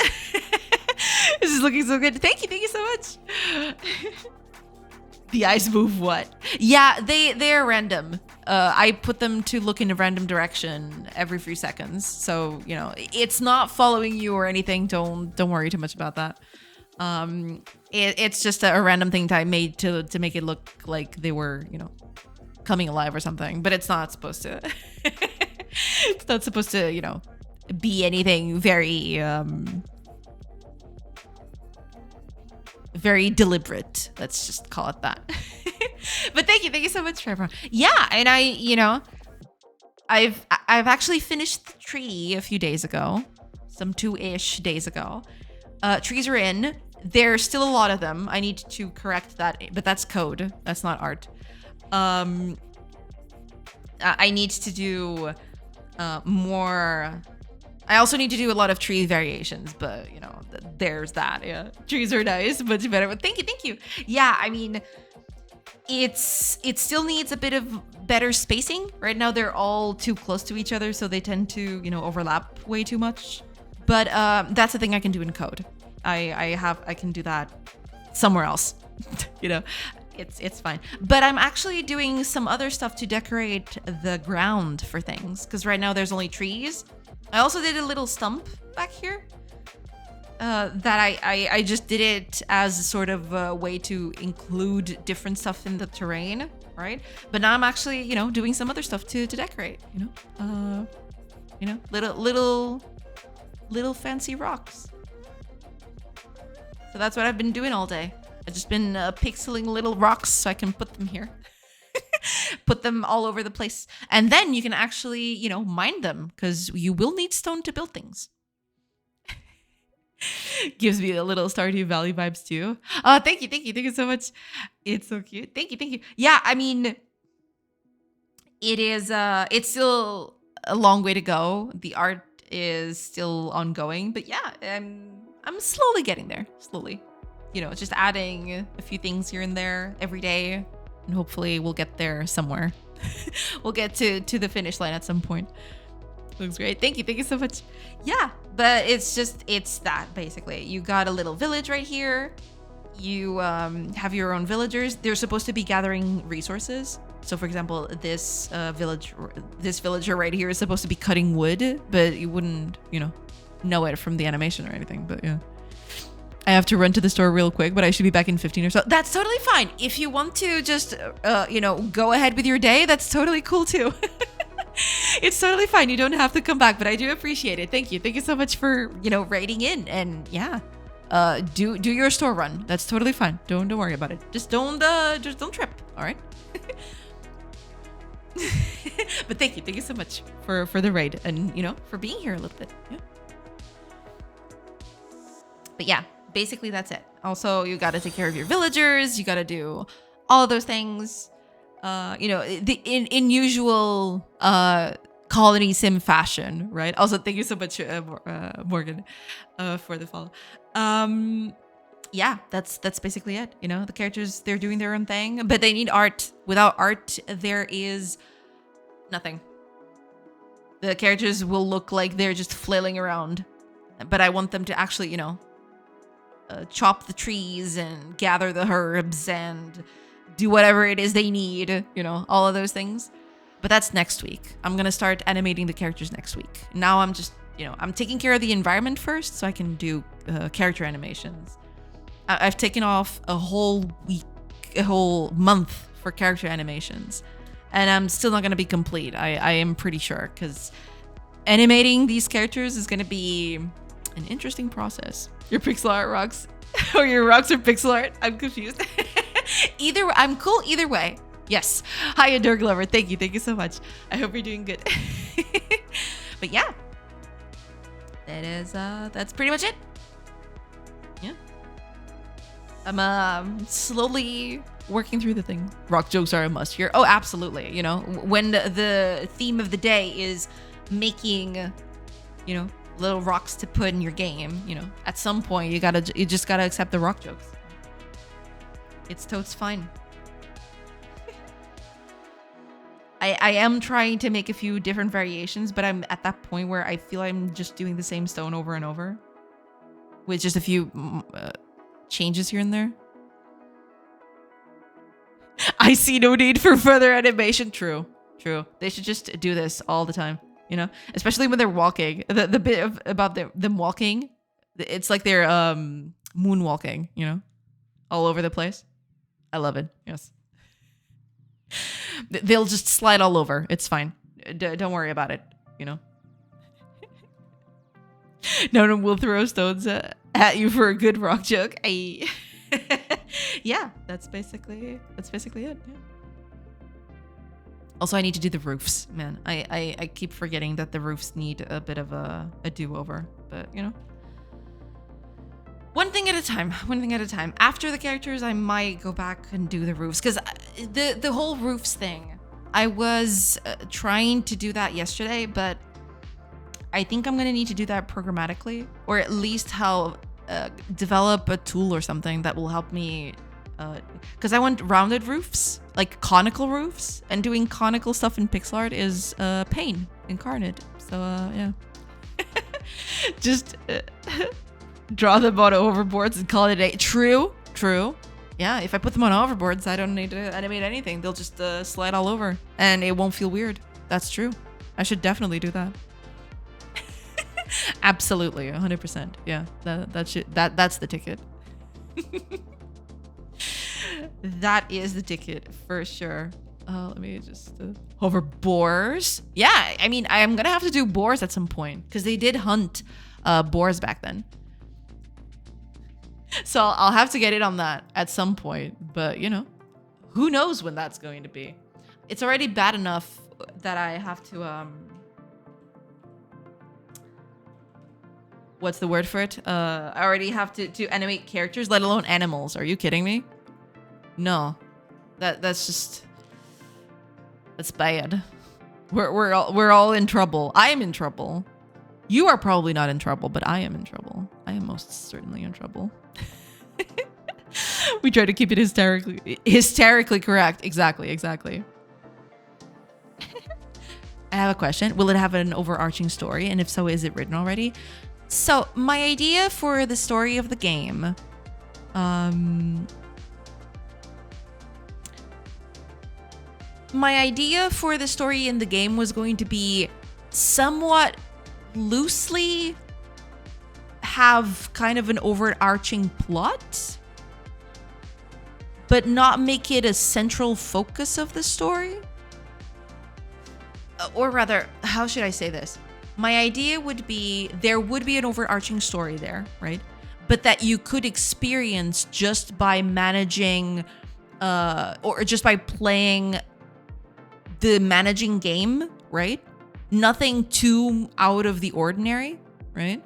This is looking so good. Thank you so much. The eyes move what? Yeah, they're random. I put them to look in a random direction every few seconds. So, you know, it's not following you or anything. Don't worry too much about that. It's just a random thing that I made to make it look like they were, you know, coming alive or something. But it's not supposed to. It's not supposed to, you know, be anything very very deliberate. Let's just call it that. But thank you so much for everyone. Yeah, and I've actually finished the tree a few days ago, some 2-ish days ago. Trees are in. There's still a lot of them. I need to correct that, but that's code. That's not art. I need to do more. I also need to do a lot of tree variations, but you know, there's that. Yeah, trees are nice, much better. But thank you. Yeah, I mean, it still needs a bit of better spacing. Right now, they're all too close to each other, so they tend to, you know, overlap way too much. But that's the thing I can do in code. I can do that somewhere else. You know, it's fine. But I'm actually doing some other stuff to decorate the ground for things, because right now there's only trees. I also did a little stump back here that I just did it as sort of a way to include different stuff in the terrain, right? But now I'm actually, you know, doing some other stuff to decorate, you know, little fancy rocks. So that's what I've been doing all day. I've just been pixeling little rocks so I can put them here. Put them all over the place. And then you can actually, you know, mine them, because you will need stone to build things. Gives me a little Stardew Valley vibes too. Oh, thank you so much. It's so cute. Thank you. Yeah, I mean, it is, it's still a long way to go. The art is still ongoing, but yeah, I'm slowly getting there. Slowly. You know, just adding a few things here and there every day. And hopefully we'll get there somewhere. We'll get to the finish line at some point. Looks great. Thank you so much. Yeah, but it's that basically. You got a little village right here. You have your own villagers. They're supposed to be gathering resources. So for example, this villager right here is supposed to be cutting wood, but you wouldn't, you know it from the animation or anything, but yeah. I have to run to the store real quick, but I should be back in 15 or so. That's totally fine. If you want to just, you know, go ahead with your day, that's totally cool too. It's totally fine. You don't have to come back, but I do appreciate it. Thank you. Thank you so much for, you know, writing in. And yeah, do your store run. That's totally fine. Don't worry about it. Just don't trip. All right. But thank you so much for the raid and, you know, for being here a little bit. Yeah. But yeah. Basically, that's it. Also, you got to take care of your villagers. You got to do all of those things. You know, in usual colony sim fashion, right? Also, thank you so much, Morgan, for the follow. yeah, that's basically it. You know, the characters, they're doing their own thing, but they need art. Without art, there is nothing. The characters will look like they're just flailing around, but I want them to actually, you know, chop the trees and gather the herbs and do whatever it is they need, you know, all of those things. But that's next week. I'm gonna start animating the characters next week. Now I'm just, you know, I'm taking care of the environment first so I can do character animations. I've taken off a whole week, a whole month for character animations, and I'm still not gonna be complete. I am pretty sure, because animating these characters is gonna be an interesting process. Your pixel art rocks, or your rocks are pixel art. I'm confused. I'm cool either way. Yes. Hi, Dirk Lover. Thank you so much. I hope you're doing good. But yeah, that's pretty much it. Yeah. I'm slowly working through the thing. Rock jokes are a must here. Oh, absolutely. You know, when the theme of the day is making, you know, little rocks to put in your game, you know, at some point you just gotta accept the rock jokes. It's totes fine. I am trying to make a few different variations, but I'm at that point where I feel I'm just doing the same stone over and over with just a few changes here and there. I see no need for further animation. True. They should just do this all the time, you know, especially when they're walking. The bit about them walking, it's like they're moonwalking, you know, all over the place. I love it. Yes. They'll just slide all over. It's fine. Don't worry about it, you know. No one will throw stones at you for a good rock joke. Yeah, that's basically it. Yeah. Also, I need to do the roofs, man. I keep forgetting that the roofs need a bit of a do-over, but you know. One thing at a time. After the characters, I might go back and do the roofs, because the whole roofs thing, I was trying to do that yesterday, but I think I'm gonna need to do that programmatically, or at least develop a tool or something that will help me, because I want rounded roofs, like conical roofs, and doing conical stuff in pixel art is pain incarnate. So yeah. Just draw them on hoverboards and call it a day. True. Yeah, if I put them on hoverboards, I don't need to animate anything. They'll just slide all over, and it won't feel weird. That's true. I should definitely do that. Absolutely, 100%. Yeah, that's the ticket. That is the ticket for sure. Let me just hover boars. Yeah, I mean, I'm gonna have to do boars at some point, because they did hunt boars back then. So I'll have to get in on that at some point, but you know, who knows when that's going to be. It's already bad enough that I have to what's the word for it? I already have to animate characters, let alone animals. Are you kidding me? No. That's bad. We're all in trouble. I am in trouble. You are probably not in trouble, but I am in trouble. I am most certainly in trouble. We try to keep it hysterically correct. Exactly. I have a question. Will it have an overarching story? And if so, is it written already? So my idea for the story of the game, my idea for the story in the game was going to be somewhat loosely have kind of an overarching plot, but not make it a central focus of the story. Or rather, how should I say this? My idea would be there would be an overarching story there, right? But that you could experience just by managing, or just by playing the managing game, right? Nothing too out of the ordinary, right?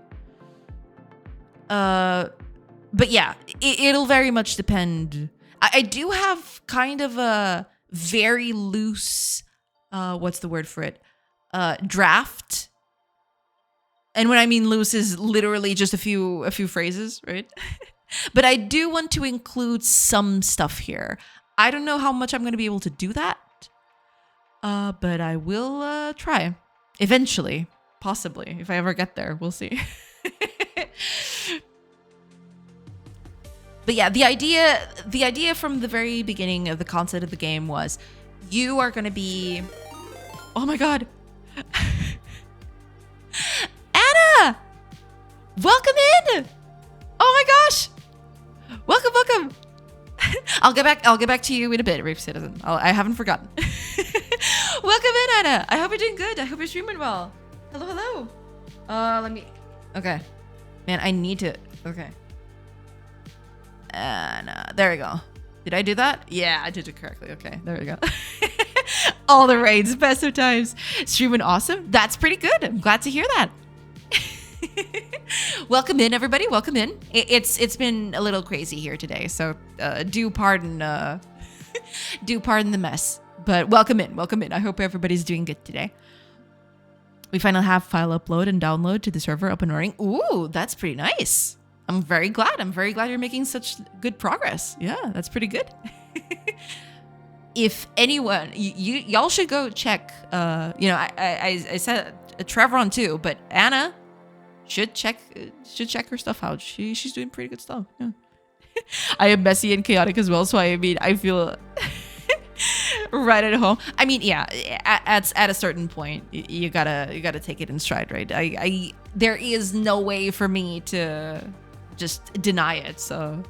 But yeah, it'll very much depend. I do have kind of a very loose, what's the word for it? Draft. And when I mean loose is literally just a few phrases, right? But I do want to include some stuff here. I don't know how much I'm going to be able to do that. But I will try. Eventually. Possibly. If I ever get there. We'll see. But yeah, the idea from the very beginning of the concept of the game was you are going to be... Oh my god. Anna! Welcome in! Oh my gosh! Welcome. I'll get back to you in a bit, Reef Citizen. I haven't forgotten. Welcome in, Anna. I hope you're doing good. I hope you're streaming well. Hello. Let me... Okay. Man, I need to... Okay. And there we go. Did I do that? Yeah, I did it correctly. Okay, there we go. All the raids, best of times. Streaming awesome. That's pretty good. I'm glad to hear that. Welcome in, everybody. Welcome in. It's been a little crazy here today, so do pardon the mess. But welcome in. I hope everybody's doing good today. We finally have file upload and download to the server up and running. Ooh, that's pretty nice. I'm very glad you're making such good progress. Yeah, that's pretty good. If anyone, y'all should go check. I said Trevor on too, but Anna should check her stuff out. She's doing pretty good stuff. Yeah. I am messy and chaotic as well, so I feel right at home. I mean, yeah, at a certain point, you gotta take it in stride, right? There is no way for me to just deny it, so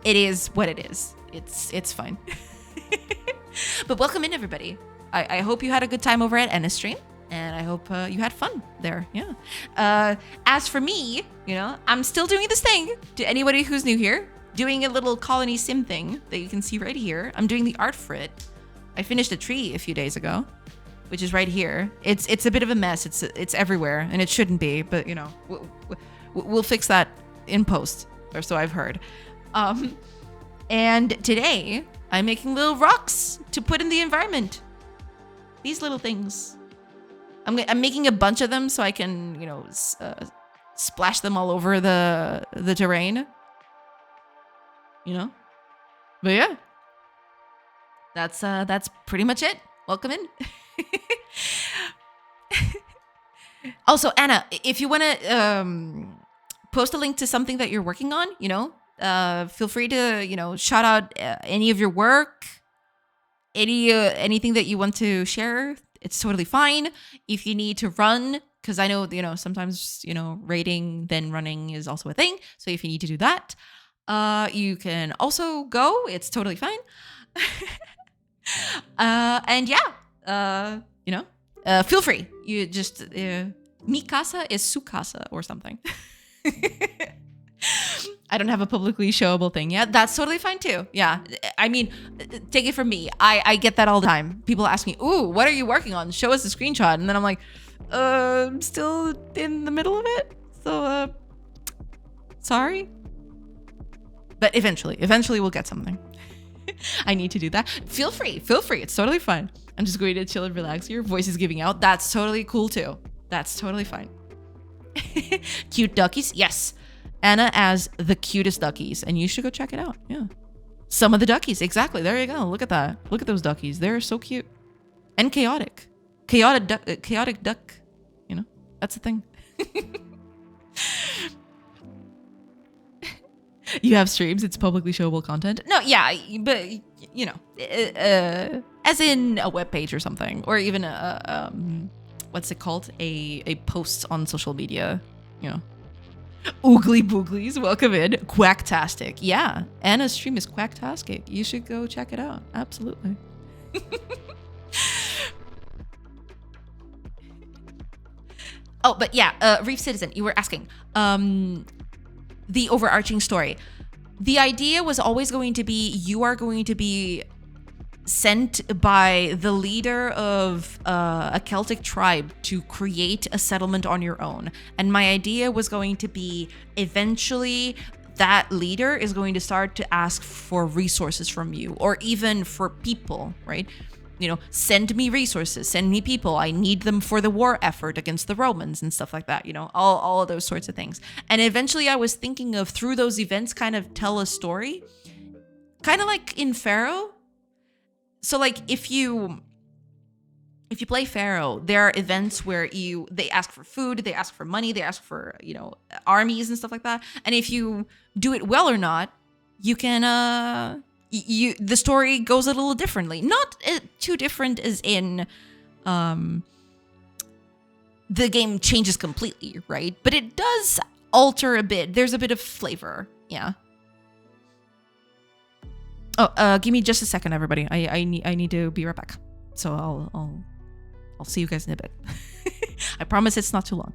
it is what it is. It's fine. But welcome in, everybody. I hope you had a good time over at Ennis Stream, and I hope you had fun there. Yeah. As for me, I'm still doing this thing. To anybody who's new here, doing a little colony sim thing that you can see right here. I'm doing the art for it. I finished a tree a few days ago, which is right here. It's a bit of a mess. It's everywhere, and it shouldn't be. But we'll fix that in post, or so I've heard. And today I'm making little rocks to put in the environment. These little things. I'm making a bunch of them so I can, splash them all over the terrain. But yeah, that's pretty much it. Welcome in. Also, Anna, if you want to post a link to something that you're working on, feel free to shout out any of your work, anything that you want to share. It's totally fine. If you need to run, because I know sometimes raiding then running is also a thing. So if you need to do that, you can also go. It's totally fine. And yeah, feel free. You just mi casa is su casa or something. I don't have a publicly showable thing yet. That's totally fine too. Yeah. I mean, take it from me. I get that all the time. People ask me, ooh, what are you working on? Show us a screenshot. And then I'm like, I'm still in the middle of it. So, sorry. But eventually we'll get something. I need to do that. Feel free. It's totally fine. I'm just going to chill and relax. Your voice is giving out. That's totally cool too. That's totally fine. Cute duckies. Yes. Anna as the cutest duckies, and you should go check it out. Yeah. Some of the duckies. Exactly. There you go. Look at that. Look at those duckies. They're so cute. And chaotic. Chaotic duck. That's the thing. You have streams. It's publicly showable content. No, yeah, but as in a web page or something, or even a what's it called? A post on social media. Oogly booglies, welcome in. Quacktastic. Yeah, Anna's stream is quacktastic. You should go check it out. Absolutely. Oh, but yeah, Reef Citizen, you were asking. The overarching story. The idea was always going to be you are going to be sent by the leader of a Celtic tribe to create a settlement on your own. And my idea was going to be eventually that leader is going to start to ask for resources from you, or even for people, right? send me resources, send me people. I need them for the war effort against the Romans and stuff like that, all of those sorts of things. And eventually I was thinking of, through those events, kind of tell a story, kind of like in Pharaoh. So like if you play Pharaoh, there are events where they ask for food, they ask for money, they ask for, armies and stuff like that. And if you do it well or not, you can the story goes a little differently. Not too different as in the game changes completely, right? But it does alter a bit. There's a bit of flavor. Yeah. Oh, give me just a second, everybody. I need to be right back. So I'll see you guys in a bit. I promise it's not too long.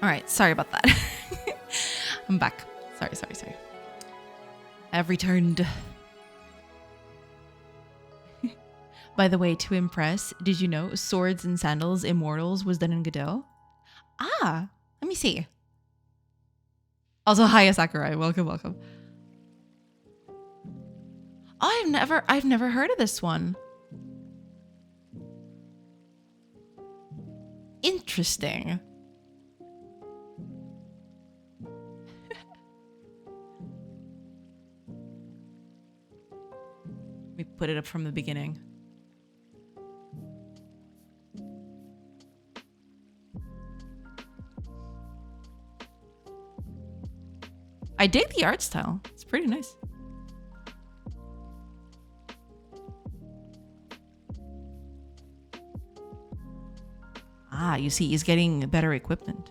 All right, sorry about that. I'm back. Sorry. I've returned. By the way, to impress, did you know Swords and Sandals Immortals was done in Godot? Ah, let me see. Also, hiya Sakurai, welcome, welcome. Oh, I've never heard of this one. Interesting. Let me put it up from the beginning. I dig the art style. It's pretty nice. Ah, you see, he's getting better equipment.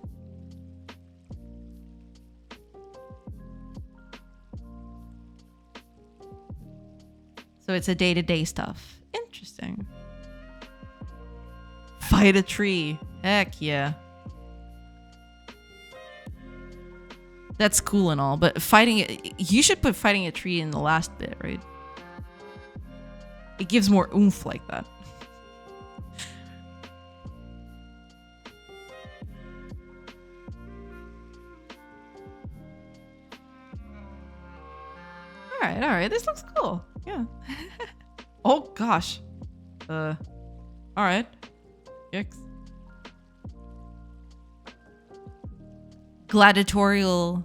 So it's a day-to-day stuff. Interesting. Fight a tree. Heck yeah. That's cool and all, but fighting it, you should put fighting a tree in the last bit, right? It gives more oomph like that. All right, this looks cool. Yeah. Oh gosh. All right. Yikes. Gladiatorial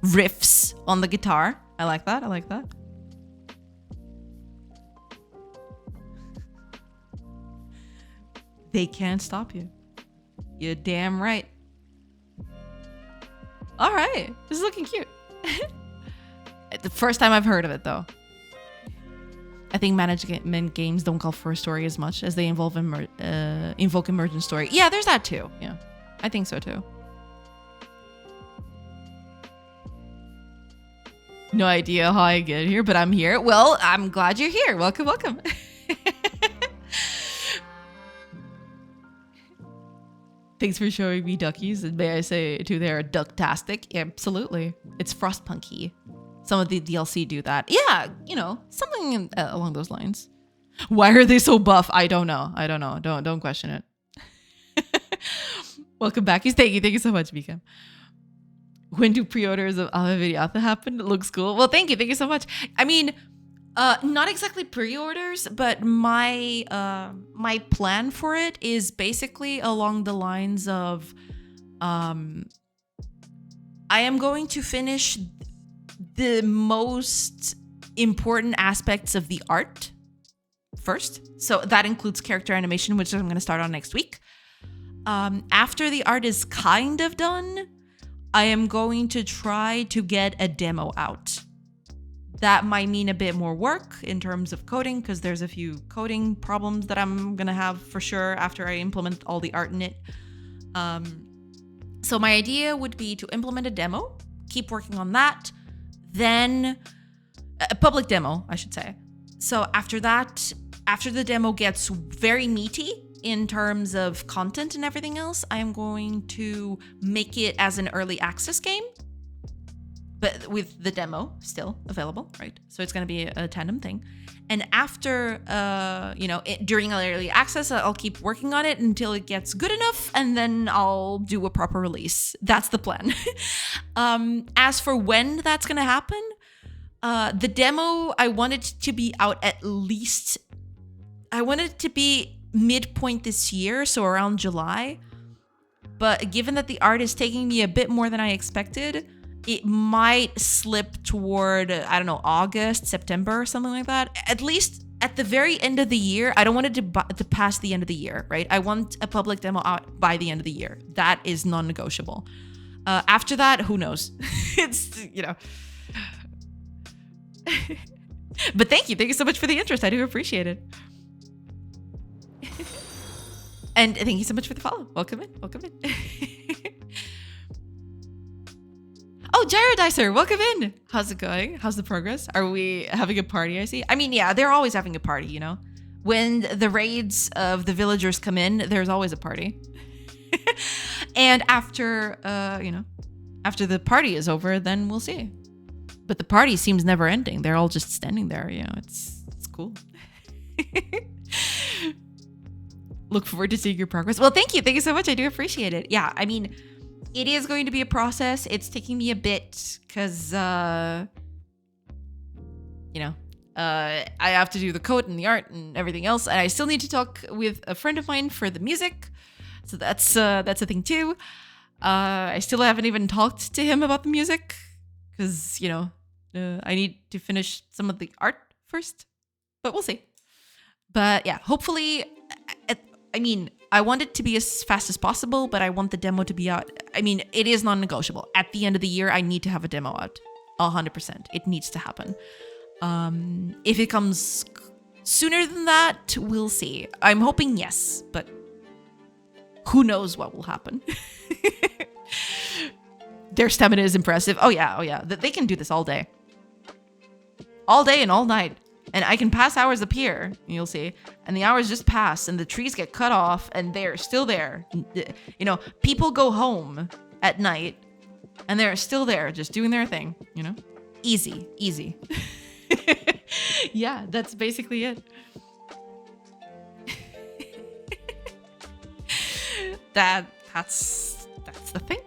riffs on the guitar. I like that. I like that. They can't stop you. You're damn right. All right. This is looking cute. The first time I've heard of it, though. I think management games don't call for a story as much as they invoke emergent story. Yeah, there's that too. Yeah, I think so too. No idea how I get here, but I'm here. Well, I'm glad you're here. Welcome, welcome. Thanks for showing me duckies. And may I say, too, they're ducktastic. Absolutely. It's Frostpunky. Some of the DLC do that. Yeah, you know, something along those lines. Why are they so buff? I don't know. I don't know. Don't question it. Welcome back. Thank you so much, Mika. When do pre-orders of Alpha Videata happen? It looks cool. Well, thank you so much. I mean, not exactly pre-orders, but my my plan for it is basically along the lines of I am going to finish the most important aspects of the art first. So that includes character animation, which I'm going to start on next week. After the art is kind of done, I am going to try to get a demo out. That might mean a bit more work in terms of coding, because there's a few coding problems that I'm going to have for sure after I implement all the art in it. So my idea would be to implement a demo, keep working on that, then a public demo, I should say. So after that, after the demo gets very meaty in terms of content and everything else, I am going to make it as an early access game, but with the demo still available, right? So it's going to be a tandem thing. And after, during early access, I'll keep working on it until it gets good enough, and then I'll do a proper release. That's the plan. As for when that's going to happen, the demo, I want it to be out at least, I want it to be midpoint this year, so around July. But given that the art is taking me a bit more than I expected, it might slip toward, I don't know, August, September, or something like that. At least at the very end of the year. I don't want it to pass the end of the year, right? I want a public demo out by the end of the year. That is non-negotiable. After that, who knows? It's, you know. But thank you so much for the interest. I do appreciate it. And thank you so much for the follow. Welcome in. Oh, Gyro Dicer, welcome in. How's it going? How's the progress? Are we having a party, I see? I mean, yeah, they're always having a party, you know? When the raids of the villagers come in, there's always a party. And after, after the party is over, then we'll see. But the party seems never ending. They're all just standing there, you know? It's cool. Look forward to seeing your progress. Well, thank you. Thank you so much. I do appreciate it. Yeah, I mean, it is going to be a process. It's taking me a bit because, I have to do the code and the art and everything else. And I still need to talk with a friend of mine for the music. So that's a thing too. I still haven't even talked to him about the music because, I need to finish some of the art first, but we'll see. But yeah, hopefully, I want it to be as fast as possible, but I want the demo to be out. I mean, it is non-negotiable. At the end of the year, I need to have a demo out. 100%. It needs to happen. If it comes sooner than that, we'll see. I'm hoping yes, but who knows what will happen. Their stamina is impressive. Oh yeah. They can do this all day. All day and all night. And I can pass hours up here, you'll see. And the hours just pass and the trees get cut off and they're still there. People go home at night and they're still there just doing their thing, Easy. Yeah, that's basically it. That's the thing.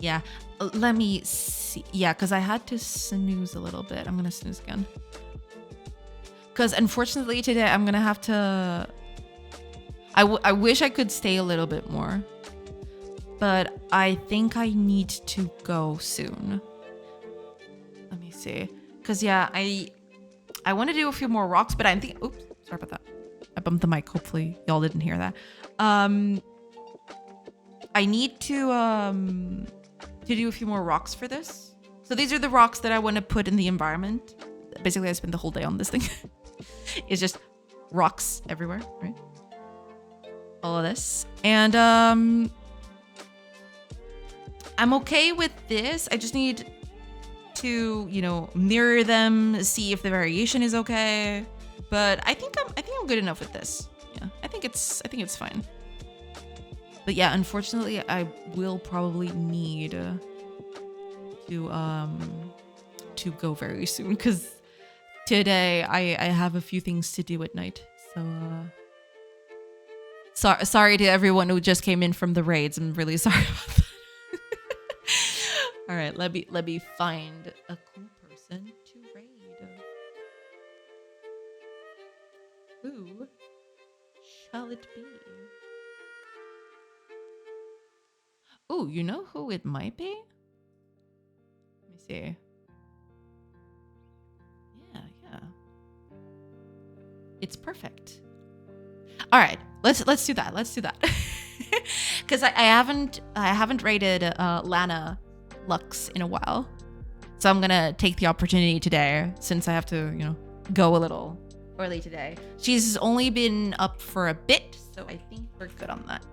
Yeah, let me see. Yeah, because I had to snooze a little bit. I'm gonna snooze again. Because unfortunately today I'm gonna have to. I wish I could stay a little bit more, but I think I need to go soon. Let me see. Because yeah, I want to do a few more rocks, but I'm thinking. Oops, sorry about that. I bumped the mic. Hopefully y'all didn't hear that. I need to do a few more rocks for this. So these are the rocks that I want to put in the environment. Basically, I spent the whole day on this thing. It's just rocks everywhere, right? All of this. And I'm okay with this. I just need to, mirror them, see if the variation is okay. But I think I'm good enough with this. Yeah, I think it's fine. But yeah, unfortunately, I will probably need to go very soon because today I have a few things to do at night. So sorry to everyone who just came in from the raids. I'm really sorry about that. All right, let me find a cool person to raid. Who shall it be? Oh, you know who it might be? Let me see. Yeah. It's perfect. All right, let's do that. Let's do that. Because I haven't rated Lana Lux in a while, so I'm gonna take the opportunity today since I have to go a little early today. She's only been up for a bit, so I think we're good on that.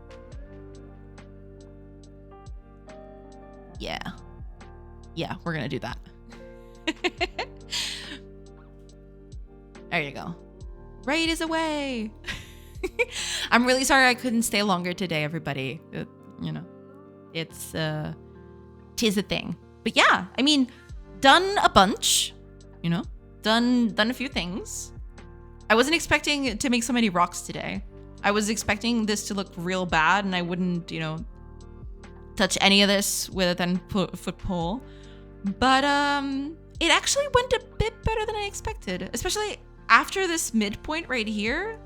Yeah, we're gonna do that. There you go. Raid is away. I'm really sorry I couldn't stay longer today, everybody. It's tis a thing. But yeah, I mean, done a bunch, done a few things. I wasn't expecting to make so many rocks today. I was expecting this to look real bad and I wouldn't, touch any of this with a 10-foot pole. But it actually went a bit better than I expected, especially after this midpoint right here.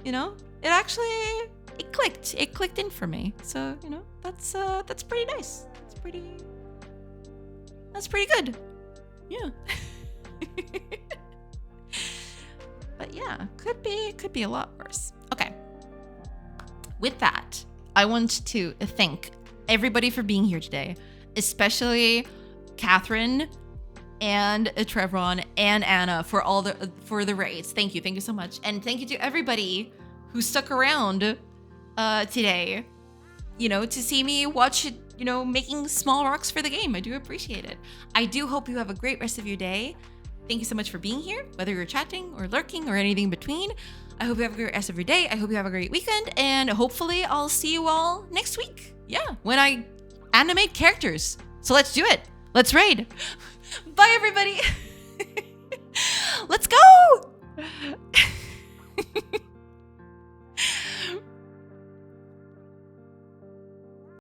It clicked. It clicked in for me. So, that's pretty nice. That's pretty good. Yeah. But yeah, could be a lot worse. Okay. With that, I want to thank everybody for being here today, especially Catherine and Trevron and Anna for the raids. Thank you so much, and thank you to everybody who stuck around today, to see me watch it, making small rocks for the game. I do appreciate it. I do hope you have a great rest of your day. Thank you so much for being here, whether you're chatting or lurking or anything in between. I hope you have a great rest of your day. I hope you have a great weekend, and hopefully I'll see you all next week. Yeah, when I animate characters. So let's do it. Let's raid. Bye, everybody. Let's go.